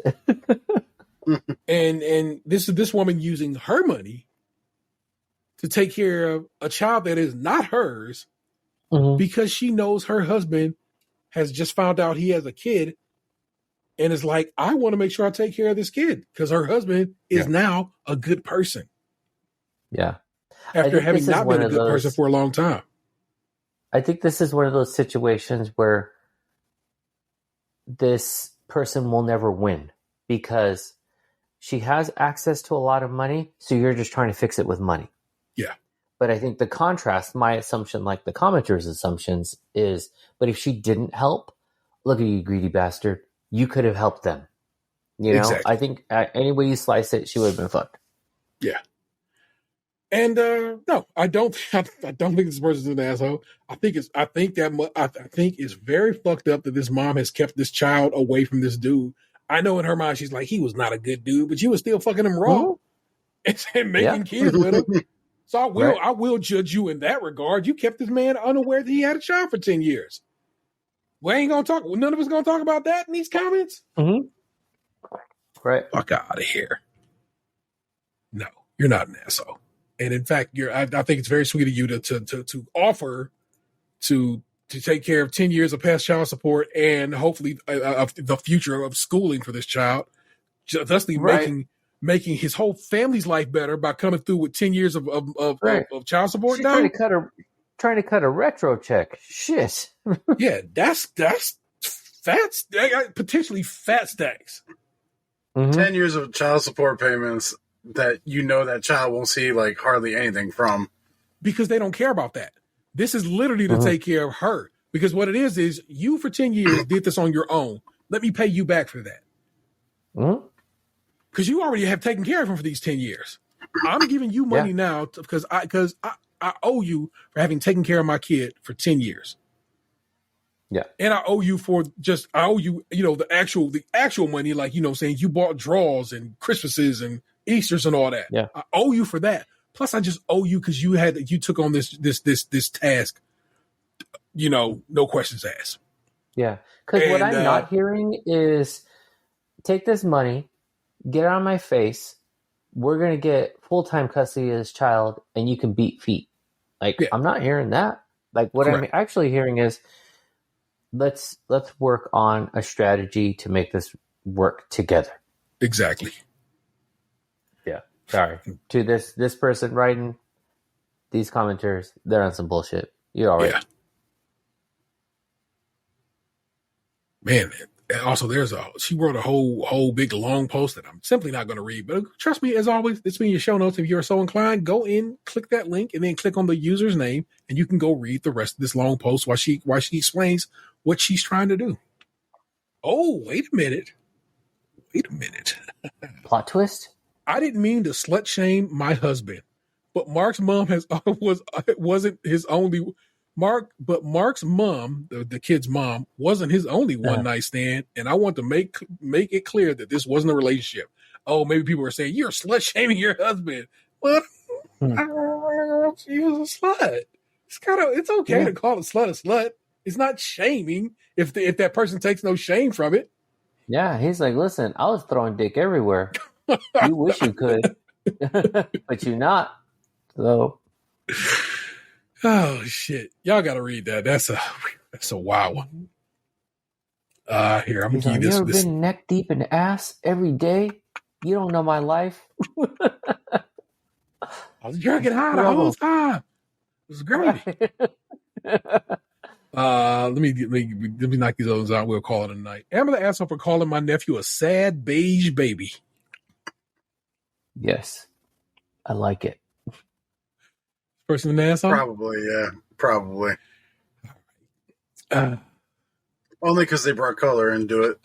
and this is this woman using her money to take care of a child that is not hers because she knows her husband has just found out he has a kid and is like, I want to make sure I take care of this kid because her husband is now a good person. Yeah. After having not been a good person for a long time. I think this is one of those situations where this person will never win because she has access to a lot of money, so you're just trying to fix it with money. Yeah. But I think the contrast, my assumption, like the commenters' assumptions, is, but if she didn't help, look at you, greedy bastard. You could have helped them. You know, exactly. I think any way you slice it, she would have been fucked. Yeah. And no, I don't think this person's an asshole. I think it's very fucked up that this mom has kept this child away from this dude. I know in her mind she's like, he was not a good dude, but you was still fucking him raw and making kids with him. So I will judge you in that regard. You kept this man unaware that he had a child for 10 years. We ain't gonna talk. None of us gonna talk about that in these comments. Right. Fuck out of here. No, you're not an asshole. And in fact, I think it's very sweet of you to offer to take care of 10 years of past child support and hopefully the future of schooling for this child, thusly making his whole family's life better by coming through with 10 years of child support. She's trying to cut a retro check. Shit. Yeah, that's fat, potentially fat stacks. 10 years of child support payments that that child won't see like hardly anything from. Because they don't care about that. This is literally to take care of her. Because what it is you for 10 years did this on your own. Let me pay you back for that. Because you already have taken care of him for these 10 years. I'm giving you money now because I owe you for having taken care of my kid for 10 years. Yeah. And I owe you the actual money, like, saying you bought draws and Christmases and Easters and all that. Yeah. I owe you for that. Plus I just owe you because you took on this task, no questions asked. Yeah. Because what I'm not hearing is take this money, get out of my face. We're going to get full-time custody of this child and you can beat feet. Like, I'm not hearing that. Like, what I'm actually hearing is let's work on a strategy to make this work together. Exactly. Yeah. Sorry. To this person writing these commenters, they're on some bullshit. You're all right. Yeah. Man, also she wrote a whole big long post that I'm simply not going to read. But trust me, as always, it's in your show notes. If you're so inclined, go in, click that link, and then click on the user's name, and you can go read the rest of this long post while she explains what she's trying to do. Oh, wait a minute. Plot twist? I didn't mean to slut shame my husband, but Mark's mom wasn't his only. Mark's mom, the kid's mom, wasn't his only one night stand, and I want to make it clear that this wasn't a relationship. Oh, maybe people are saying you're slut shaming your husband. Well, she was a slut. It's okay to call a slut a slut. It's not shaming if that person takes no shame from it. Yeah, he's like, listen, I was throwing dick everywhere. You wish you could, but you're not. So. Oh shit! Y'all got to read that. That's a wild one. Here, I'm gonna give you this. You ever been neck deep in ass every day? You don't know my life. I was drinking high the whole time. It was great. Let me knock these others out. We'll call it a night. Am I the asshole for calling my nephew a sad beige baby? Yes, I like it. Person an asshole? Probably, yeah. Probably. Only because they brought color into it.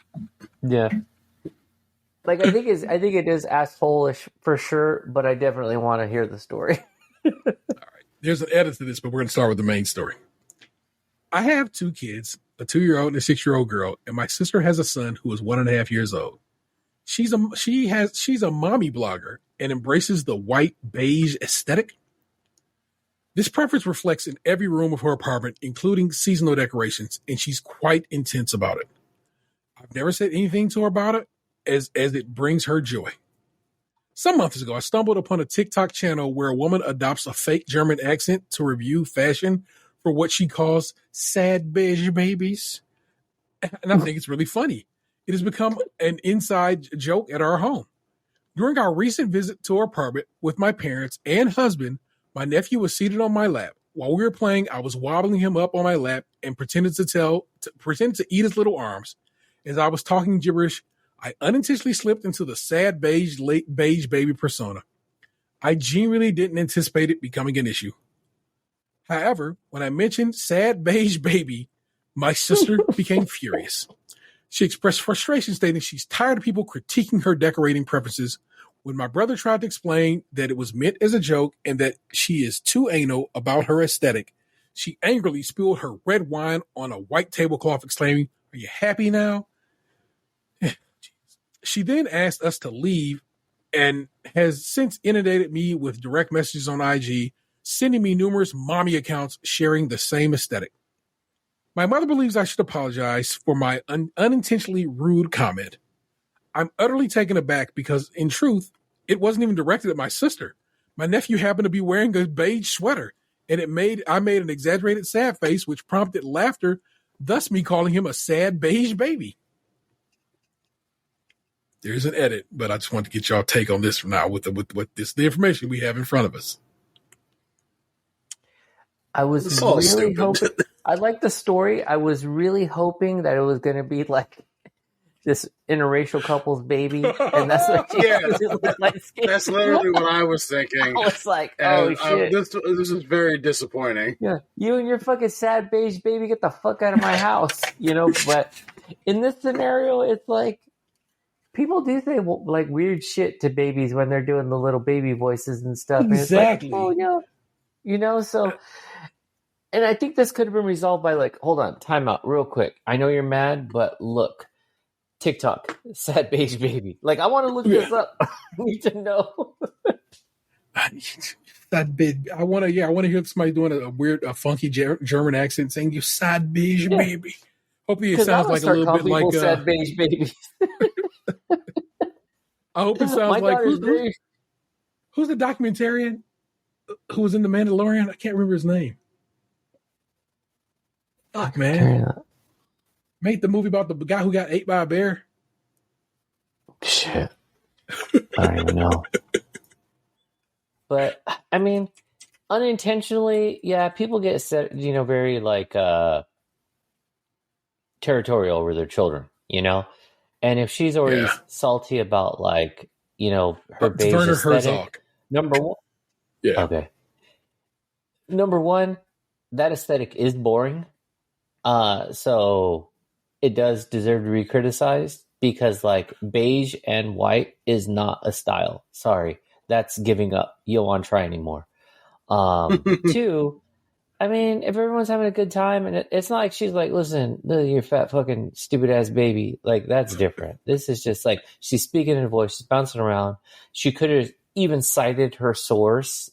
Yeah. Like, I think it is asshole-ish for sure, but I definitely want to hear the story. All right. There's an edit to this, but we're going to start with the main story. I have 2 kids, a 2-year-old and a 6-year-old girl, and my sister has a son who is 1.5 years old. She's a mommy blogger and embraces the white beige aesthetic. This preference reflects in every room of her apartment, including seasonal decorations, and she's quite intense about it. I've never said anything to her about it, as it brings her joy. Some months ago, I stumbled upon a TikTok channel where a woman adopts a fake German accent to review fashion for what she calls sad beige babies. And I think it's really funny. It has become an inside joke at our home. During our recent visit to our apartment with my parents and husband, my nephew was seated on my lap. While we were playing, I was wobbling him up on my lap and pretended to eat his little arms. As I was talking gibberish, I unintentionally slipped into the sad beige baby persona. I genuinely didn't anticipate it becoming an issue. However, when I mentioned sad beige baby, my sister became furious. She expressed frustration, stating she's tired of people critiquing her decorating preferences. When my brother tried to explain that it was meant as a joke and that she is too anal about her aesthetic, she angrily spilled her red wine on a white tablecloth, exclaiming, "Are you happy now?" She then asked us to leave and has since inundated me with direct messages on IG, sending me numerous mommy accounts sharing the same aesthetic. My mother believes I should apologize for my unintentionally rude comment. I'm utterly taken aback because, in truth, it wasn't even directed at my sister. My nephew happened to be wearing a beige sweater, and I made an exaggerated sad face, which prompted laughter, thus me calling him a sad beige baby. There's an edit, but I just want to get y'all take on this from now with the information we have in front of us. I was really hoping. I like the story. I was really hoping that it was going to be like this interracial couple's baby, and that's what that's literally what I was thinking. I was like, oh shit, this is very disappointing. Yeah, you and your fucking sad beige baby, get the fuck out of my house, But in this scenario, it's like people do say like weird shit to babies when they're doing the little baby voices and stuff. Exactly. And it's like, oh, so. And I think this could have been resolved by hold on, time out real quick. I know you're mad, but look, TikTok, sad beige baby. I want to look this up. I need to know. Sad baby. I want to hear somebody doing a weird, funky German accent saying "you sad beige baby." Hopefully, it sounds like a little bit like sad beige babies. I hope it sounds like who's the documentarian who was in The Mandalorian? I can't remember his name. Fuck, man. Made the movie about the guy who got ate by a bear. Shit. I don't even know. But, I mean, unintentionally, yeah, people get set, very, territorial over their children, And if she's already salty about, her beige Werner aesthetic, Herzog. Number one. Yeah. Okay. Number one, that aesthetic is boring. So it does deserve to be criticized because beige and white is not a style. Sorry. That's giving up. You don't want to try anymore. Two, I mean, if everyone's having a good time and it's not like she's like, listen, you fat fucking stupid ass baby. That's different. This is just she's speaking in a voice. She's bouncing around. She could have even cited her source.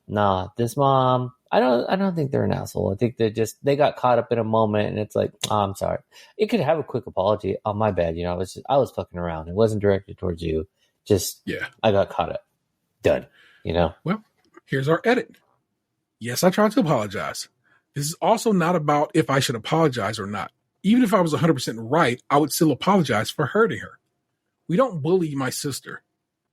Nah, this mom, I don't think they're an asshole. I think they got caught up in a moment and it's like, oh, I'm sorry. It could have a quick apology. Oh, my bad. I was fucking around. It wasn't directed towards you. I got caught up. Done. Well, here's our edit. Yes, I tried to apologize. This is also not about if I should apologize or not. Even if I was 100% right, I would still apologize for hurting her. We don't bully my sister.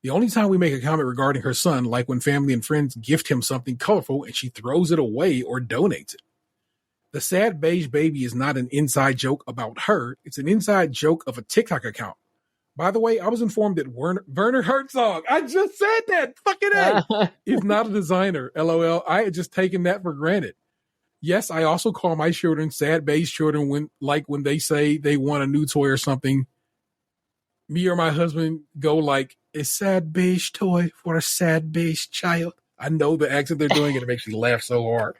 The only time we make a comment regarding her son, like when family and friends gift him something colorful and she throws it away or donates it. The sad beige baby is not an inside joke about her. It's an inside joke of a TikTok account. By the way, I was informed that Werner Herzog, I just said that, fucking A, is not a designer. LOL. I had just taken that for granted. Yes, I also call my children sad beige children when they say they want a new toy or something. Me or my husband go a sad beige toy for a sad beige child. I know the accent they're doing, and it makes me laugh so hard.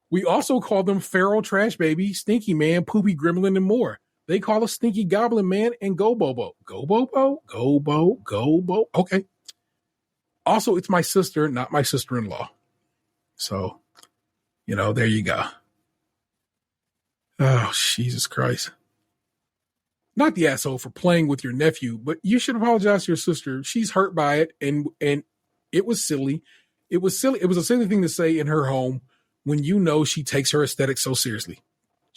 We also call them feral trash baby, stinky man, poopy gremlin, and more. They call us stinky goblin man and go bobo. Go bobo? Go bo, go bo. Okay. Also, it's my sister, not my sister-in-law. So, there you go. Oh, Jesus Christ. not the asshole for playing with your nephew, but you should apologize to your sister. She's hurt by it, and it was silly. It was silly. It was a silly thing to say in her home when you know she takes her aesthetic so seriously.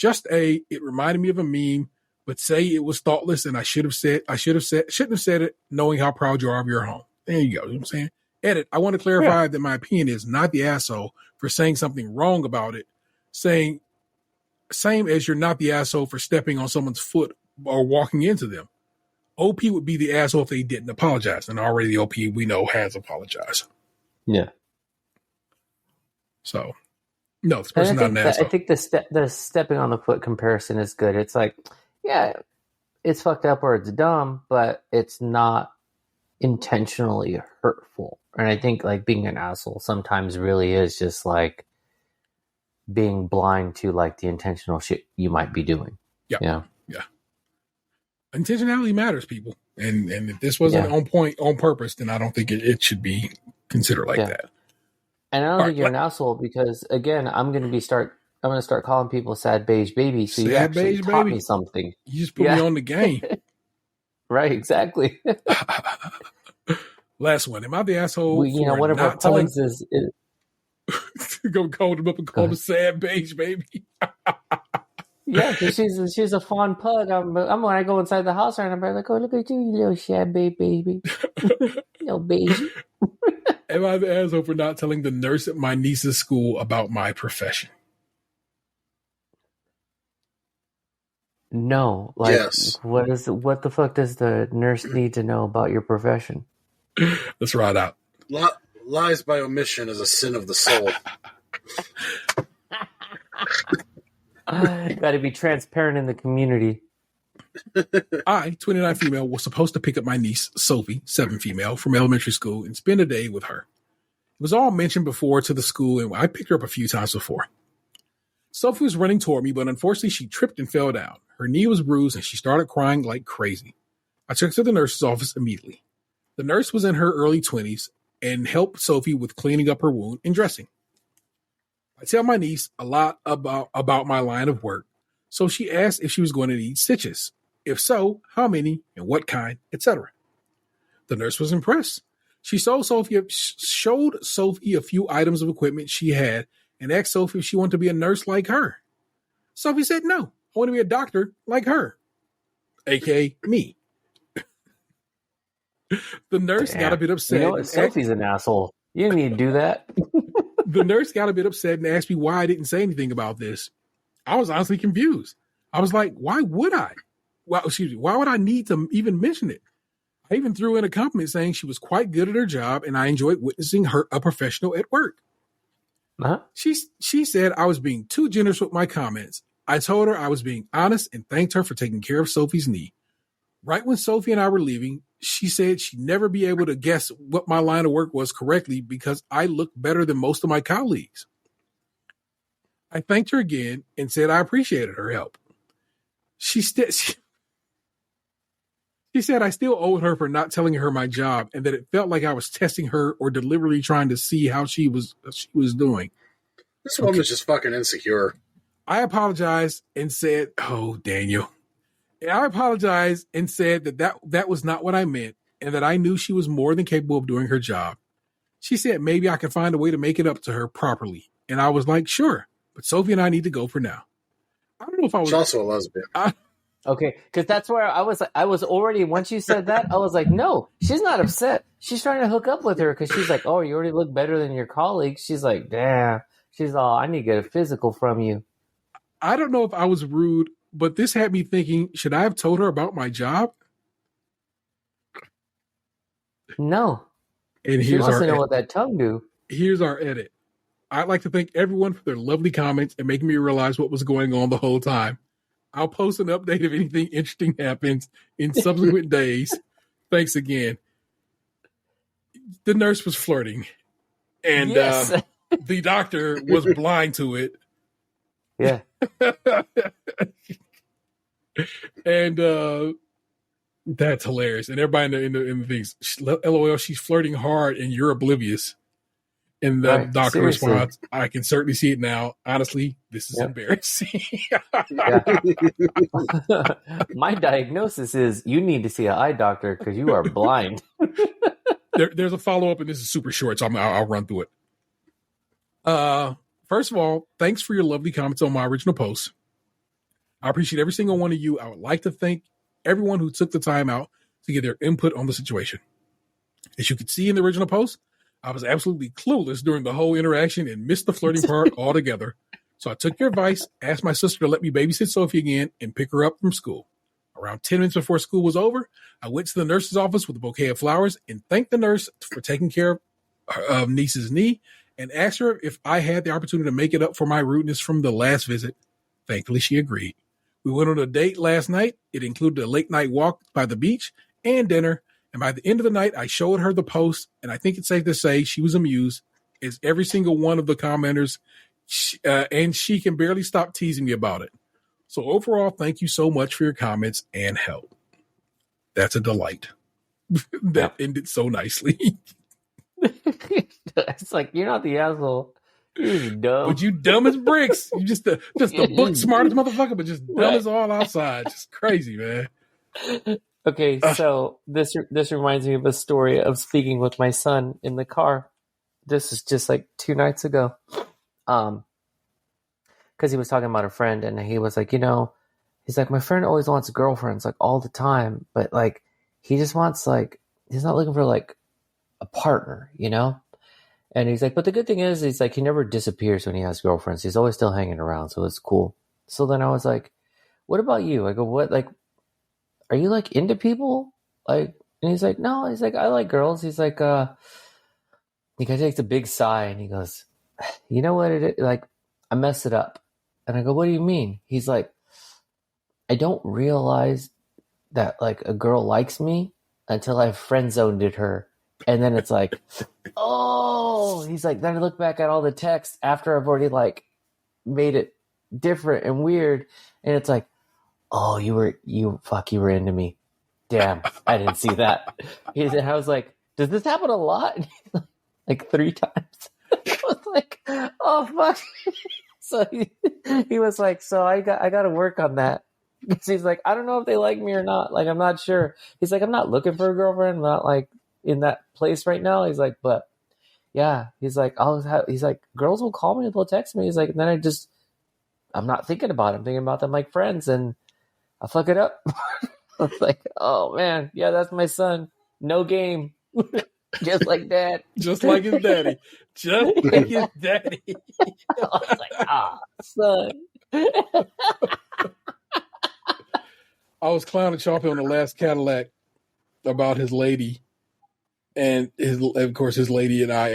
It reminded me of a meme, but say it was thoughtless, and shouldn't have said it, knowing how proud you are of your home. There you go. You know what I'm saying? Edit. I want to clarify that my opinion is not the asshole for saying something wrong about it. Saying same as you're not the asshole for stepping on someone's foot or walking into them. OP would be the asshole if they didn't apologize, and already the OP we know has apologized. Yeah. So, no, this person's not an asshole. I think the stepping on the foot comparison is good. It's like, yeah, it's fucked up or it's dumb, but it's not intentionally hurtful. And I think like being an asshole sometimes really is just like being blind to like the intentional shit you might be doing. Yeah. Intentionality matters, people. And if this wasn't on point, on purpose, then I don't think it should be considered like that. And I don't think you're an asshole because, again, I'm going to start calling people sad beige baby. So you actually taught me something. You just put me on the game. Right, exactly. Last one. Am I the asshole? One of our pugs is go call him up and call him sad beige baby. Yeah, because she's a fun pug. I'm when I go inside the house and I'm like, oh, look at you little sad baby. Little baby. Am I the asshole for not telling the nurse at my niece's school about my profession? No. Yes. What the fuck does the nurse need to know about your profession? Let's ride out. Lies by omission is a sin of the soul. Got to be transparent in the community. I, 29 female, was supposed to pick up my niece, Sophie, 7 female, from elementary school and spend a day with her. It was all mentioned before to the school, and I picked her up a few times before. Sophie was running toward me, but unfortunately she tripped and fell down. Her knee was bruised, and she started crying like crazy. I took her to the nurse's office immediately. The nurse was in her early 20s and helped Sophie with cleaning up her wound and dressing. I tell my niece a lot about my line of work, so she asked if she was going to need stitches. If so, how many and what kind, etc. The nurse was impressed. She showed Sophie a few items of equipment she had and asked Sophie if she wanted to be a nurse like her. Sophie said, no, I want to be a doctor like her, aka me. The nurse got a bit upset. You know what? Sophie's an asshole. You didn't need to do that. The nurse got a bit upset and asked me why I didn't say anything about this. I was honestly confused. I was like, why would I? Well, why would I need to even mention it? I even threw in a compliment saying she was quite good at her job and I enjoyed witnessing her a professional at work. Uh-huh. She said I was being too generous with my comments. I told her I was being honest and thanked her for taking care of Sophie's knee. Right when Sophie and I were leaving, she said she'd never be able to guess what my line of work was correctly because I looked better than most of my colleagues. I thanked her again and said I appreciated her help. She said I still owed her for not telling her my job and that it felt like I was testing her or deliberately trying to see how she was doing. This woman's just fucking insecure. I apologized and said, oh, Daniel. I apologized and said that was not what I meant and that I knew she was more than capable of doing her job. She said maybe I could find a way to make it up to her properly. And I was like, sure, but Sophie and I need to go for now. I don't know if I was... She's also a lesbian. Okay, because that's where I was already, once you said that, I was like, no, she's not upset. She's trying to hook up with her because she's like, oh, you already look better than your colleagues. She's like, damn. She's all, I need to get a physical from you. I don't know if I was rude, but this had me thinking, should I have told her about my job? No. And she wants to know what that tongue do. Here's our edit. I'd like to thank everyone for their lovely comments and making me realize what was going on the whole time. I'll post an update if anything interesting happens in subsequent days. Thanks again. The nurse was flirting, and yes. The doctor was blind to it. Yeah. And that's hilarious. And everybody in the things, LOL, she's flirting hard and you're oblivious. And the doctor seriously. responds, I can certainly see it now. Honestly, this is embarrassing. My diagnosis is you need to see an eye doctor because you are blind. There's a follow-up, and this is super short, so I'll run through it. First of all, thanks for your lovely comments on my original post. I appreciate every single one of you. I would like to thank everyone who took the time out to get their input on the situation. As you could see in the original post, I was absolutely clueless during the whole interaction and missed the flirting part altogether. So I took your advice, asked my sister to let me babysit Sophie again, and pick her up from school. Around 10 minutes before school was over, I went to the nurse's office with a bouquet of flowers and thanked the nurse for taking care of niece's knee and asked her if I had the opportunity to make it up for my rudeness from the last visit. Thankfully, she agreed. We went on a date last night. It included a late night walk by the beach and dinner. And by the end of the night, I showed her the post, and I think it's safe to say she was amused, as every single one of the commenters, and she can barely stop teasing me about it. So overall, thank you so much for your comments and help. That's a delight. That ended so nicely. It's like, you're not the asshole. You're dumb. But you dumb as bricks. You just the book smartest motherfucker, but just dumb as all outside. Just crazy, man. Okay, so this reminds me of a story of speaking with my son in the car. This is just like 2 nights ago. Because he was talking about a friend, and he was like, he's like, my friend always wants girlfriends, like, all the time, but like, he just wants, like, he's not looking for like a partner, And he's like, but the good thing is, he's like, he never disappears when he has girlfriends. He's always still hanging around, so it's cool. So then I was like, what about you? I go, what, like, are you like into people? Like, and he's like, no, he's like, I like girls. He's like, he takes a big sigh and he goes, you know what it is? Like, I messed it up. And I go, what do you mean? He's like, I don't realize that like a girl likes me until I've friend zoned her. And then it's like, oh, he's like, then I look back at all the texts after I've already like made it different and weird. And it's like, oh, you were into me. Damn, I didn't see that. I was like, does this happen a lot? Like 3 times. I was like, oh, fuck. So he was like, so I got to work on that. Because he's like, I don't know if they like me or not. Like, I'm not sure. He's like, I'm not looking for a girlfriend. I'm not like in that place right now. He's like, but yeah. He's like, he's like, girls will call me, they'll text me. He's like, and then I'm not thinking about it. I'm thinking about them like friends, and I fuck it up. I was like, oh man, yeah, that's my son. No game. Just like dad. Just like his daddy. Just like his daddy. I was like, son. I was clowning Chaufie on the last Cadillac about his lady. And of course, his lady and I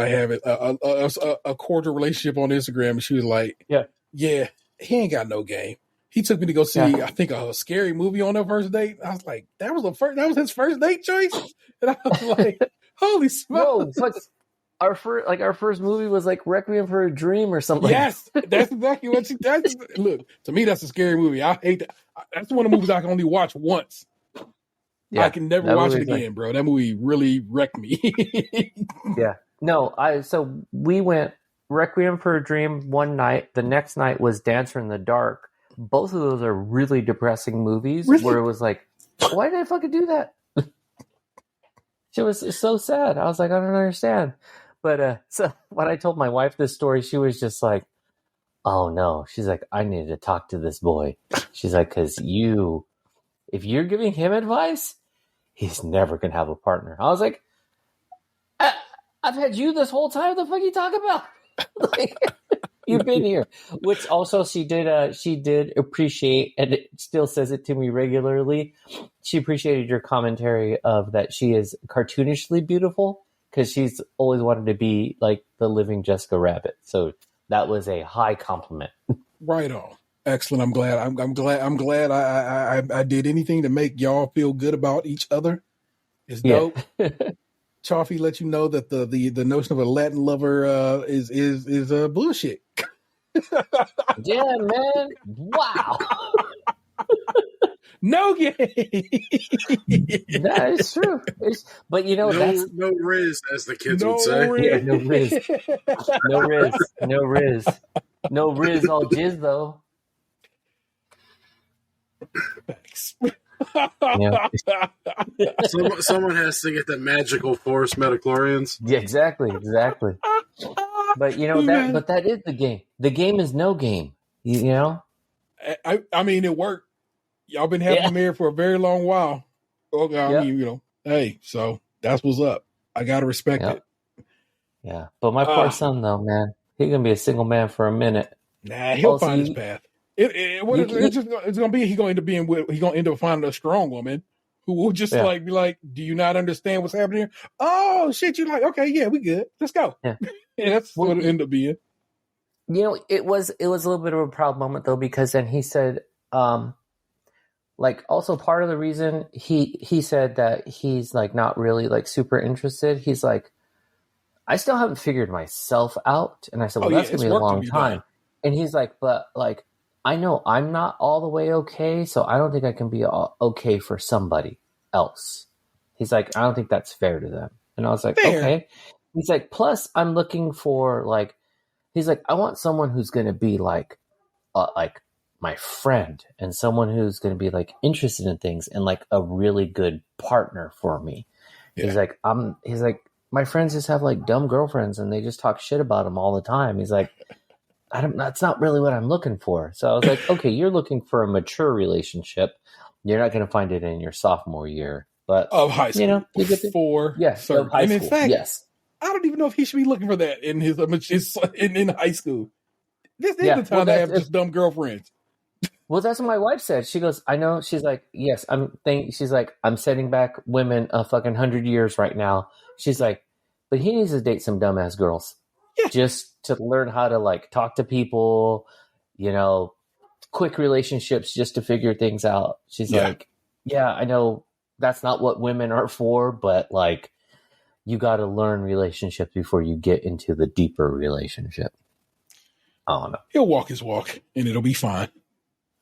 have a cordial relationship on Instagram. And she was like, yeah, he ain't got no game. He took me to go see, I think, a scary movie on their first date. I was like, that was his first date choice? And I was like, holy smokes. No, our first movie was like Requiem for a Dream or something. Yes, that's exactly what she does. Look, to me, that's a scary movie. I hate that. That's one of the movies I can only watch once. Yeah, I can never watch it again, bro. That movie really wrecked me. Yeah. No, so we went Requiem for a Dream one night. The next night was Dancer in the Dark. Both of those are really depressing movies where it was like, why did I fucking do that? It was so sad. I was like, I don't understand. But so when I told my wife this story, she was just like, oh no. She's like, I need to talk to this boy. She's like, because if you're giving him advice, he's never going to have a partner. I was like, I've had you this whole time. What the fuck are you talking about? Like, you've been here. Which also she did appreciate, and it still says it to me regularly. She appreciated your commentary of that she is cartoonishly beautiful because she's always wanted to be like the living Jessica Rabbit. So that was a high compliment. Right on. Excellent. I'm glad. I'm glad I did anything to make y'all feel good about each other. It's dope. Chaufie let you know that the notion of a Latin lover is bullshit. Yeah, man. Wow. No game. That is true. But that's no Riz, as the kids would say. Yeah, no Riz. No Riz. No Riz. No Riz all jizz though. Someone has to get that magical force metachlorians. Yeah, exactly. But but that is the game. The game is no game. You know? I mean, it worked. Y'all been having them here for a very long while. Okay, I mean, hey, so that's what's up. I gotta respect it. Yeah, but my poor son, though, man, he's gonna be a single man for a minute. Nah, he'll find his path. It's gonna be he's gonna end up finding a strong woman who will just be like, do you not understand what's happening here? Oh shit, you're like, okay, yeah, we good. Let's go. Yeah, that's what it'll end up being. It was a little bit of a proud moment though, because then he said, also part of the reason he said that he's like not really like super interested. He's like, I still haven't figured myself out. And I said, well, that's gonna be a long time. And he's like, but like, I know I'm not all the way okay, so I don't think I can be okay for somebody else. He's like, I don't think that's fair to them. And I was like, okay. He's like, plus I'm looking for like, he's like, I want someone who's going to be like my friend and someone who's going to be like interested in things and like a really good partner for me. Yeah. He's like, my friends just have like dumb girlfriends and they just talk shit about them all the time. He's like, that's not really what I'm looking for. So I was like, okay, you're looking for a mature relationship. You're not going to find it in your sophomore year, but of high school. Of high school. In fact, I don't even know if he should be looking for that in his in high school. This is the time to have just dumb girlfriends. Well, that's what my wife said. She goes, I know. She's like, yes, she's like, I'm setting back women a fucking 100 years right now. She's like, but he needs to date some dumbass girls. Yeah. Just to learn how to like talk to people, quick relationships just to figure things out. She's like, yeah, I know that's not what women are for, but like you got to learn relationships before you get into the deeper relationship. I don't know. He'll walk his walk and it'll be fine.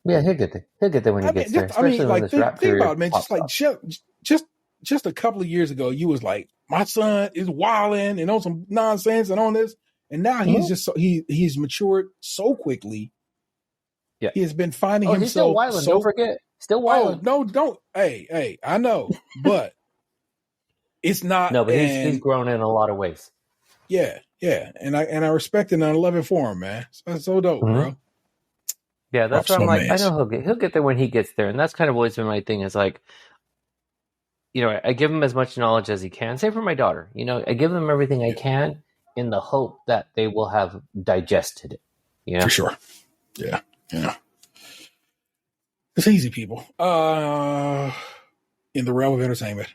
Yeah, he'll get there when he gets there. Especially when this rap think period about it, man. Just like just a couple of years ago, you was like, my son is wilding and on some nonsense and on this. And now he's just he's matured so quickly. Yeah, he has been finding himself. He's still wilding. Don't forget, still wilding. Oh no, don't. Hey, I know, but it's not. No, but he's grown in a lot of ways. Yeah, and I respect it and I love it for him, man. That's so dope, bro. Yeah, that's what I'm like. I know he'll get there when he gets there, and that's kind of always been my thing. Is like, I give him as much knowledge as he can. Same for my daughter. I give them everything I can, in the hope that they will have digested it. For sure. Yeah. It's easy, people. In the realm of entertainment.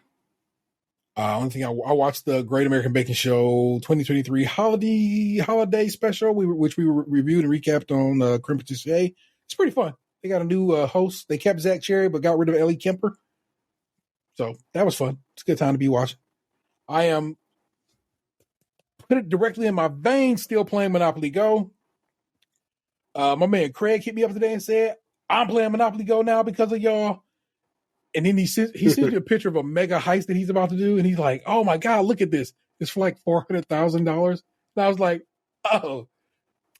One thing I watched the Great American Baking Show 2023 holiday special, which we reviewed and recapped on Crunchy today. It's pretty fun. They got a new host. They kept Zach Cherry, but got rid of Ellie Kemper. So that was fun. It's a good time to be watching. I am put it directly in my veins, still playing Monopoly Go. My man Craig hit me up today and said, I'm playing Monopoly Go now because of y'all. And then he sends me a picture of a mega heist that he's about to do. And he's like, oh my God, look at this. It's for like $400,000. And I was like, oh,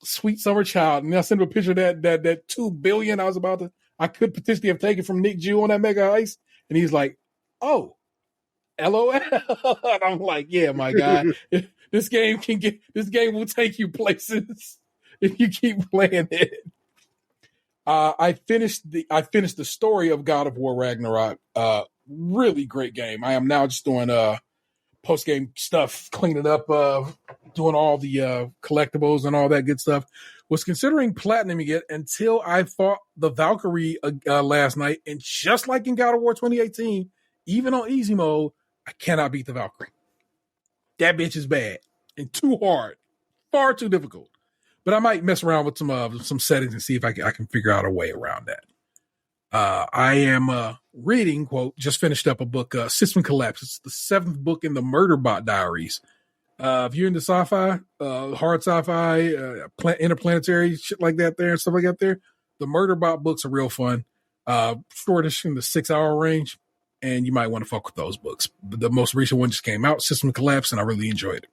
sweet summer child. And I sent him a picture of that $2 billion I could potentially have taken from Nick Jew on that mega heist. And he's like, oh, LOL. And I'm like, yeah, my God. This game will take you places if you keep playing it. I finished the story of God of War Ragnarok. Really great game. I am now just doing post game stuff, cleaning up, doing all the collectibles and all that good stuff. Was considering platinuming it until I fought the Valkyrie last night, and just like in God of War 2018, even on easy mode, I cannot beat the Valkyrie. That bitch is bad and too hard, far too difficult. But I might mess around with some settings and see if I can figure out a way around that. I am reading, just finished up a book, System Collapse. It's the 7th book in the Murderbot Diaries. If you're into sci-fi, hard sci-fi, interplanetary shit like that there and stuff like that there, the Murderbot books are real fun. Shortish in the 6-hour range, and you might want to fuck with those books. The most recent one just came out, System Collapse, and I really enjoyed it.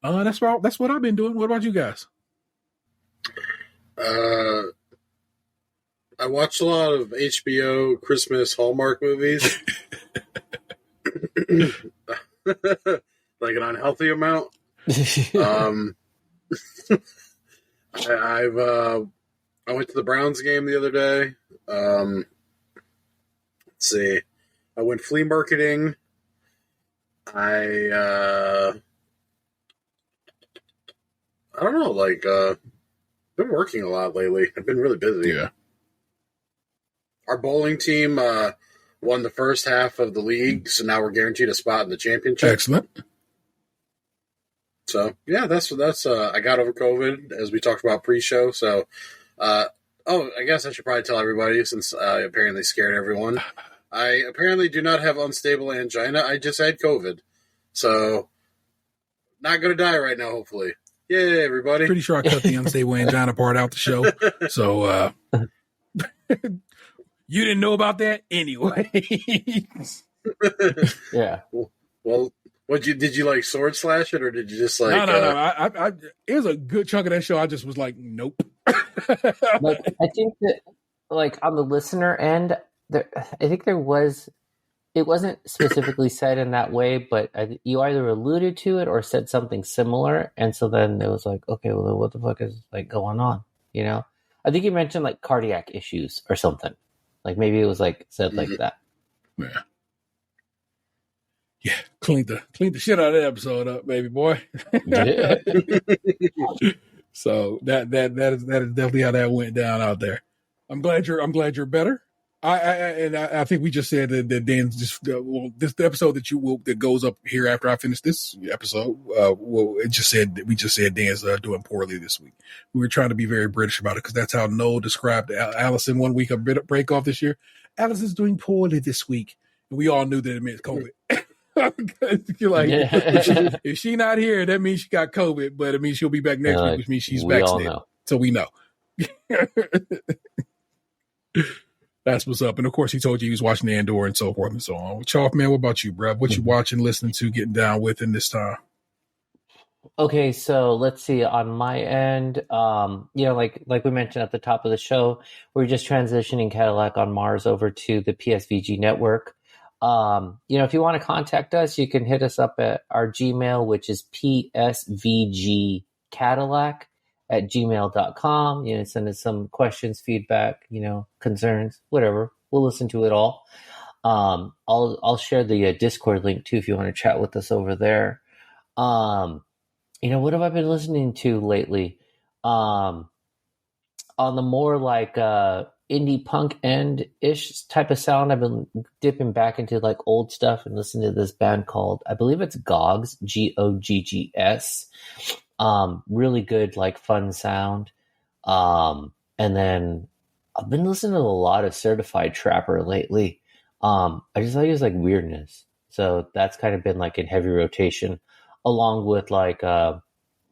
That's what I've been doing. What about you guys? I watched a lot of HBO Christmas Hallmark movies. Like an unhealthy amount. I went to the Browns game the other day. Let's see. I went flea marketing. I don't know, like, been working a lot lately. I've been really busy. Yeah. Our bowling team won the first half of the league, so now we're guaranteed a spot in the championship. Excellent. So, yeah, that's I got over COVID, as we talked about pre-show. So, I guess I should probably tell everybody, since I apparently scared everyone. I apparently do not have unstable angina. I just had COVID. So, not going to die right now, hopefully. Yay, everybody. Pretty sure I cut the unstable angina part out the show. So, you didn't know about that anyway. Yeah. Well, did you like sword slash it, or did you just like? No. It was a good chunk of that show. I just was like, nope. Like, I think that, like, on the listener end, I think there was. It wasn't specifically said in that way, but you either alluded to it or said something similar, and so then it was like, okay, well, what the fuck is like going on? You know, I think you mentioned like cardiac issues or something. Like maybe it was like said like that. Yeah. Cleaned the shit out of that episode up, baby boy. Yeah. So that is definitely how that went down out there. I'm glad you're better. I think we just said that Dan's just this the episode that goes up here after I finish this episode. We just said Dan's doing poorly this week. We were trying to be very British about it because that's how Noel described Allison 1 week of break off this year. Allison's doing poorly this week, and we all knew that it meant COVID. You're like, if she not here, that means she got COVID, but it means she'll be back next week, which means she's vaccinated. So we know. That's what's up. And of course, he told you he was watching the Andor and so forth and so on. Chaufie, man, what about you, bro? What you watching, listening to, getting down with in this time? Okay, so let's see. On my end, like we mentioned at the top of the show, we're just transitioning Cadillac on Mars over to the PSVG Network. If you want to contact us, you can hit us up at our Gmail, which is psvgcadillac@gmail.com. Send us some questions, feedback, concerns, whatever. We'll listen to it all. I'll share the Discord link too if you want to chat with us over there. What have I been listening to lately? On the more like indie punk end-ish type of sound, I've been dipping back into like old stuff and listening to this band called, I believe it's Goggs, Goggs. Really good, like fun sound. And then I've been listening to a lot of Certified Trapper lately. I just like his like weirdness. So that's kind of been like in heavy rotation, along with like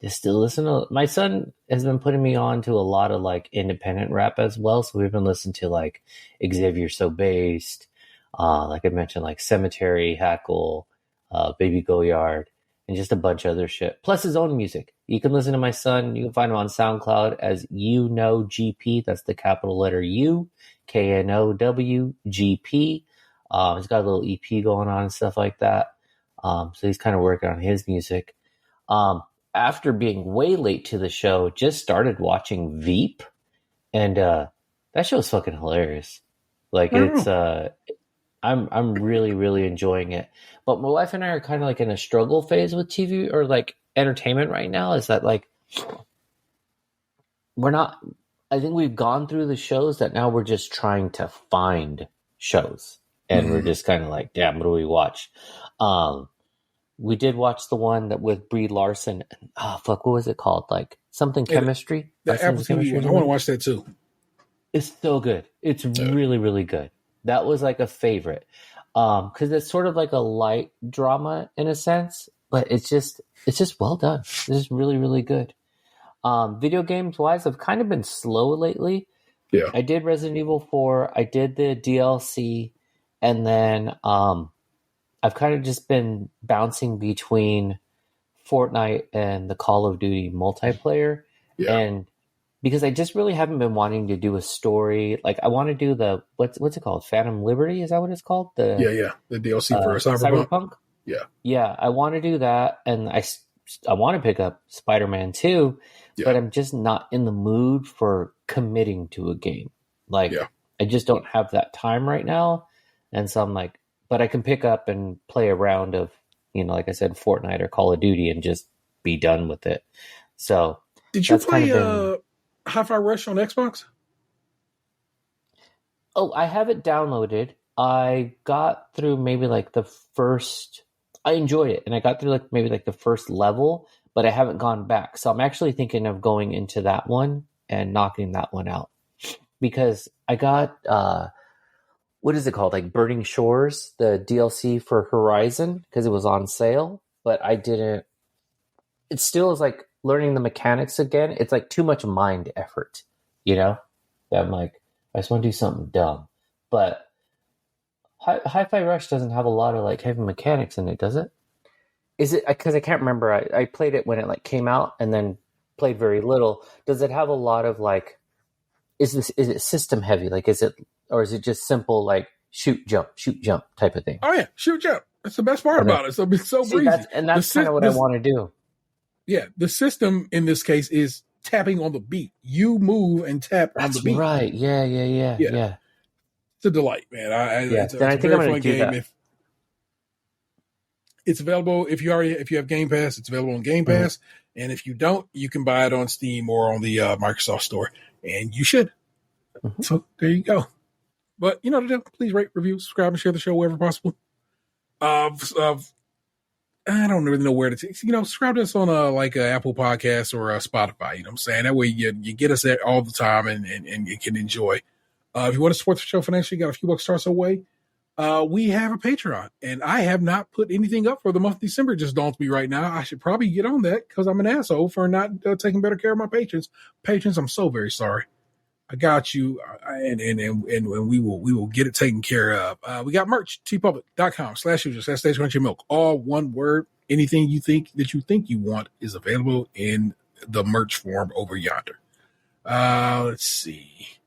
just to listen to. My son has been putting me on to a lot of like independent rap as well. So we've been listening to like Xavier So Based, like I mentioned, like Cemetery, Hackle, Baby Goyard, and just a bunch of other shit. Plus his own music. You can listen to my son. You can find him on SoundCloud as GP. That's the capital letter U, KNOWGP. He's got a little EP going on and stuff like that. So he's kind of working on his music. After being way late to the show, just started watching Veep, and that show's fucking hilarious. Like it's, I'm really, really enjoying it. But my wife and I are kind of like in a struggle phase with TV or like entertainment right now. Is that like I think we've gone through the shows that now we're just trying to find shows, and we're just kind of like, damn, what do we watch? We did watch the one that with Brie Larson. What was it called? Like something chemistry. The Apple TV one. I want to watch that too. It's so good. It's really, really good. That was like a favorite. Because it's sort of like a light drama in a sense, but it's just well done. It's just really, really good. Video games wise, I've kind of been slow lately. Yeah. I did Resident Evil 4. I did the DLC, and then I've kind of just been bouncing between Fortnite and the Call of Duty multiplayer. Yeah. And because I just really haven't been wanting to do a story. Like, I want to do the, what's it called? Phantom Liberty? Is that what it's called? The DLC for Cyberpunk. Yeah. Yeah, I want to do that. And I want to pick up Spider-Man 2, but I'm just not in the mood for committing to a game. Like, I just don't have that time right now. And so I'm like, but I can pick up and play a round of, like I said, Fortnite or Call of Duty and just be done with it. So did you play Hi-Fi Rush on Xbox? Oh, I have it downloaded. I got through maybe like the first. I enjoyed it, and I got through like maybe like the first level, but I haven't gone back. So I'm actually thinking of going into that one and knocking that one out, because I got what is it called? Like Burning Shores, the DLC for Horizon, because it was on sale, but I didn't. It still is like learning the mechanics again. It's like too much mind effort, that I'm like, I just want to do something dumb. But Hi-Fi Rush doesn't have a lot of like heavy mechanics in it, does it? Is it, because I can't remember. I played it when it like came out and then played very little. Does it have a lot of like, is it system heavy? Like, or is it just simple like shoot jump type of thing? Oh yeah, shoot jump. That's the best part about it. So it's so breezy. That's kind of what I want to do. Yeah, the system in this case is tapping on the beat. You move and tap on the beat. That's right. Yeah. It's a delight, man. It's then I think I'm going to do that. It's available if you have Game Pass. It's available on Game Pass, and if you don't, you can buy it on Steam or on the Microsoft Store, and you should. Mm-hmm. So there you go. But you know what to do. Please rate, review, subscribe, and share the show wherever possible. I don't really know where to take. Subscribe to us on like Apple Podcasts or Spotify. You know what I'm saying? That way you get us there all the time and you can enjoy. If you want to support the show financially, you got a few bucks starts away. We have a Patreon, and I have not put anything up for the month of December. Just dawned to me right now. I should probably get on that because I'm an asshole for not taking better care of my patrons. Patrons, I'm so very sorry. I got you, and we will get it taken care of. We got merch, tpublic.com/users/Krunchy Milk. All one word. Anything you think you want is available in the merch form over yonder. Let's see.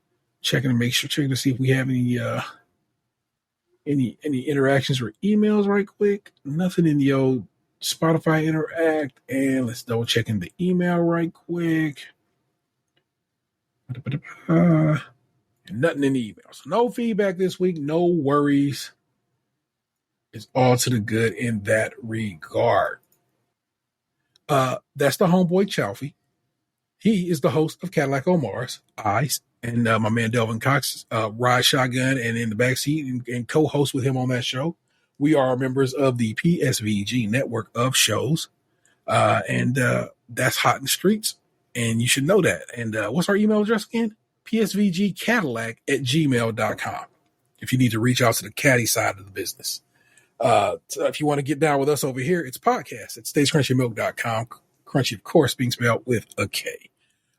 Checking to see if we have any interactions or emails right quick. Nothing in the old Spotify interact. And let's double check in the email right quick. Nothing in the email. So no feedback this week. No worries. It's all to the good in that regard. That's the homeboy Chaufie. He is the host of Cadillac Omar's Eyes, and my man Delvin Cox rides shotgun and in the backseat and co-host with him on that show. We are members of the PSVG Network of Shows, and that's hot in the streets. And you should know that. And what's our email address again? psvgcadillac@gmail.com. If you need to reach out to the caddy side of the business. So if you want to get down with us over here, it's podcast at stagecrunchymilk.com. Crunchy, of course, being spelled with a K.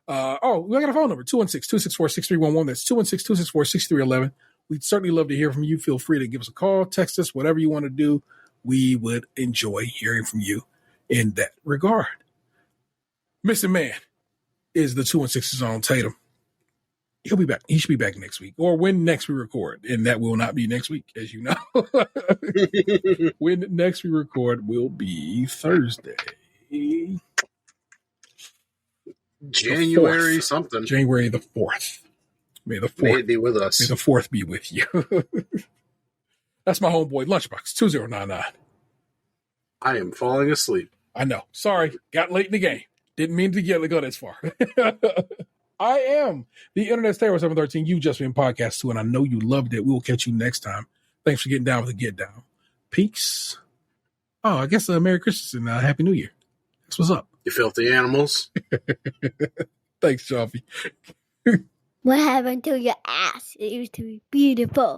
We got a phone number, 216-264-6311. That's 216-264-6311. We'd certainly love to hear from you. Feel free to give us a call, text us, whatever you want to do. We would enjoy hearing from you in that regard. Mr. Man is the 216's on Tatum. He'll be back. He should be back next week, or when next we record, and that will not be next week, as you know. When next we record will be Thursday, January something. January the 4th. May the 4th be with us. May the 4th be with you. That's my homeboy Lunchbox 2099. I am falling asleep. I know. Sorry, got late in the game. Didn't mean to go this far. I am the Internet Terror 713. You've just been podcast 2, and I know you loved it. We will catch you next time. Thanks for getting down with the Get Down. Peace. Oh, I guess Merry Christmas and Happy New Year. That's what's up. You filthy animals. Thanks, Chaufie. What happened to your ass? It used to be beautiful.